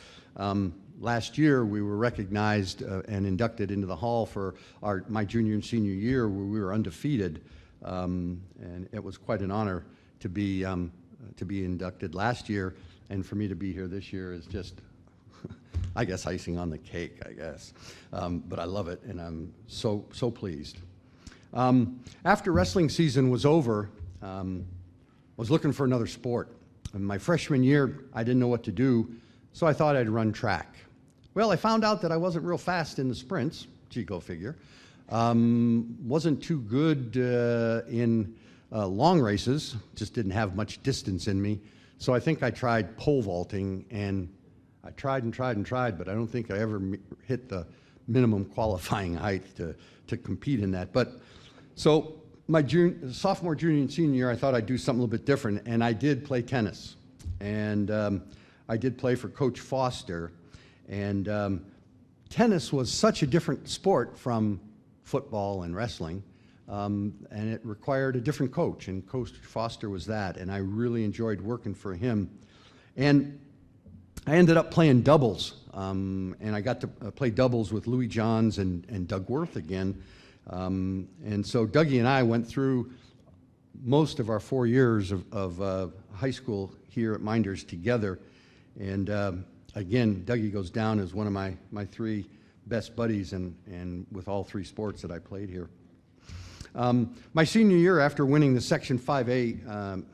last year we were recognized and inducted into the Hall for my junior and senior year, where we were undefeated. And it was quite an honor to be inducted last year, and for me to be here this year is just, I guess, icing on the cake, I guess. But I love it, and I'm so pleased. After wrestling season was over, I was looking for another sport. In my freshman year, I didn't know what to do, so I thought I'd run track. Well, I found out that I wasn't real fast in the sprints, gee, go figure. Wasn't too good in long races, just didn't have much distance in me. So I think I tried pole vaulting, and I tried, but I don't think I ever hit the minimum qualifying height to compete in that. But so my sophomore, junior, and senior year, I thought I'd do something a little bit different, and I did play tennis. And I did play for Coach Foster, and tennis was such a different sport from football and wrestling. and it required a different coach, and Coach Foster was that, and I really enjoyed working for him. And I ended up playing doubles, and I got to play doubles with Louis Johns and Doug Worth again. And so Dougie and I went through most of our 4 years of high school here at Mynderse together. And again, Dougie goes down as one of my three best buddies and with all three sports that I played here. My senior year, after winning the Section 5A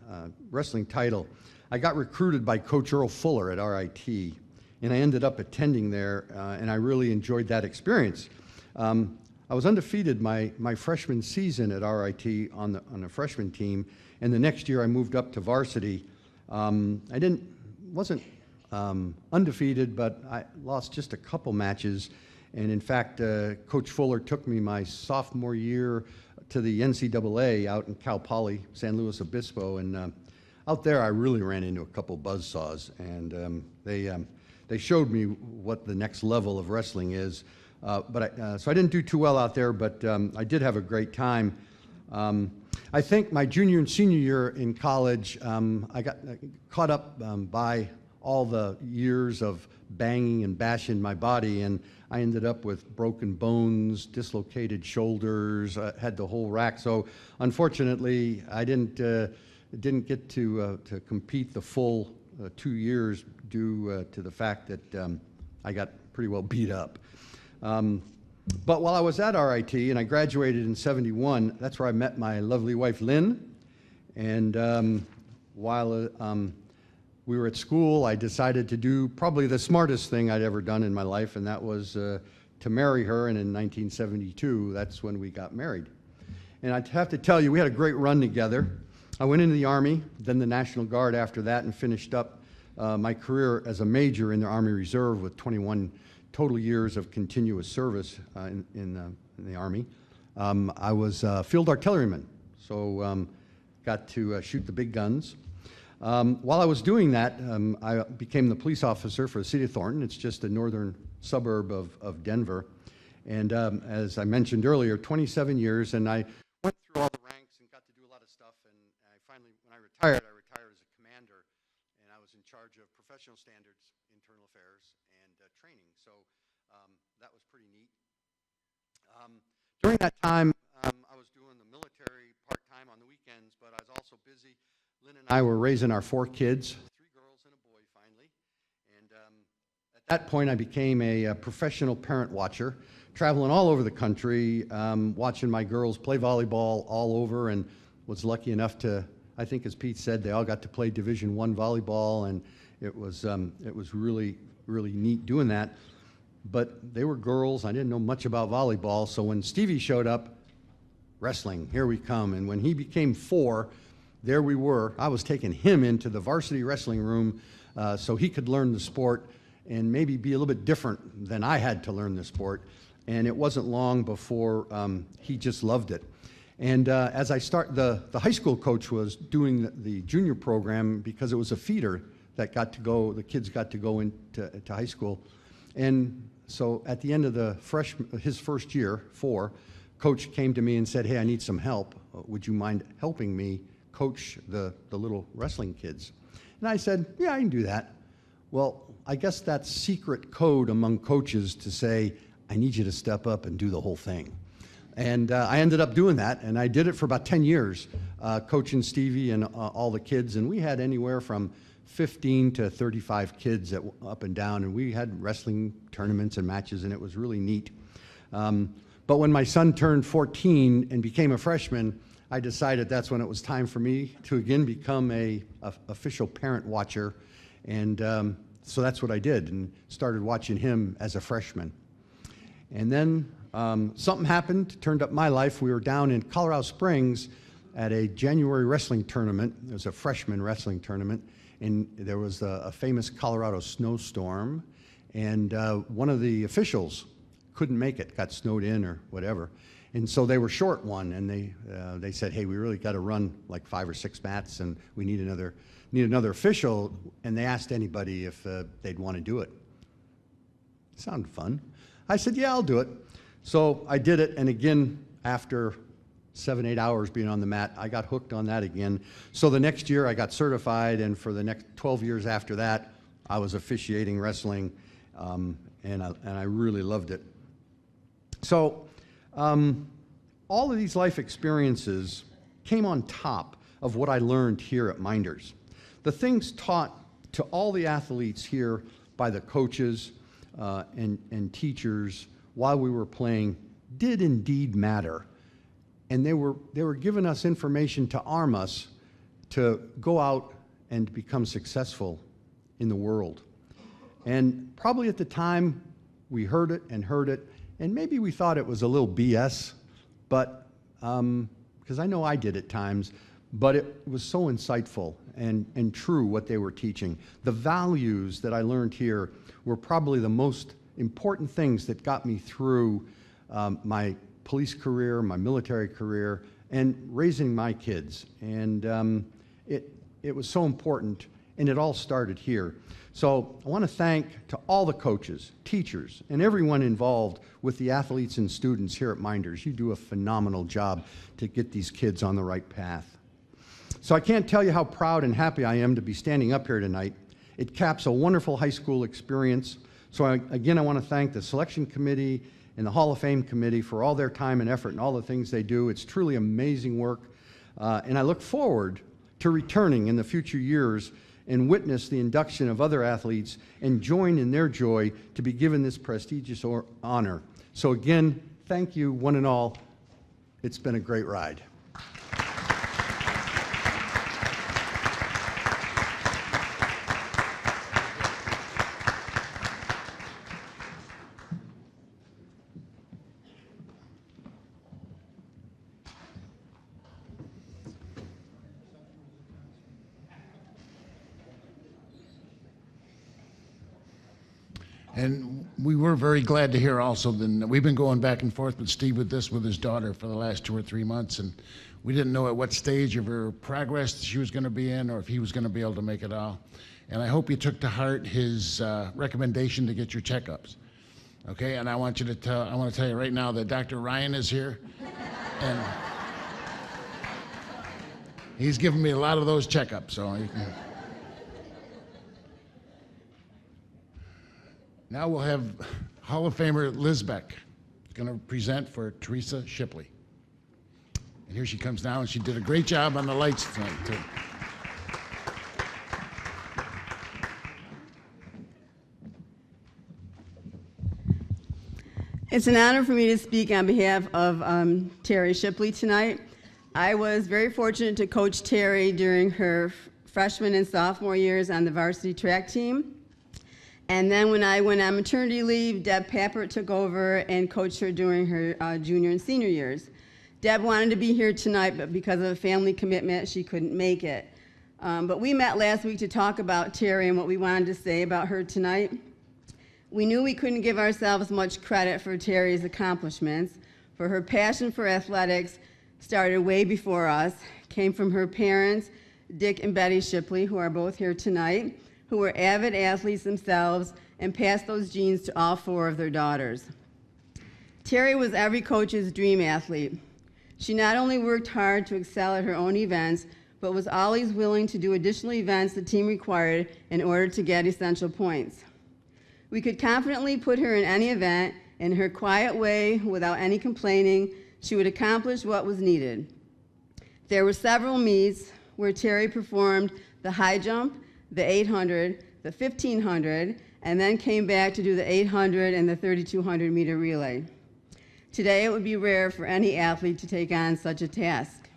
wrestling title, I got recruited by Coach Earl Fuller at RIT, and I ended up attending there, and I really enjoyed that experience. I was undefeated my freshman season at RIT on the freshman team, and the next year I moved up to varsity. I wasn't undefeated, but I lost just a couple matches, and in fact, Coach Fuller took me my sophomore year to the NCAA out in Cal Poly, San Luis Obispo, and out there I really ran into a couple buzzsaws, and they showed me what the next level of wrestling is. So I didn't do too well out there, but I did have a great time. I think my junior and senior year in college, I got caught up by all the years of banging and bashing my body, and I ended up with broken bones, dislocated shoulders, had the whole rack. So unfortunately, I didn't get to compete the full 2 years due to the fact that I got pretty well beat up. But while I was at RIT, and I graduated in '71, that's where I met my lovely wife, Lynn. And while we were at school, I decided to do probably the smartest thing I'd ever done in my life, and that was to marry her. And in 1972, that's when we got married. And I have to tell you, we had a great run together. I went into the Army, then the National Guard after that, and finished up my career as a major in the Army Reserve with 21 total years of continuous service in the Army. I was a field artilleryman, so got to shoot the big guns. While I was doing that, I became the police officer for the city of Thornton. It's just a northern suburb of Denver. And as I mentioned earlier, 27 years, and I went through all the ranks and got to do a lot of stuff. And I finally, when I retired as a commander, and I was in charge of professional standards, internal affairs, and training. So that was pretty neat. During that time, I was doing the military part-time on the weekends, but I was also busy. Lynn and I were raising our 4 kids, 3 girls and a boy finally. And at that point, I became a professional parent watcher, traveling all over the country, watching my girls play volleyball all over, and was lucky enough to, I think as Pete said, they all got to play Division I volleyball, and it was really, really neat doing that. But they were girls. I didn't know much about volleyball, so when Stevie showed up, wrestling, here we come. And when he became 4, there we were. I was taking him into the varsity wrestling room so he could learn the sport and maybe be a little bit different than I had to learn the sport. And it wasn't long before he just loved it. And as I start, the high school coach was doing the junior program because it was a feeder that got to go, the kids got to go into high school. And so at the end of his first year, 4, coach came to me and said, hey, I need some help. Would you mind helping me coach the little wrestling kids? And I said, yeah, I can do that. Well, I guess that's secret code among coaches to say, I need you to step up and do the whole thing. And I ended up doing that, and I did it for about 10 years, coaching Stevie and all the kids, and we had anywhere from 15 to 35 kids up and down, and we had wrestling tournaments and matches, and it was really neat. But when my son turned 14 and became a freshman, I decided that's when it was time for me to again become a official parent watcher, and so that's what I did, and started watching him as a freshman. And then something happened, turned up my life. We were down in Colorado Springs at a January wrestling tournament. It was a freshman wrestling tournament, and there was a famous Colorado snowstorm, and one of the officials couldn't make it, got snowed in or whatever. And so they were short one, and they said, hey, we really got to run like 5 or 6 mats, and we need another official, and they asked anybody if they'd want to do it. Sounded fun. I said, yeah, I'll do it. So I did it, and again, after 7, 8 hours being on the mat. I got hooked on that again. So the next year I got certified, and for the next 12 years after that, I was officiating wrestling, and I really loved it. So all of these life experiences came on top of what I learned here at Mynderse. The things taught to all the athletes here by the coaches and teachers while we were playing did indeed matter. And they were giving us information to arm us to go out and become successful in the world. And probably at the time, we heard it, and maybe we thought it was a little BS, but, because I know I did at times, but it was so insightful and true what they were teaching. The values that I learned here were probably the most important things that got me through my police career, my military career, and raising my kids. And it was so important, and it all started here. So I want to thank to all the coaches, teachers, and everyone involved with the athletes and students here at Mynderse. You do a phenomenal job to get these kids on the right path. So I can't tell you how proud and happy I am to be standing up here tonight. It caps a wonderful high school experience. So again, I want to thank the selection committee and the Hall of Fame committee for all their time and effort and all the things they do. It's truly amazing work. And I look forward to returning in the future years and witness the induction of other athletes and join in their joy to be given this prestigious honor. So again, thank you one and all. It's been a great ride. And we were very glad to hear also that we've been going back and forth with Steve with his daughter for the last 2 or 3 months, and we didn't know at what stage of her progress she was going to be in or if he was going to be able to make it all. And I hope you took to heart his recommendation to get your checkups. Okay, and I want to tell you right now that Dr. Ryan is here, and he's given me a lot of those checkups, so you can. Now we'll have Hall of Famer Liz Beck going to present for Teresa Shipley. And here she comes now, and she did a great job on the lights tonight, too. It's an honor for me to speak on behalf of Terry Shipley tonight. I was very fortunate to coach Terry during her freshman and sophomore years on the varsity track team. And then when I went on maternity leave, Deb Pappert took over and coached her during her junior and senior years. Deb wanted to be here tonight, but because of a family commitment, she couldn't make it. But we met last week to talk about Terry and what we wanted to say about her tonight. We knew we couldn't give ourselves much credit for Terry's accomplishments, for her passion for athletics started way before us, came from her parents, Dick and Betty Shipley, who are both here tonight, who were avid athletes themselves and passed those genes to all 4 of their daughters. Terry was every coach's dream athlete. She not only worked hard to excel at her own events, but was always willing to do additional events the team required in order to get essential points. We could confidently put her in any event. In her quiet way, without any complaining, she would accomplish what was needed. There were several meets where Terry performed the high jump, the 800, the 1500, and then came back to do the 800 and the 3200 meter relay. Today, it would be rare for any athlete to take on such a task.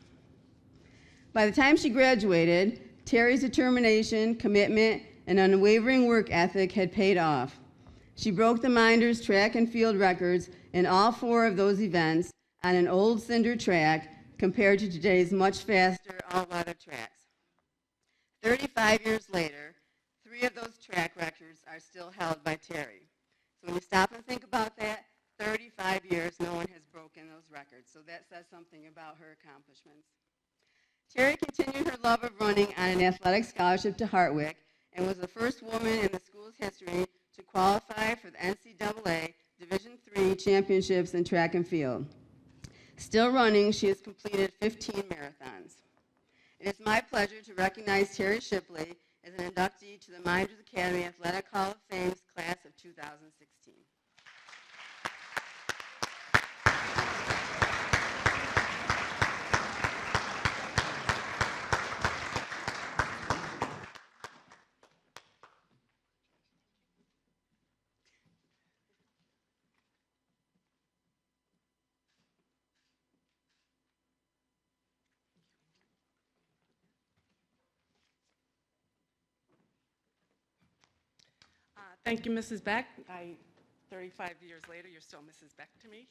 By the time she graduated, Terry's determination, commitment, and unwavering work ethic had paid off. She broke the Mynderse track and field records in all 4 of those events on an old cinder track compared to today's much faster all-weather tracks. 35 years later, 3 of those track records are still held by Terry. So when you stop and think about that, 35 years, no one has broken those records. So that says something about her accomplishments. Terry continued her love of running on an athletic scholarship to Hartwick and was the first woman in the school's history to qualify for the NCAA Division III championships in track and field. Still running, she has completed 15 marathons. It is my pleasure to recognize Teresa Shipley as an inductee to the Mynderse Academy Athletic Hall of Fame's class of 2016. Thank you, Mrs. Beck. 35 years later, you're still Mrs. Beck to me.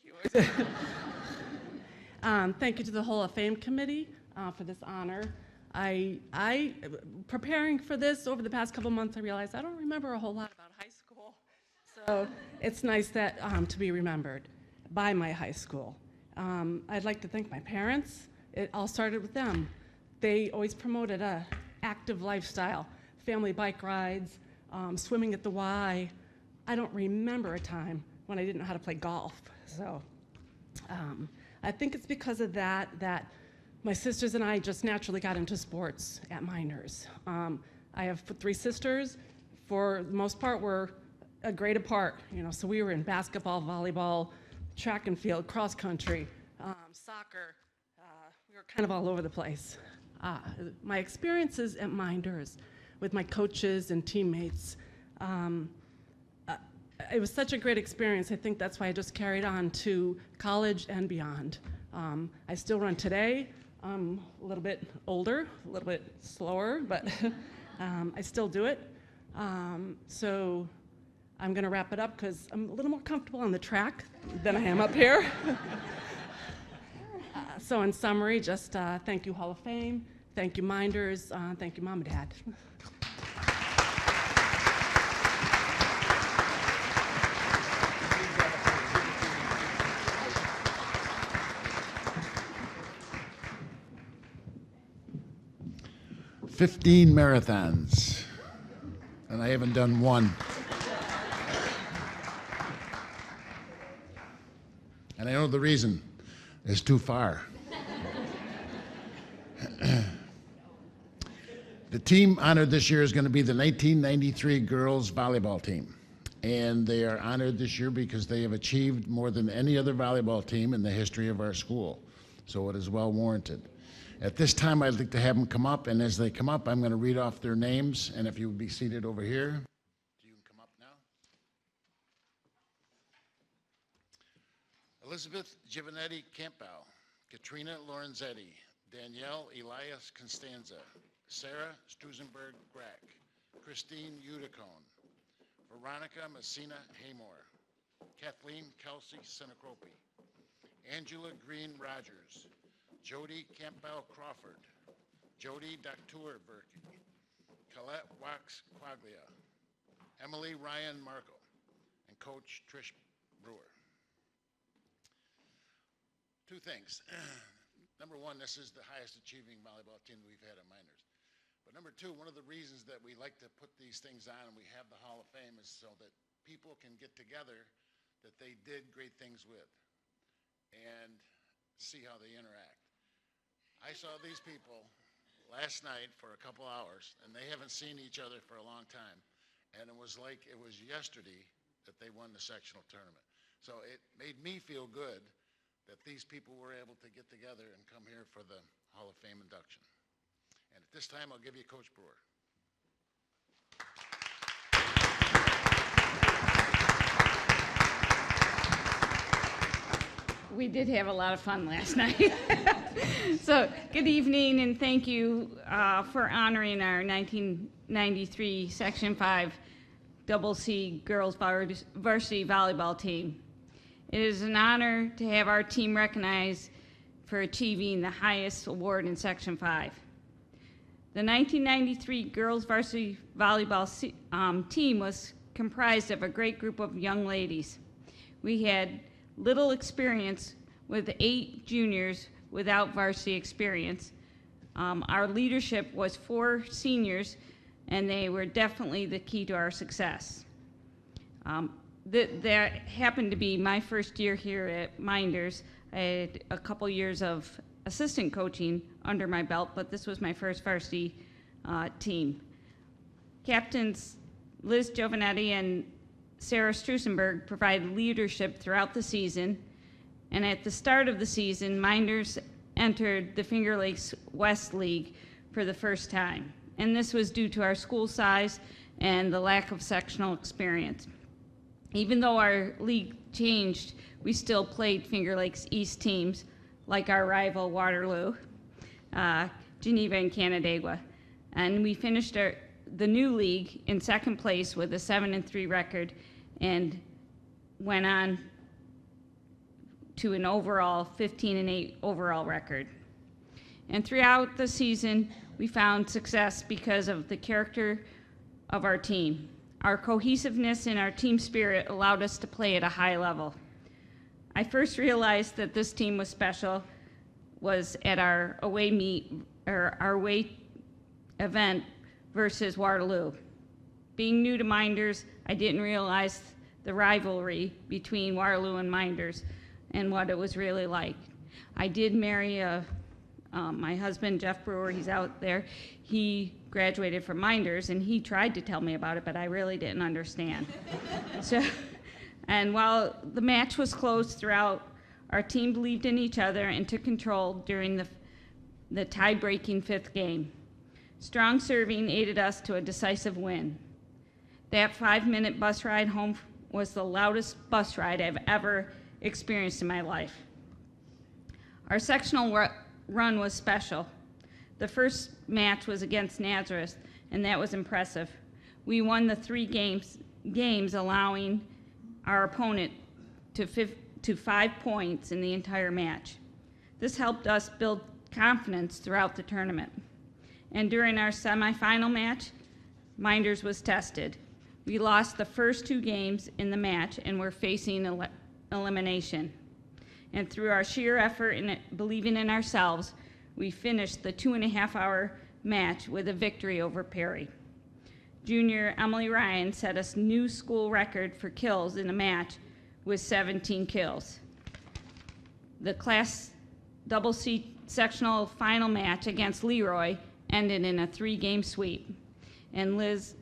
Thank you to the Hall of Fame Committee for this honor. Preparing for this over the past couple months, I realized I don't remember a whole lot about high school. So it's nice that to be remembered by my high school. I'd like to thank my parents. It all started with them. They always promoted a active lifestyle, family bike rides, swimming at the Y. I don't remember a time when I didn't know how to play golf. So I think it's because of that my sisters and I just naturally got into sports at Mynderse. I have 3 sisters. For the most part, we're a grade apart. So we were in basketball, volleyball, track and field, cross country, soccer. We were kind of all over the place. My experiences at Mynderse with my coaches and teammates. It was such a great experience. I think that's why I just carried on to college and beyond. I still run today. I'm a little bit older, a little bit slower, but I still do it. So I'm going to wrap it up because I'm a little more comfortable on the track than I am up here. So in summary, just thank you, Hall of Fame. Thank you, Mynderse. Thank you, Mom and Dad. "15 marathons, and I haven't done one. And I know the reason. It's too far. The team honored this year is going to be the 1993 girls volleyball team. And they are honored this year because they have achieved more than any other volleyball team in the history of our school. So it is well warranted. At this time, I'd like to have them come up, and as they come up, I'm going to read off their names, and if you would be seated over here. You can come up now. Elizabeth Giovanetti Campbell, Katrina Lorenzetti, Danielle Elias Constanza, Sarah Strusenberg Grack, Christine Udicone, Veronica Messina Haymore, Kathleen Kelsey Senecropi, Angela Green Rogers, Jody Campbell Crawford, Jody Doctor Berkey, Colette Wax Quaglia, Emily Ryan Markle, and Coach Trish Brewer. 2 things. Number 1, this is the highest achieving volleyball team that we've had at Mynderse. But number 2, one of the reasons that we like to put these things on and we have the Hall of Fame is so that people can get together that they did great things with and see how they interact. I saw these people last night for a couple hours, and they haven't seen each other for a long time. And it was like it was yesterday that they won the sectional tournament. So it made me feel good that these people were able to get together and come here for the Hall of Fame induction. And at this time, I'll give you Coach Brewer. We did have a lot of fun last night. So good evening, and thank you for honoring our 1993 Section 5 Double C Girls Varsity Volleyball Team. It is an honor to have our team recognized for achieving the highest award in Section 5. The 1993 Girls Varsity Volleyball team was comprised of a great group of young ladies. We had little experience with 8 juniors without varsity experience. Our leadership was 4 seniors, and they were definitely the key to our success. That happened to be my first year here at Mynderse. I had a couple years of assistant coaching under my belt, but this was my first varsity team. Captains Liz Giovanetti and Sarah Strusenberg provided leadership throughout the season, and at the start of the season, Mynderse entered the Finger Lakes West League for the first time, and this was due to our school size and the lack of sectional experience. Even though our league changed, we still played Finger Lakes East teams like our rival Waterloo, Geneva, and Canandaigua. And we finished the new league in second place with a 7-3 record and went on to an overall 15-8 overall record. And throughout the season, we found success because of the character of our team. Our cohesiveness and our team spirit allowed us to play at a high level. I first realized that this team was special was at our away event versus Waterloo. Being new to Mynderse, I didn't realize the rivalry between Waterloo and Mynderse and what it was really like. I did marry my husband, Jeff Brewer, he's out there. He graduated from Mynderse, and he tried to tell me about it, but I really didn't understand. And while the match was close throughout, our team believed in each other and took control during the tie-breaking fifth game. Strong serving aided us to a decisive win. That 5-minute bus ride home was the loudest bus ride I've ever experienced in my life. Our sectional run was special. The first match was against Nazareth, and that was impressive. We won the 3 games, allowing our opponent to 5 points in the entire match. This helped us build confidence throughout the tournament. And during our semifinal match, Mynderse was tested. We lost the first 2 games in the match and were facing elimination. And through our sheer effort and believing in ourselves, we finished the 2.5-hour match with a victory over Perry. Junior Emily Ryan set a new school record for kills in a match with 17 kills. The Class Double C sectional final match against Leroy ended in a 3-game sweep. And Liz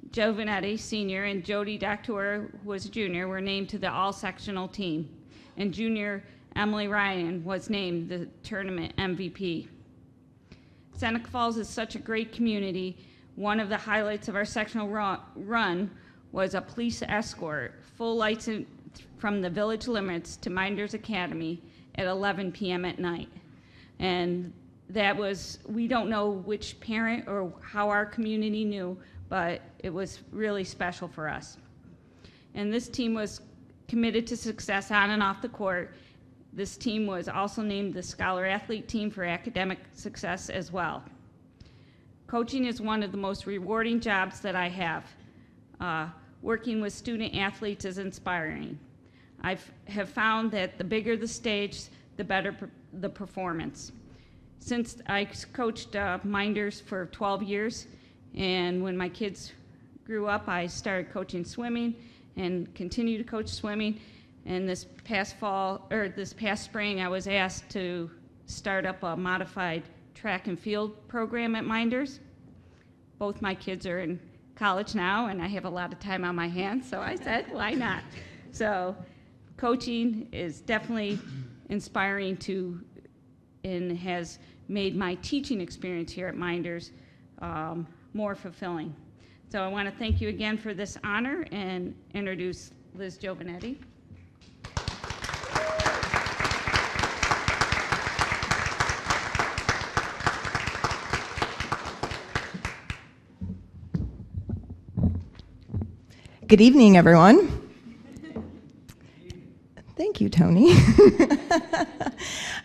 Giovanetti, senior, and Jody Doctor, who was a junior, were named to the all-sectional team. And junior Emily Ryan was named the tournament MVP. Seneca Falls is such a great community. One of the highlights of our sectional run was a police escort, full lights from the village limits to Mynderse Academy at 11 p.m. at night. And that was, we don't know which parent or how our community knew, but it was really special for us. And this team was committed to success on and off the court. This team was also named the Scholar Athlete Team for academic success as well. Coaching is one of the most rewarding jobs that I have. Working with student athletes is inspiring. I have found that the bigger the stage, the better the performance. Since I coached Mynderse for 12 years, and when my kids grew up, I started coaching swimming and continue to coach swimming. And this past spring, I was asked to start up a modified track and field program at Mynderse. Both my kids are in college now, and I have a lot of time on my hands, so I said, why not? So coaching is definitely inspiring and has made my teaching experience here at Mynderse more fulfilling. So I want to thank you again for this honor and introduce Liz Giovanetti. Good evening, everyone. Thank you, Tony.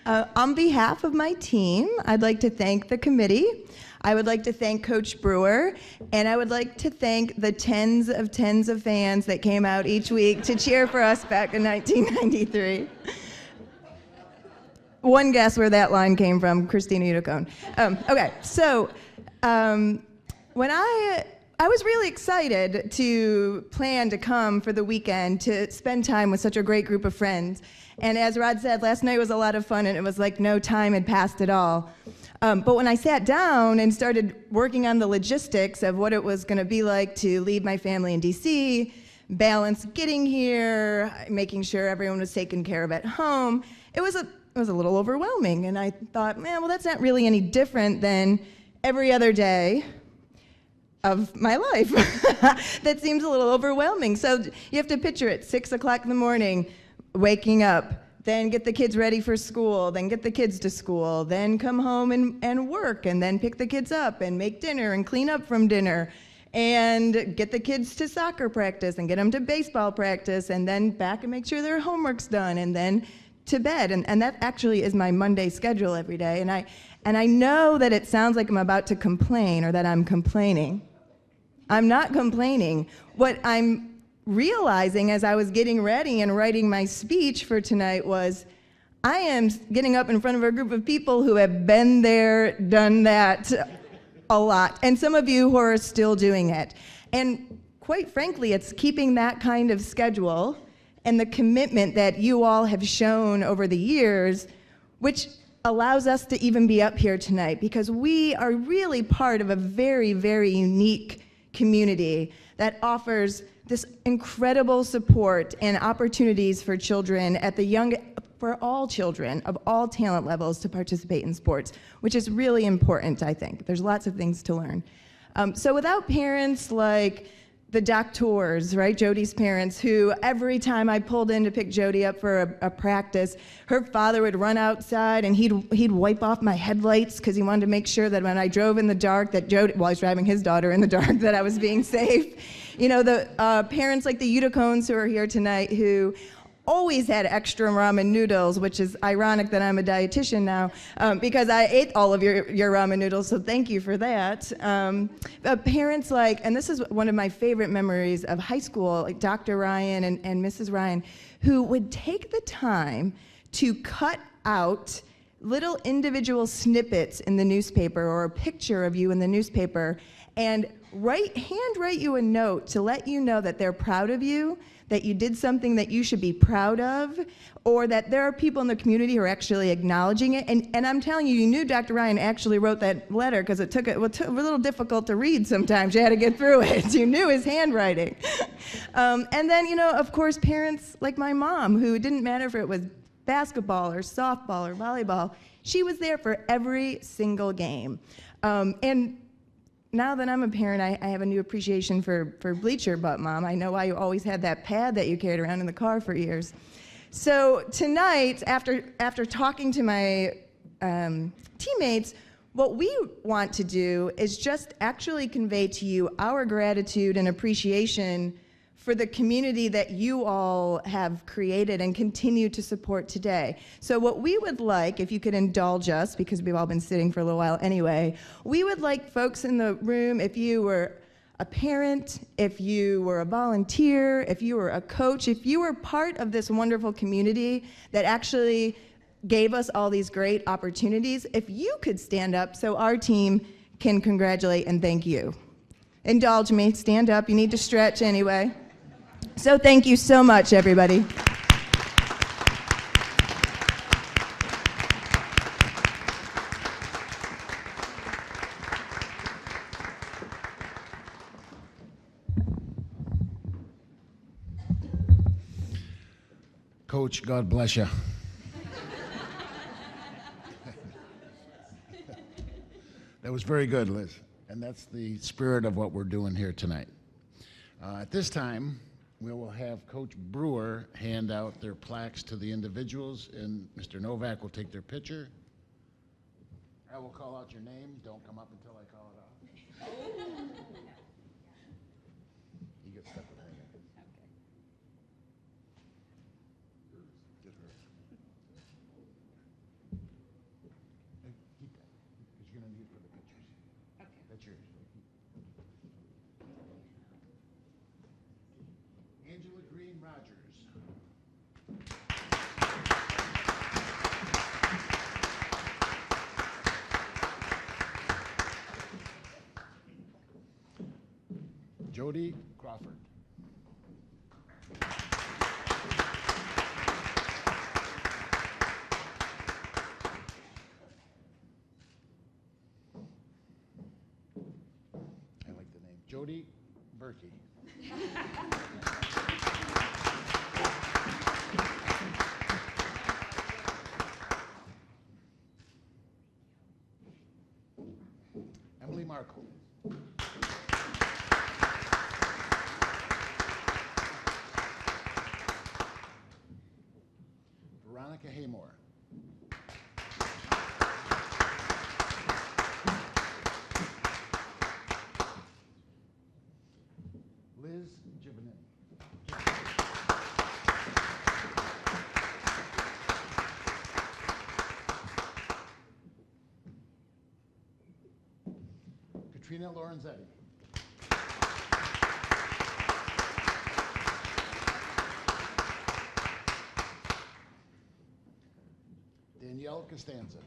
On behalf of my team, I'd like to thank the committee. I would like to thank Coach Brewer, and I would like to thank the tens of fans that came out each week to cheer for us back in 1993. One guess where that line came from, Christina Uticone. Okay, so when I I was really excited to plan to come for the weekend to spend time with such a great group of friends. And as Rod said, last night was a lot of fun, and it was like no time had passed at all. But when I sat down and started working on the logistics of what it was going to be like to leave my family in DC, balance getting here, making sure everyone was taken care of at home, it was a little overwhelming. And I thought, man, well, that's not really any different than every other day of my life. That seems a little overwhelming. So you have to picture it, 6 o'clock in the morning, waking up, then get the kids ready for school, then get the kids to school, then come home and work, and then pick the kids up and make dinner and clean up from dinner, and get the kids to soccer practice and get them to baseball practice, and then back and make sure their homework's done, and then to bed. And that actually is my Monday schedule every day. And I know that it sounds like I'm about to complain or that I'm complaining. I'm not complaining. What I'm realizing as I was getting ready and writing my speech for tonight was I am getting up in front of a group of people who have been there, done that a lot, and some of you who are still doing it. And quite frankly, it's keeping that kind of schedule and the commitment that you all have shown over the years, which allows us to even be up here tonight, because we are really part of a very, very unique community that offers this incredible support and opportunities for children for all children of all talent levels to participate in sports, which is really important, I think. There's lots of things to learn. So without parents like the doctors, right, Jody's parents, who every time I pulled in to pick Jody up for a practice, her father would run outside and he'd wipe off my headlights because he wanted to make sure that when I drove in the dark that Jody, while I was driving his daughter in the dark, that I was being safe. You know, the parents like the Uticones who are here tonight who always had extra ramen noodles, which is ironic that I'm a dietitian now, because I ate all of your ramen noodles, so thank you for that. Parents like, and this is one of my favorite memories of high school, like Dr. Ryan and Mrs. Ryan, who would take the time to cut out little individual snippets in the newspaper or a picture of you in the newspaper and handwrite you a note to let you know that they're proud of you, that you did something that you should be proud of, or that there are people in the community who are actually acknowledging it. And I'm telling you, you knew Dr. Ryan actually wrote that letter because it was a little difficult to read sometimes. You had to get through it. You knew his handwriting. And then, you know, of course, parents like my mom, who didn't matter if it was basketball or softball or volleyball, she was there for every single game. And now that I'm a parent, I have a new appreciation for bleacher butt mom. I know why you always had that pad that you carried around in the car for years. So tonight, after talking to my teammates, what we want to do is just actually convey to you our gratitude and appreciation for the community that you all have created and continue to support today. So what we would like, if you could indulge us, because we've all been sitting for a little while anyway, we would like folks in the room, if you were a parent, if you were a volunteer, if you were a coach, if you were part of this wonderful community that actually gave us all these great opportunities, if you could stand up so our team can congratulate and thank you. Indulge me, stand up, you need to stretch anyway. So thank you so much, everybody. Coach, God bless you. That was very good, Liz. And that's the spirit of what we're doing here tonight. At this time, we will have Coach Brewer hand out their plaques to the individuals, and Mr. Novak will take their picture. I will call out your name. Don't come up until I call it out. You get stuck with her. Get her. Hey, keep that, because you're going to need it for the pictures. Okay. That's yours. Angela Green Rogers. Jody Crawford. I like the name. Jody Berkey. Emily Markle. Veronica Haymore. Liz Gibanin. Katrina Lorenzetti. Danielle Costanza.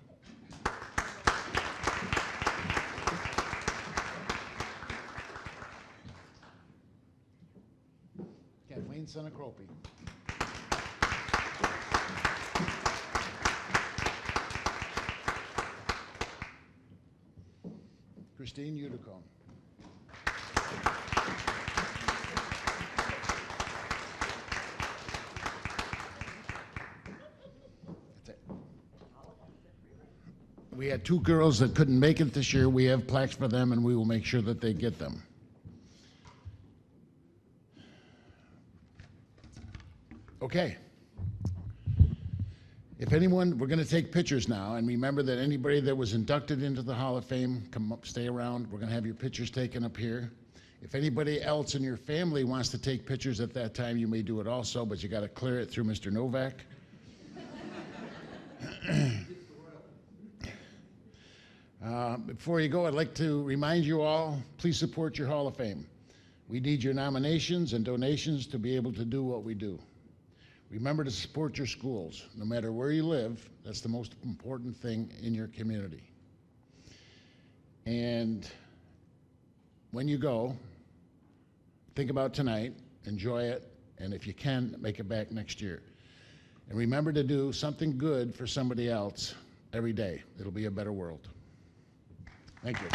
Kathleen Senacropi. Christine Udicombe. That's it. We had 2 girls that couldn't make it this year. We have plaques for them, and we will make sure that they get them. Okay. If anyone, we're going to take pictures now, and remember that anybody that was inducted into the Hall of Fame, come up, stay around. We're going to have your pictures taken up here. If anybody else in your family wants to take pictures at that time, you may do it also, but you got to clear it through Mr. Novak. Before you go, I'd like to remind you all, please support your Hall of Fame. We need your nominations and donations to be able to do what we do. Remember to support your schools. No matter where you live, that's the most important thing in your community. And when you go, think about tonight, enjoy it, and if you can, make it back next year. And remember to do something good for somebody else every day. It'll be a better world. Thank you.